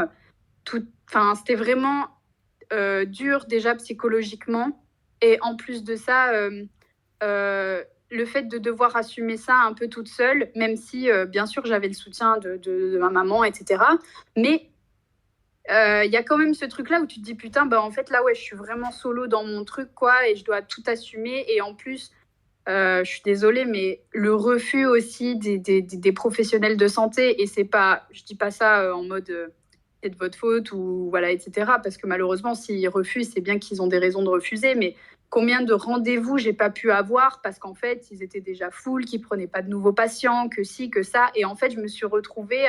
c'était vraiment dur déjà psychologiquement. Et en plus de ça, le fait de devoir assumer ça un peu toute seule, même si, bien sûr, j'avais le soutien de ma maman, etc. Mais il y a quand même ce truc-là où tu te dis, putain, en fait, là, ouais, je suis vraiment solo dans mon truc, quoi, et je dois tout assumer. Et en plus, je suis désolée, mais le refus aussi des professionnels de santé, et je dis pas ça en mode c'est de votre faute ou voilà, etc. Parce que malheureusement, s'ils refusent, c'est bien qu'ils ont des raisons de refuser, mais combien de rendez-vous j'ai pas pu avoir parce qu'en fait, ils étaient déjà full, qu'ils prenaient pas de nouveaux patients, que ci, que ça. Et en fait, je me suis retrouvée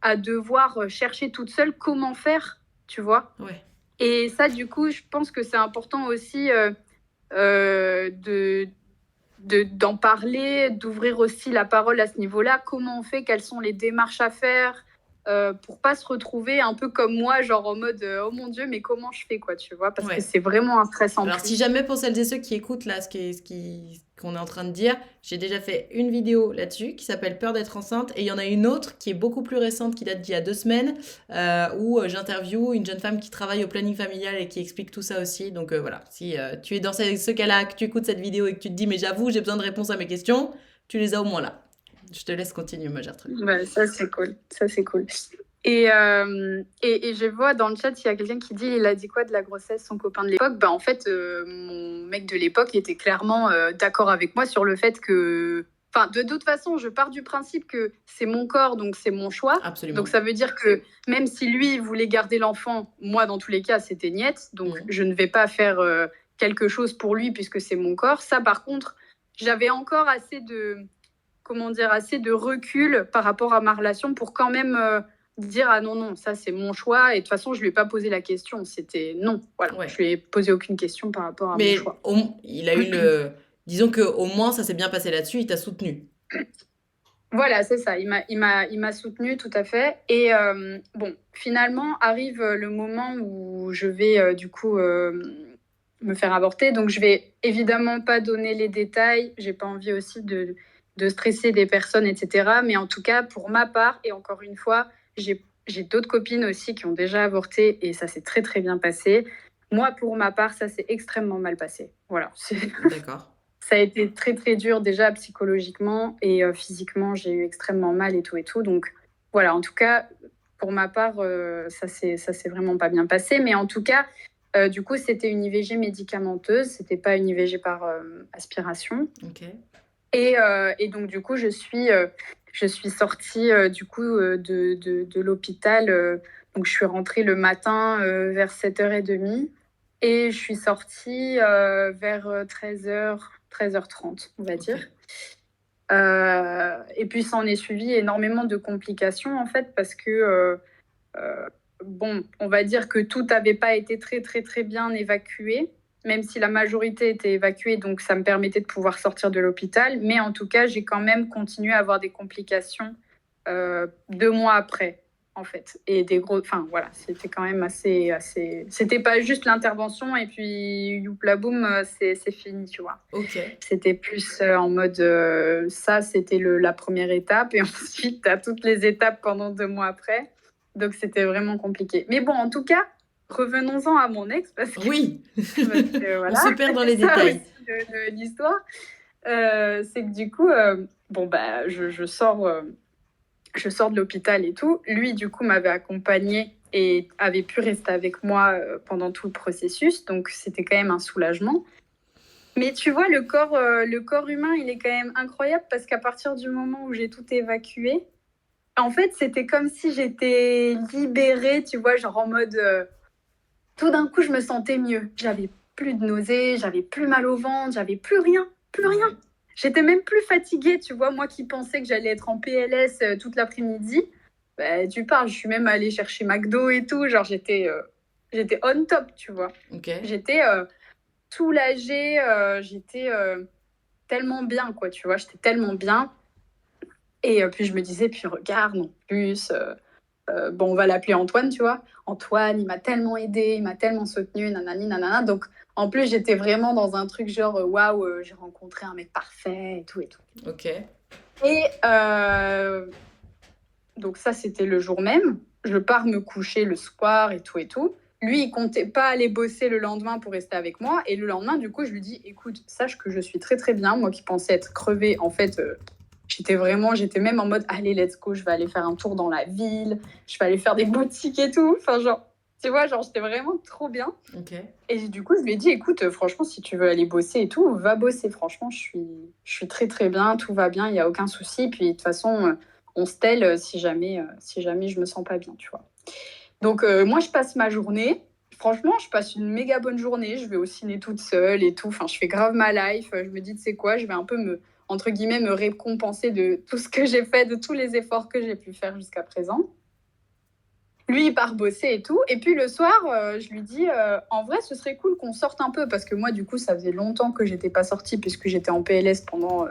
à devoir chercher toute seule comment faire, tu vois. Ouais. Et ça, du coup, je pense que c'est important aussi d'en parler, d'ouvrir aussi la parole à ce niveau-là. Comment on fait ? Quelles sont les démarches à faire ? pour pas se retrouver un peu comme moi, genre en mode oh mon Dieu, mais comment je fais quoi, tu vois, parce Ouais. que c'est vraiment un stress en Alors, plus. si jamais pour celles et ceux qui écoutent là qu'on est en train de dire, j'ai déjà fait une vidéo là-dessus qui s'appelle Peur d'être enceinte et il y en a une autre qui est beaucoup plus récente qui date d'il y a 2 semaines où j'interviewe une jeune femme qui travaille au planning familial et qui explique tout ça aussi. Donc voilà, si tu es dans ce cas-là, que tu écoutes cette vidéo et que tu te dis mais j'avoue j'ai besoin de réponses à mes questions, tu les as au moins là. Je te laisse continuer ma Gertrude. Ouais, ça c'est cool, ça c'est cool. Et je vois dans le chat, il y a quelqu'un qui dit il a dit quoi de la grossesse, son copain de l'époque. Bah, en fait, mon mec de l'époque était clairement d'accord avec moi sur le fait que. Enfin, de toute façon, je pars du principe que c'est mon corps, donc c'est mon choix. Absolument. Donc ça veut dire que même si lui voulait garder l'enfant, moi, dans tous les cas, c'était niette. Donc je ne vais pas faire quelque chose pour lui puisque c'est mon corps. Ça, par contre, j'avais encore assez de recul par rapport à ma relation pour quand même dire ah non, ça c'est mon choix. Et de toute façon, je lui ai pas posé la question. C'était non. Voilà. Ouais. Je lui ai posé aucune question par rapport à mon Mais choix. il a eu le. Disons qu'au moins ça s'est bien passé là-dessus, il t'a soutenu. Voilà, c'est ça. Il m'a soutenu tout à fait. Et bon, finalement, arrive le moment où je vais du coup me faire avorter. Donc, je vais évidemment pas donner les détails. J'ai pas envie aussi de stresser des personnes, etc. Mais en tout cas, pour ma part, et encore une fois, j'ai d'autres copines aussi qui ont déjà avorté et ça s'est très, très bien passé. Moi, pour ma part, ça s'est extrêmement mal passé. Voilà. D'accord. Ça a été très, très dur déjà psychologiquement et physiquement, j'ai eu extrêmement mal et tout. Donc, voilà, en tout cas, pour ma part, ça s'est vraiment pas bien passé. Mais en tout cas, du coup, c'était une IVG médicamenteuse. C'était pas une IVG par aspiration. Ok. Et donc, du coup, je suis sortie du coup de l'hôpital. Donc, je suis rentrée le matin vers 7h30 et je suis sortie vers 13h30, on va dire. Et puis, ça en est suivi énormément de complications, en fait, parce que, bon, on va dire que tout n'avait pas été très, très, très bien évacué, même si la majorité était évacuée, donc ça me permettait de pouvoir sortir de l'hôpital. Mais en tout cas, j'ai quand même continué à avoir des complications 2 mois après, en fait. Et des gros... Enfin, voilà, c'était quand même assez... C'était pas juste l'intervention et puis youpla boum, c'est fini, tu vois. Ok. C'était plus en mode... ça, c'était la première étape. Et ensuite, tu as toutes les étapes pendant 2 mois après. Donc, c'était vraiment compliqué. Mais bon, en tout cas, revenons-en à mon ex. Parce que, Oui. voilà, on se perd dans les ça détails. Aussi de l'histoire. C'est que du coup, bon, bah, je sors de l'hôpital et tout. Lui, du coup, m'avait accompagnée et avait pu rester avec moi pendant tout le processus. Donc, c'était quand même un soulagement. Mais tu vois, le corps humain, il est quand même incroyable parce qu'à partir du moment où j'ai tout évacué, en fait, c'était comme si j'étais libérée, tu vois, genre en mode... tout d'un coup, je me sentais mieux. J'avais plus de nausées, j'avais plus mal au ventre, j'avais plus rien. J'étais même plus fatiguée, tu vois, moi qui pensais que j'allais être en PLS toute l'après-midi. Bah, tu parles, je suis même allée chercher McDo et tout, genre j'étais on top, tu vois. Ok. J'étais soulagée, j'étais tellement bien, quoi, tu vois, j'étais tellement bien. Et puis je me disais, puis regarde, en plus, bon, on va l'appeler Antoine, tu vois. Antoine, il m'a tellement aidé, il m'a tellement soutenu, nanani, nanana. Donc, en plus, j'étais vraiment dans un truc genre, waouh, j'ai rencontré un mec parfait et tout et tout. Ok. Et donc ça, c'était le jour même. Je pars me coucher le soir et tout et tout. Lui, il comptait pas aller bosser le lendemain pour rester avec moi. Et le lendemain, du coup, je lui dis, écoute, sache que je suis très, très bien. Moi qui pensais être crevée, en fait... J'étais même en mode, allez, let's go, je vais aller faire un tour dans la ville, je vais aller faire des boutiques et tout. Enfin, genre, tu vois, genre, j'étais vraiment trop bien. Ok. Et du coup, je lui ai dit, écoute, franchement, si tu veux aller bosser et tout, va bosser. Franchement, je suis très, très bien, tout va bien, il n'y a aucun souci. Puis, de toute façon, on se tèle si jamais je me sens pas bien, tu vois. Donc, moi, je passe ma journée. Franchement, je passe une méga bonne journée. Je vais au ciné toute seule et tout. Enfin, je fais grave ma life. Je me dis, tu sais quoi, je vais un peu entre guillemets, me récompenser de tout ce que j'ai fait, de tous les efforts que j'ai pu faire jusqu'à présent. Lui, il part bosser et tout. Et puis le soir, je lui dis, en vrai, ce serait cool qu'on sorte un peu. Parce que moi, du coup, ça faisait longtemps que j'étais pas sortie puisque j'étais en PLS pendant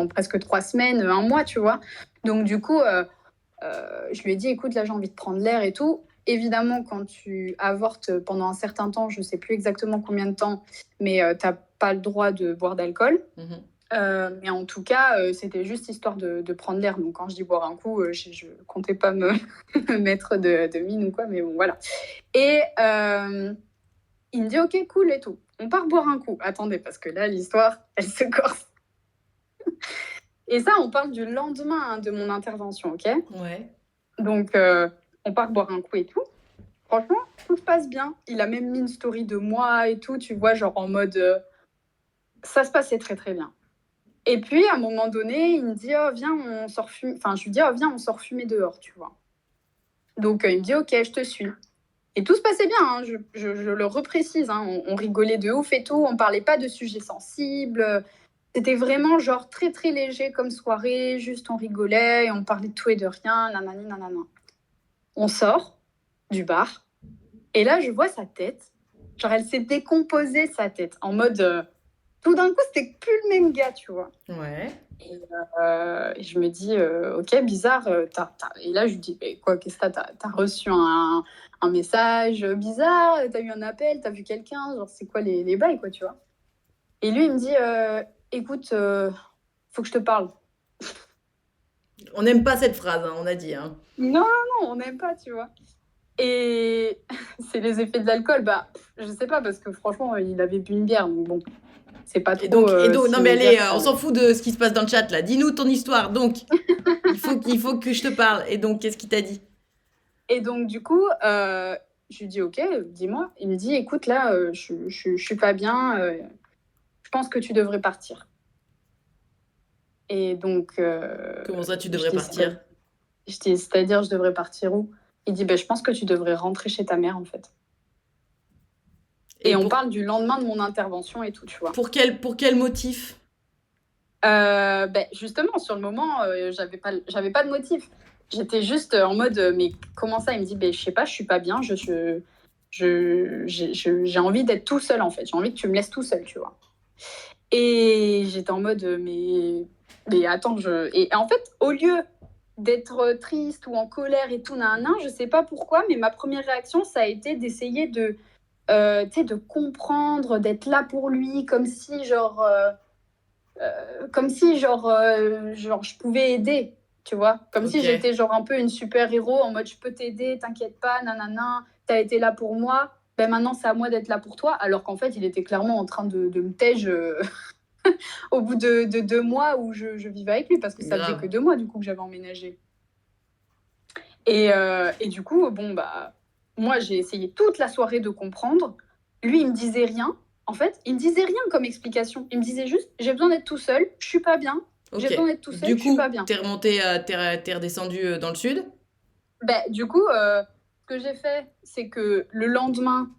presque 3 semaines, 1 mois, tu vois. Donc du coup, je lui ai dit, écoute, là, j'ai envie de prendre l'air et tout. Évidemment, quand tu avortes pendant un certain temps, je ne sais plus exactement combien de temps, mais tu n'as pas le droit de boire d'alcool. Mais en tout cas, c'était juste histoire de prendre l'air. Donc, quand je dis boire un coup, je ne comptais pas me mettre de mine ou quoi, mais bon, voilà. Et il me dit, ok, cool et tout. On part boire un coup. Attendez, parce que là, l'histoire, elle se corse. Et ça, on parle du lendemain de mon intervention, ok ? Ouais. Donc, on part boire un coup et tout. Franchement, tout se passe bien. Il a même mis une story de moi et tout, tu vois, genre en mode... ça se passait très, très bien. Et puis, à un moment donné, il me dit, oh, viens, on sort fumer... Enfin, je lui dis, oh, viens, on sort fumer dehors, tu vois. Donc, il me dit, ok, je te suis. Et tout se passait bien, hein, je le reprécise. Hein, on rigolait de ouf et tout. On parlait pas de sujets sensibles. C'était vraiment genre très, très léger comme soirée. Juste, on rigolait et on parlait de tout et de rien. Nanani, nanana. On sort du bar. Et là, je vois sa tête. Genre, elle s'est décomposée, sa tête. En mode... tout d'un coup, c'était plus le même gars, tu vois. Ouais. Et je me dis, ok, bizarre. Et là, je lui dis, mais quoi, qu'est-ce que t'as reçu un message bizarre, t'as eu un appel, t'as vu quelqu'un, genre, c'est quoi les bails, quoi, tu vois. Et lui, il me dit, écoute, faut que je te parle. On n'aime pas cette phrase, hein, on a dit. Hein. Non, on n'aime pas, tu vois. Et c'est les effets de l'alcool, bah, je sais pas, parce que franchement, il avait bu une bière, donc bon. C'est pas trop. Et donc, non mais allez, similaire, on s'en fout de ce qui se passe dans le chat là. Dis-nous ton histoire. Donc, il faut que je te parle. Et donc, qu'est-ce qu'il t'a dit ? Et donc, du coup, je lui dis, ok, dis-moi. Il me dit, écoute, là, je suis pas bien. Je pense que tu devrais partir. Et donc. Comment ça, tu devrais partir ? Je dis, c'est-à-dire, je devrais partir où ? Il dit, je pense que tu devrais rentrer chez ta mère, en fait. Et on parle du lendemain de mon intervention et tout, tu vois. Pour quel motif ? Justement, sur le moment, j'avais pas de motif. J'étais juste en mode, mais comment ça ? Il me dit, je sais pas, je suis pas bien, j'ai envie d'être tout seul, en fait. J'ai envie que tu me laisses tout seul, tu vois. Et j'étais en mode, mais attends, Et en fait, au lieu d'être triste ou en colère et tout, je sais pas pourquoi, mais ma première réaction, ça a été d'essayer de comprendre, d'être là pour lui, comme si genre je pouvais aider, tu vois, comme si j'étais genre un peu une super héros en mode je peux t'aider, t'inquiète pas, nanana, t'as été là pour moi, maintenant c'est à moi d'être là pour toi, alors qu'en fait il était clairement en train de me tège au bout de 2 mois où je vivais avec lui, parce que ça faisait que 2 mois du coup que j'avais emménagé. Et du coup, moi, j'ai essayé toute la soirée de comprendre. Lui, il me disait rien. En fait, il me disait rien comme explication. Il me disait juste, j'ai besoin d'être tout seul, je suis pas bien. J'ai besoin d'être tout seul, je suis pas bien. Du coup, t'es redescendu dans le sud ? Du coup, ce que j'ai fait, c'est que le lendemain,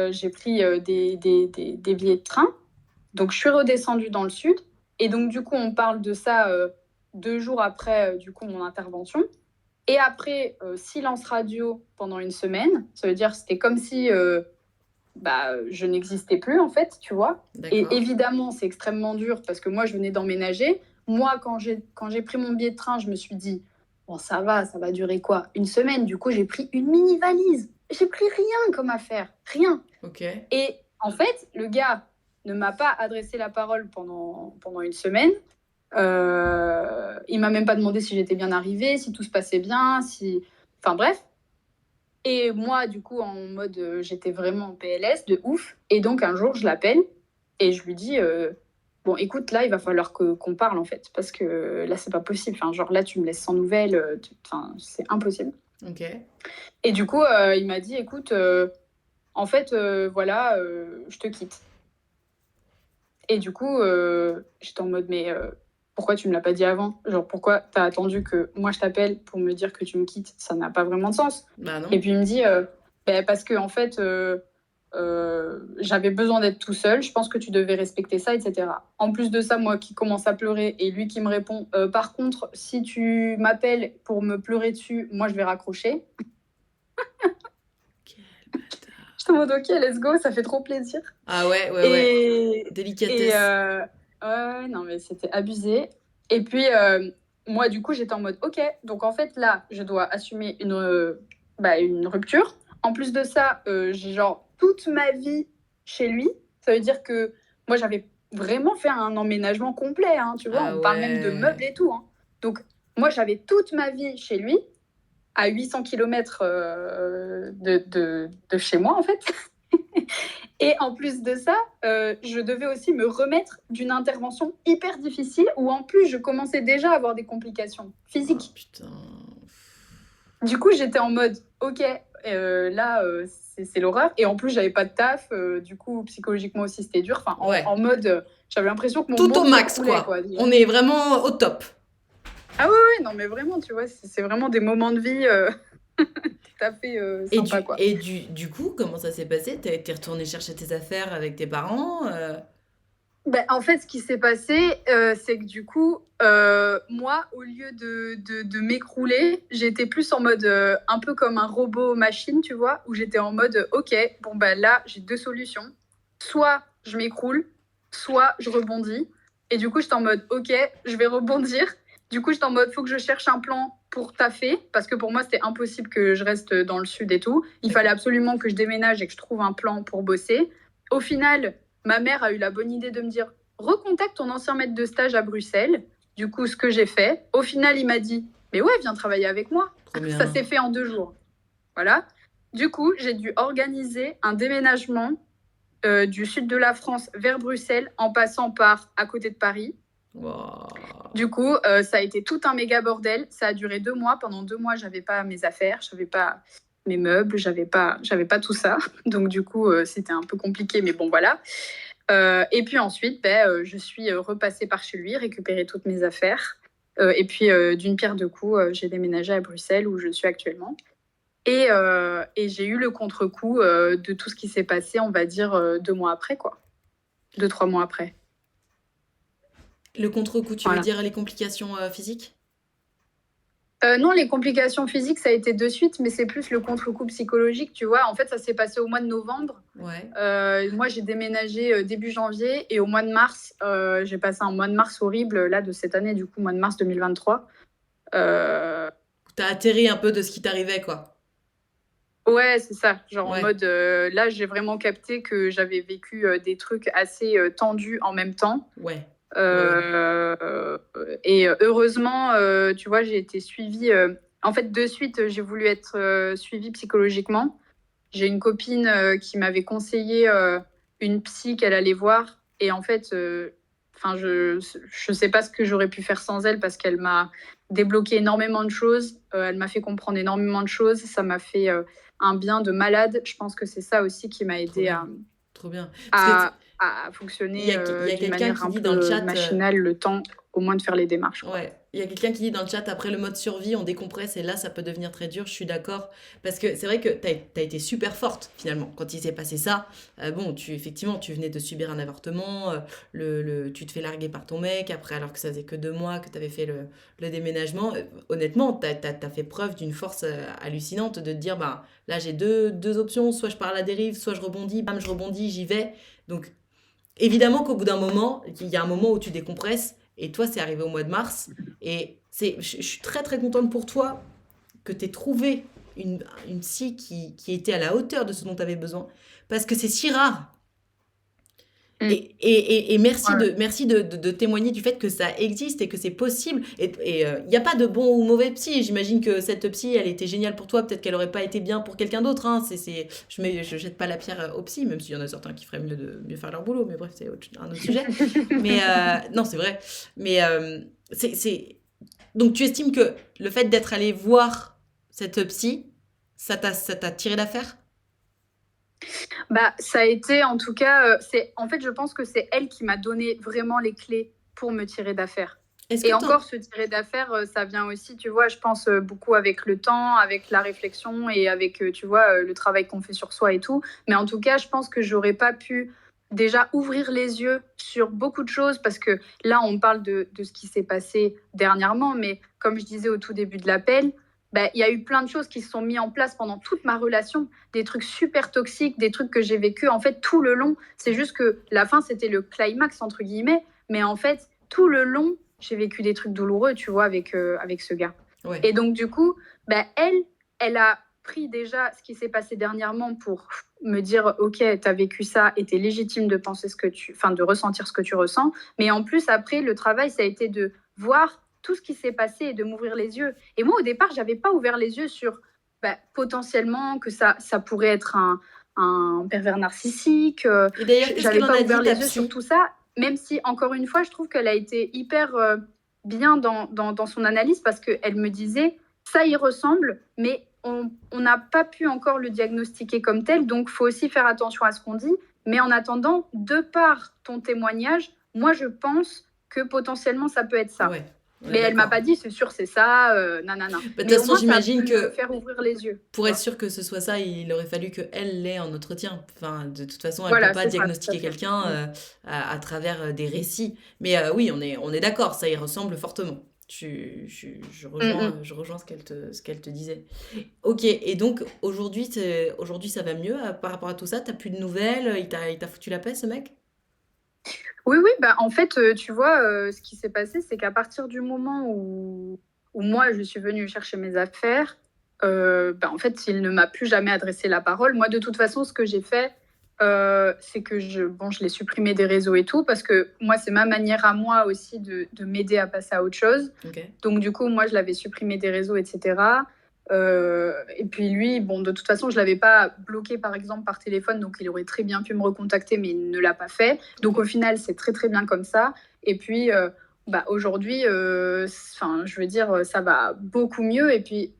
j'ai pris des billets de train. Donc, je suis redescendue dans le sud. Et donc, du coup, on parle de ça 2 jours après, du coup, mon intervention. Et après, silence radio pendant 1 semaine. Ça veut dire que c'était comme si je n'existais plus, en fait, tu vois. D'accord. Et évidemment, c'est extrêmement dur parce que moi, je venais d'emménager. Moi, quand j'ai pris mon billet de train, je me suis dit, bon, ça va durer quoi ? 1 semaine. Du coup, j'ai pris une mini-valise. J'ai pris rien comme affaire. Rien. Ok. Et en fait, le gars ne m'a pas adressé la parole pendant 1 semaine. Il m'a même pas demandé si j'étais bien arrivée, si tout se passait bien, enfin bref. Et moi, du coup, en mode, j'étais vraiment en PLS de ouf. Et donc un jour, je l'appelle et je lui dis, bon, écoute, là, il va falloir qu'on parle en fait, parce que là, c'est pas possible. Enfin, genre là, tu me laisses sans nouvelles, c'est impossible. Ok. Et du coup, il m'a dit, écoute, en fait, voilà, je te quitte. Et du coup, j'étais en mode, mais pourquoi tu me l'as pas dit avant ? Genre, pourquoi t'as attendu que moi je t'appelle pour me dire que tu me quittes ? Ça n'a pas vraiment de sens. Bah non. Et puis il me dit, parce que en fait, j'avais besoin d'être tout seul, je pense que tu devais respecter ça, etc. En plus de ça, moi qui commence à pleurer et lui qui me répond, par contre, si tu m'appelles pour me pleurer dessus, moi je vais raccrocher. Je te demande, ok, let's go, ça fait trop plaisir. Ah ouais. Délicatesse. Ouais, non, mais c'était abusé. Et puis, moi, du coup, j'étais en mode, ok, donc en fait, là, je dois assumer une rupture. En plus de ça, j'ai genre toute ma vie chez lui. Ça veut dire que moi, j'avais vraiment fait un emménagement complet, hein, tu vois, Ah on parle même de meubles ouais. et tout, hein. Donc, moi, j'avais toute ma vie chez lui, à 800 km de chez moi, en fait. Et en plus de ça, je devais aussi me remettre d'une intervention hyper difficile où en plus je commençais déjà à avoir des complications Ah physiques. putain. Du coup, j'étais en mode, ok, là, c'est l'horreur. Et en plus, j'avais pas de taf. Du coup, psychologiquement aussi, c'était dur. Enfin, Ouais. en mode, j'avais l'impression que mon Tout au monde max, s'écroulait, quoi. quoi. On est vraiment au top. Ah ouais, ouais, non, mais vraiment, tu vois, c'est vraiment des moments de vie tout à fait Et sympa, quoi. du coup, comment ça s'est passé? T'es retourné chercher tes affaires avec tes parents? Ben, en fait, ce qui s'est passé, c'est que du coup, moi, au lieu de m'écrouler, j'étais plus en mode un peu comme un robot machine, tu vois, où j'étais en mode, ok, bon, ben là, j'ai deux solutions. Soit je m'écroule, soit je rebondis. Et du coup, j'étais en mode, ok, je vais rebondir. Du coup, j'étais en mode, faut que je cherche un plan pour taffer, parce que pour moi, c'était impossible que je reste dans le sud et tout. Il fallait absolument que je déménage et que je trouve un plan pour bosser. Au final, ma mère a eu la bonne idée de me dire recontacte ton ancien maître de stage à Bruxelles. Du coup, ce que j'ai fait, au final, il m'a dit mais ouais, viens travailler avec moi. Trop bien. Ça s'est fait en 2 jours. Voilà. Du coup, j'ai dû organiser un déménagement du sud de la France vers Bruxelles en passant par à côté de Paris. Wow. Du coup, ça a été tout un méga bordel. Ça a duré 2 mois. Pendant 2 mois, j'avais pas mes affaires, j'avais pas mes meubles, j'avais pas tout ça. Donc du coup, c'était un peu compliqué, mais bon voilà. Et puis ensuite, je suis repassée par chez lui, récupérer toutes mes affaires. Et puis d'une pierre deux coups, j'ai déménagé à Bruxelles où je suis actuellement. Et j'ai eu le contre-coup de tout ce qui s'est passé, on va dire 2 mois après, quoi. 2-3 mois après. Le contre-coup, tu veux Voilà. dire les complications physiques? Non, les complications physiques, ça a été de suite, mais c'est plus le contre-coup psychologique, tu vois. En fait, ça s'est passé au mois de novembre. Ouais. Moi, j'ai déménagé début janvier et au mois de mars, j'ai passé un mois de mars horrible, là, de cette année, du coup, mois de mars 2023. T'as atterri un peu de ce qui t'arrivait, quoi. Ouais, c'est ça. Genre en Ouais. mode, là, j'ai vraiment capté que j'avais vécu des trucs assez tendus en même temps. Ouais. Et heureusement, tu vois, j'ai été suivie. En fait, de suite, j'ai voulu être suivie psychologiquement. J'ai une copine qui m'avait conseillé une psy qu'elle allait voir. Et en fait, je sais pas ce que j'aurais pu faire sans elle parce qu'elle m'a débloqué énormément de choses. Elle m'a fait comprendre énormément de choses. Ça m'a fait un bien de malade. Je pense que c'est ça aussi qui m'a Trop aidé bien. Trop bien. Parce que à il fonctionner y a d'une quelqu'un manière qui un dit dans le peu chat. machinale, le temps au moins de faire les démarches, quoi. Ouais, il y a quelqu'un qui dit dans le chat, après le mode survie, on décompresse et là, ça peut devenir très dur, je suis d'accord. Parce que c'est vrai que t'as été super forte, finalement, quand il s'est passé ça. Bon, effectivement, tu venais de subir un avortement, tu te fais larguer par ton mec, après, alors que ça faisait que 2 mois que t'avais fait le déménagement. Honnêtement, t'as fait preuve d'une force hallucinante de te dire, bah, là, j'ai deux options, soit je pars à la dérive, soit je rebondis, bam, je rebondis, j'y vais. Donc, évidemment qu'au bout d'un moment, il y a un moment où tu décompresses. Et toi, c'est arrivé au mois de mars. Et je suis très très contente pour toi que tu aies trouvé une psy qui était à la hauteur de ce dont tu avais besoin. Parce que c'est si rare. Mm. Et merci, Ouais. merci de témoigner du fait que ça existe et que c'est possible. Et il n'y a pas de bon ou mauvais psy. J'imagine que cette psy, elle était géniale pour toi. Peut-être qu'elle n'aurait pas été bien pour quelqu'un d'autre. Hein. Je jette pas la pierre aux psys, même s'il y en a certains qui feraient mieux de mieux faire leur boulot. Mais bref, c'est un autre sujet. Mais non, c'est vrai. Mais donc tu estimes que le fait d'être allé voir cette psy, ça t'a tiré d'affaire? Bah, ça a été en tout cas, en fait, je pense que c'est elle qui m'a donné vraiment les clés pour me tirer d'affaire. Est-ce Et que encore, se tirer d'affaire, ça vient aussi, tu vois, je pense beaucoup avec le temps, avec la réflexion et avec, tu vois, le travail qu'on fait sur soi et tout. Mais en tout cas, je pense que j'aurais pas pu déjà ouvrir les yeux sur beaucoup de choses parce que là, on parle de ce qui s'est passé dernièrement, mais comme je disais au tout début de l'appel, bah, il y a eu plein de choses qui se sont mises en place pendant toute ma relation, des trucs super toxiques, des trucs que j'ai vécu en fait tout le long. C'est juste que la fin, c'était le climax, entre guillemets, mais en fait, tout le long, j'ai vécu des trucs douloureux, tu vois, avec ce gars. Ouais. Et donc, du coup, elle a pris déjà ce qui s'est passé dernièrement pour me dire, OK, tu as vécu ça et tu es légitime de penser de ressentir ce que tu ressens. Mais en plus, après, le travail, ça a été de voir tout ce qui s'est passé et de m'ouvrir les yeux. Et moi, au départ, j'avais pas ouvert les yeux sur potentiellement que ça pourrait être un pervers narcissique. Et d'ailleurs, qu'est-ce J'avais qu'elle en pas a ouvert dit, ta les yeux psy? sur tout ça, même si, encore une fois, je trouve qu'elle a été hyper bien dans son analyse parce qu'elle me disait, ça y ressemble, mais on n'a pas pu encore le diagnostiquer comme tel, donc il faut aussi faire attention à ce qu'on dit. Mais en attendant, de par ton témoignage, moi, je pense que potentiellement, ça peut être ça. Ouais, on est Mais elle m'a d'accord. pas dit, c'est sûr, c'est ça, nanana. Bah, de Mais toute au façon, moins, ça a j'imagine pu me que faire ouvrir les yeux. pour tu être vois. sûr que ce soit ça, il aurait fallu qu'elle l'ait en entretien. Enfin, de toute façon, elle Voilà, peut pas c'est ça, tout à diagnostiquer fait. quelqu'un à travers des récits. Mais oui, on est d'accord, ça y ressemble fortement. Je rejoins ce qu'elle te disait. Ok, et donc aujourd'hui, ça va mieux par rapport à tout ça? T'as plus de nouvelles? Il t'a foutu la paix, ce mec? Oui, en fait, tu vois, ce qui s'est passé, c'est qu'à partir du moment où moi, je suis venue chercher mes affaires, en fait, il ne m'a plus jamais adressé la parole. Moi, de toute façon, ce que j'ai fait, c'est que je l'ai supprimé des réseaux et tout, parce que moi, c'est ma manière à moi aussi de m'aider à passer à autre chose. Ok. Donc, du coup, moi, je l'avais supprimé des réseaux, etc. Et puis lui, de toute façon, je l'avais pas bloqué, par exemple, par téléphone, donc il aurait très bien pu me recontacter, mais il ne l'a pas fait. Donc au final, c'est très très bien comme ça. Et puis aujourd'hui, je veux dire, ça va beaucoup mieux. Et puis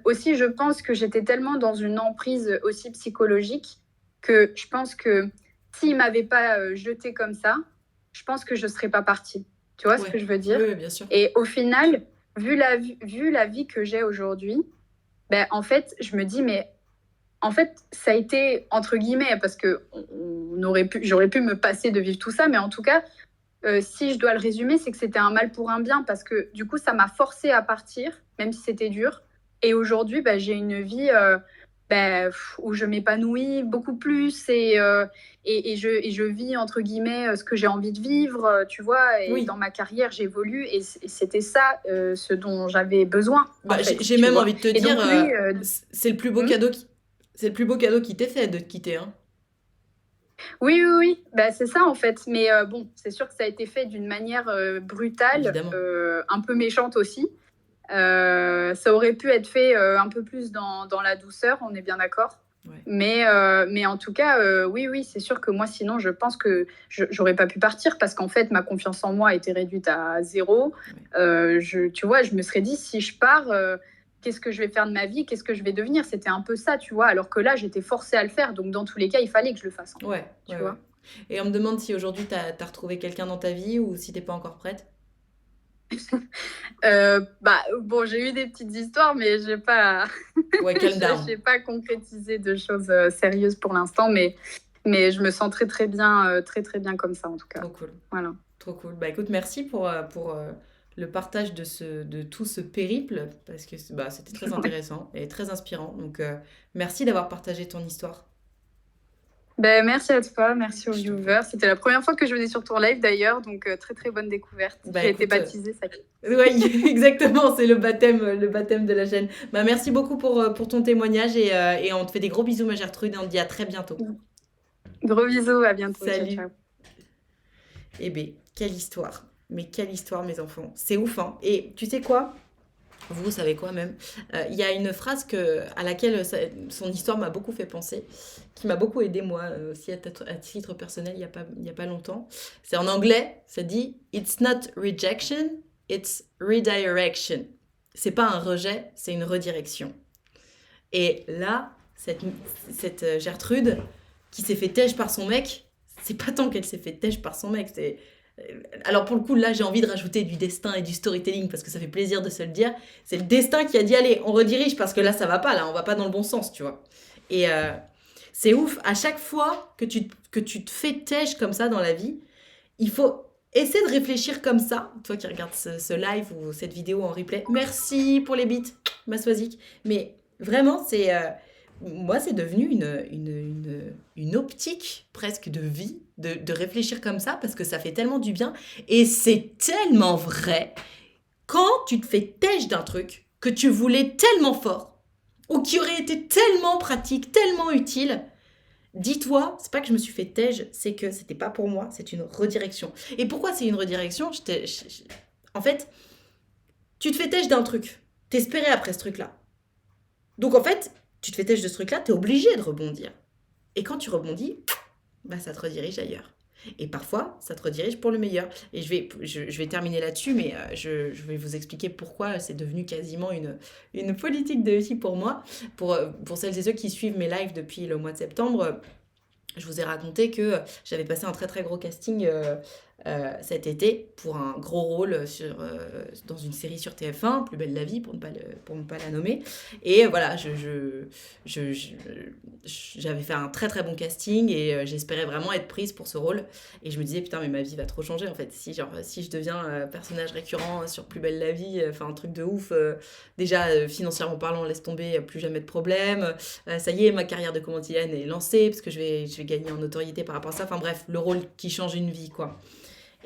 aussi, je pense que j'étais tellement dans une emprise aussi psychologique que je pense que s'il m'avait pas jeté comme ça, je pense que je serais pas partie. Tu vois ce que je veux dire? Oui, bien sûr. Et au final, vu la vie que j'ai aujourd'hui, en fait, je me dis, mais en fait, ça a été entre guillemets, parce que j'aurais pu me passer de vivre tout ça, mais en tout cas, si je dois le résumer, c'est que c'était un mal pour un bien, parce que du coup, ça m'a forcée à partir, même si c'était dur. Et aujourd'hui, j'ai une vie où je m'épanouis beaucoup plus et je vis, entre guillemets, ce que j'ai envie de vivre, tu vois. Et Oui. dans ma carrière, j'évolue et c'était ça ce dont j'avais besoin. Bah, en fait, j'ai tu même vois. envie de te Et dire, donc, lui, c'est le plus beau cadeau c'est le plus beau cadeau qui t'ait fait de te quitter, hein. Oui. C'est ça, en fait. Mais c'est sûr que ça a été fait d'une manière brutale, Évidemment. un peu méchante aussi. Ça aurait pu être fait un peu plus dans la douceur, on est bien d'accord. Ouais. Mais en tout cas, oui, c'est sûr que moi, sinon, je pense que j'aurais pas pu partir parce qu'en fait, ma confiance en moi était réduite à 0. Tu vois, je me serais dit, si je pars, qu'est-ce que je vais faire de ma vie? Qu'est-ce que je vais devenir? C'était un peu ça, tu vois. Alors que là, j'étais forcée à le faire. Donc, dans tous les cas, il fallait que je le fasse. Ouais, tu vois. Et on me demande si aujourd'hui, t'as retrouvé quelqu'un dans ta vie ou si t'es pas encore prête. J'ai eu des petites histoires, mais j'ai pas, calm down. j'ai pas concrétisé de choses sérieuses pour l'instant, mais je me sens très très bien comme ça en tout cas. Trop cool. Voilà. Trop cool. Bah écoute, merci pour le partage de tout ce périple parce que c'était très intéressant et très inspirant. Donc merci d'avoir partagé ton histoire. Merci à toi, merci aux viewers. C'était la première fois que je venais sur ton live d'ailleurs, donc très très bonne découverte. J'ai été baptisée, ça y est. Oui, exactement, c'est le baptême de la chaîne. Merci beaucoup pour ton témoignage et on te fait des gros bisous, ma Gertrude, et on te dit à très bientôt. Gros bisous, à bientôt. Salut. Ciao. Eh bien, quelle histoire. Mais quelle histoire, mes enfants. C'est ouf, hein. Et tu sais quoi ? Vous savez quoi même? Il y a une phrase à laquelle son histoire m'a beaucoup fait penser, qui m'a beaucoup aidée moi aussi à titre personnel il y a pas longtemps. C'est en anglais, ça dit « It's not rejection, it's redirection ». C'est pas un rejet, c'est une redirection. Et là, cette Gertrude qui s'est fait têche par son mec, c'est pas tant qu'elle s'est fait têche par son mec, c'est... Alors pour le coup là j'ai envie de rajouter du destin et du storytelling parce que ça fait plaisir de se le dire. C'est le destin qui a dit allez on redirige parce que là ça va pas, là on va pas dans le bon sens, tu vois. Et c'est ouf, à chaque fois que tu te fais têche comme ça dans la vie, il faut essayer de réfléchir comme ça. Toi qui regardes ce live ou cette vidéo en replay, merci pour les bits, ma Swazik. Mais vraiment moi, c'est devenu une optique presque de vie, de réfléchir comme ça, parce que ça fait tellement du bien. Et c'est tellement vrai. Quand tu te fais têche d'un truc que tu voulais tellement fort, ou qui aurait été tellement pratique, tellement utile, dis-toi, c'est pas que je me suis fait têche, c'est que c'était pas pour moi, c'est une redirection. Et pourquoi c'est une redirection? En fait, tu te fais têche d'un truc, t'espérais après ce truc-là. Donc en fait, tu te fais têche de ce truc-là, t'es obligé de rebondir. Et quand tu rebondis, bah, ça te redirige ailleurs. Et parfois, ça te redirige pour le meilleur. Et je vais terminer là-dessus, mais je vais vous expliquer pourquoi c'est devenu quasiment une politique de vie pour moi. Pour celles et ceux qui suivent mes lives depuis le mois de septembre, je vous ai raconté que j'avais passé un très très gros casting cet été pour un gros rôle dans une série sur TF1, Plus belle la vie, pour ne pas la nommer. Et voilà, j'avais fait un très très bon casting et j'espérais vraiment être prise pour ce rôle. Et je me disais, putain, mais ma vie va trop changer en fait. Si je deviens personnage récurrent sur Plus belle la vie, enfin un truc de ouf, déjà financièrement parlant, laisse tomber, plus jamais de problème. Ça y est, ma carrière de comédienne est lancée parce que je vais gagner en notoriété par rapport à ça. Enfin bref, le rôle qui change une vie, quoi.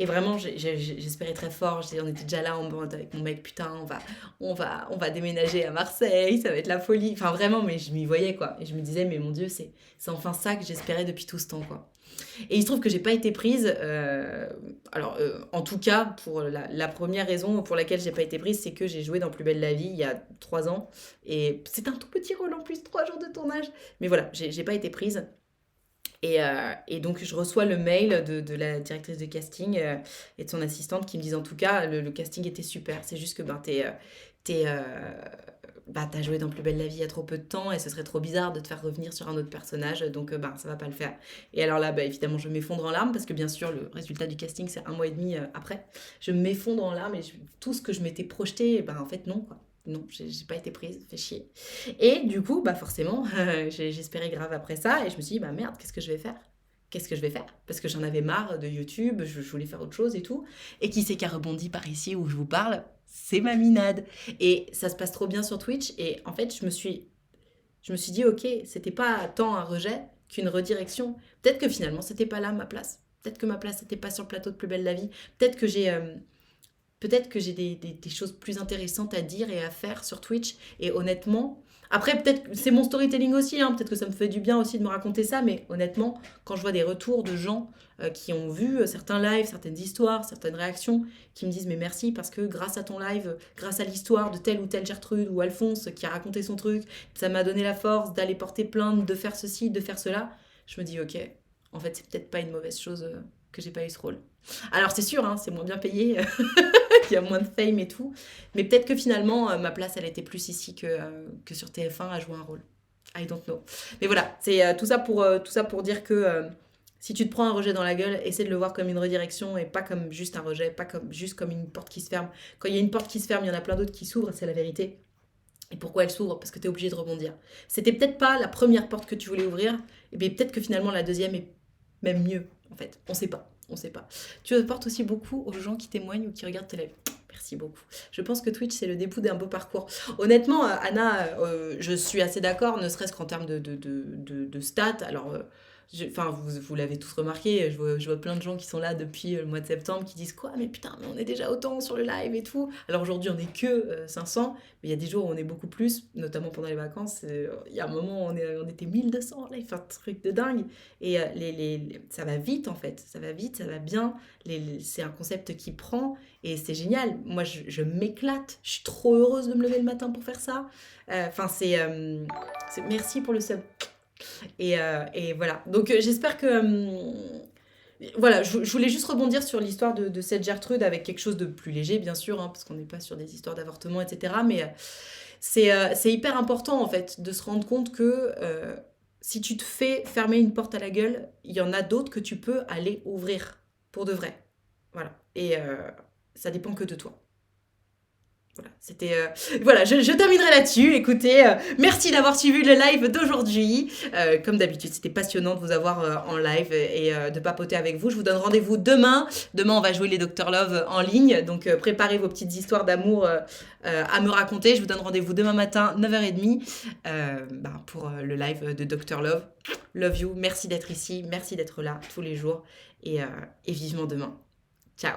Et vraiment, j'espérais très fort. On était déjà là en bande avec mon mec. Putain, on va déménager à Marseille. Ça va être la folie. Enfin, vraiment, mais je m'y voyais, quoi. Et je me disais, mais mon Dieu, c'est enfin ça que j'espérais depuis tout ce temps, quoi. Et il se trouve que j'ai pas été prise. En tout cas, pour la première raison pour laquelle j'ai pas été prise, c'est que j'ai joué dans Plus belle la vie il y a 3 ans. Et c'est un tout petit rôle en plus, 3 jours de tournage. Mais voilà, j'ai pas été prise. Et donc, je reçois le mail de la directrice de casting et de son assistante qui me disent en tout cas, le casting était super. C'est juste que t'as joué dans Plus belle la vie il y a trop peu de temps et ce serait trop bizarre de te faire revenir sur un autre personnage. Donc, ça va pas le faire. Et alors là, évidemment, je m'effondre en larmes parce que bien sûr, le résultat du casting, c'est 1 mois et demi après. Je m'effondre en larmes et tout ce que je m'étais projeté, en fait, non, quoi. Non, j'ai pas été prise, fait chier. Et du coup, forcément, j'espérais grave après ça. Et je me suis dit, merde, qu'est-ce que je vais faire? Qu'est-ce que je vais faire? Parce que j'en avais marre de YouTube, je voulais faire autre chose et tout. Et qui c'est qui a rebondi par ici où je vous parle? C'est ma Minade. Et ça se passe trop bien sur Twitch. Et en fait, je me suis dit, ok, c'était pas tant un rejet qu'une redirection. Peut-être que finalement, c'était pas là ma place. Peut-être que ma place n'était pas sur le plateau de Plus belle la vie. Peut-être que j'ai des choses plus intéressantes à dire et à faire sur Twitch. Et honnêtement, après, peut-être que c'est mon storytelling aussi, hein, peut-être que ça me fait du bien aussi de me raconter ça, mais honnêtement, quand je vois des retours de gens qui ont vu certains lives, certaines histoires, certaines réactions, qui me disent mais merci parce que grâce à ton live, grâce à l'histoire de telle ou telle Gertrude ou Alphonse qui a raconté son truc, ça m'a donné la force d'aller porter plainte, de faire ceci, de faire cela, je me dis ok, en fait c'est peut-être pas une mauvaise chose que j'ai pas eu ce rôle. Alors c'est sûr, hein, c'est moins bien payé, il y a moins de fame et tout, mais peut-être que finalement ma place elle était plus ici que sur TF1 à jouer un rôle. I don't know. Mais voilà, c'est tout ça pour dire que si tu te prends un rejet dans la gueule, essaie de le voir comme une redirection et pas comme juste un rejet, pas juste comme une porte qui se ferme. Quand il y a une porte qui se ferme, il y en a plein d'autres qui s'ouvrent, c'est la vérité. Et pourquoi elle s'ouvre? Parce que tu es obligé de rebondir. C'était peut-être pas la première porte que tu voulais ouvrir, et bien peut-être que finalement la deuxième est même mieux, en fait. On sait pas. Tu apportes aussi beaucoup aux gens qui témoignent ou qui regardent tes lives. Merci beaucoup. Je pense que Twitch, c'est le début d'un beau parcours. Honnêtement, Anna, je suis assez d'accord, ne serait-ce qu'en termes de stats. Alors, vous l'avez tous remarqué, je vois plein de gens qui sont là depuis le mois de septembre qui disent quoi, mais putain, mais on est déjà autant sur le live et tout. Alors aujourd'hui, on n'est que 500, mais il y a des jours où on est beaucoup plus, notamment pendant les vacances. Il y a un moment où on était 1200 live, un truc de dingue. Et ça va vite en fait, ça va vite, ça va bien. C'est un concept qui prend et c'est génial. Moi, je m'éclate, je suis trop heureuse de me lever le matin pour faire ça. Merci pour le sub. Et voilà. Donc j'espère que... voilà, je voulais juste rebondir sur l'histoire de cette Gertrude avec quelque chose de plus léger, bien sûr, hein, parce qu'on n'est pas sur des histoires d'avortement, etc. Mais c'est hyper important, en fait, de se rendre compte que si tu te fais fermer une porte à la gueule, il y en a d'autres que tu peux aller ouvrir, pour de vrai. Voilà. Et ça dépend que de toi. Voilà, c'était voilà, je terminerai là-dessus. Écoutez, merci d'avoir suivi le live d'aujourd'hui. Comme d'habitude, c'était passionnant de vous avoir en live et de papoter avec vous. Je vous donne rendez-vous demain. Demain, on va jouer les Dr Love en ligne. Donc, préparez vos petites histoires d'amour à me raconter. Je vous donne rendez-vous demain matin, 9h30, pour le live de Dr Love. Love you. Merci d'être ici. Merci d'être là tous les jours. Et vivement demain. Ciao.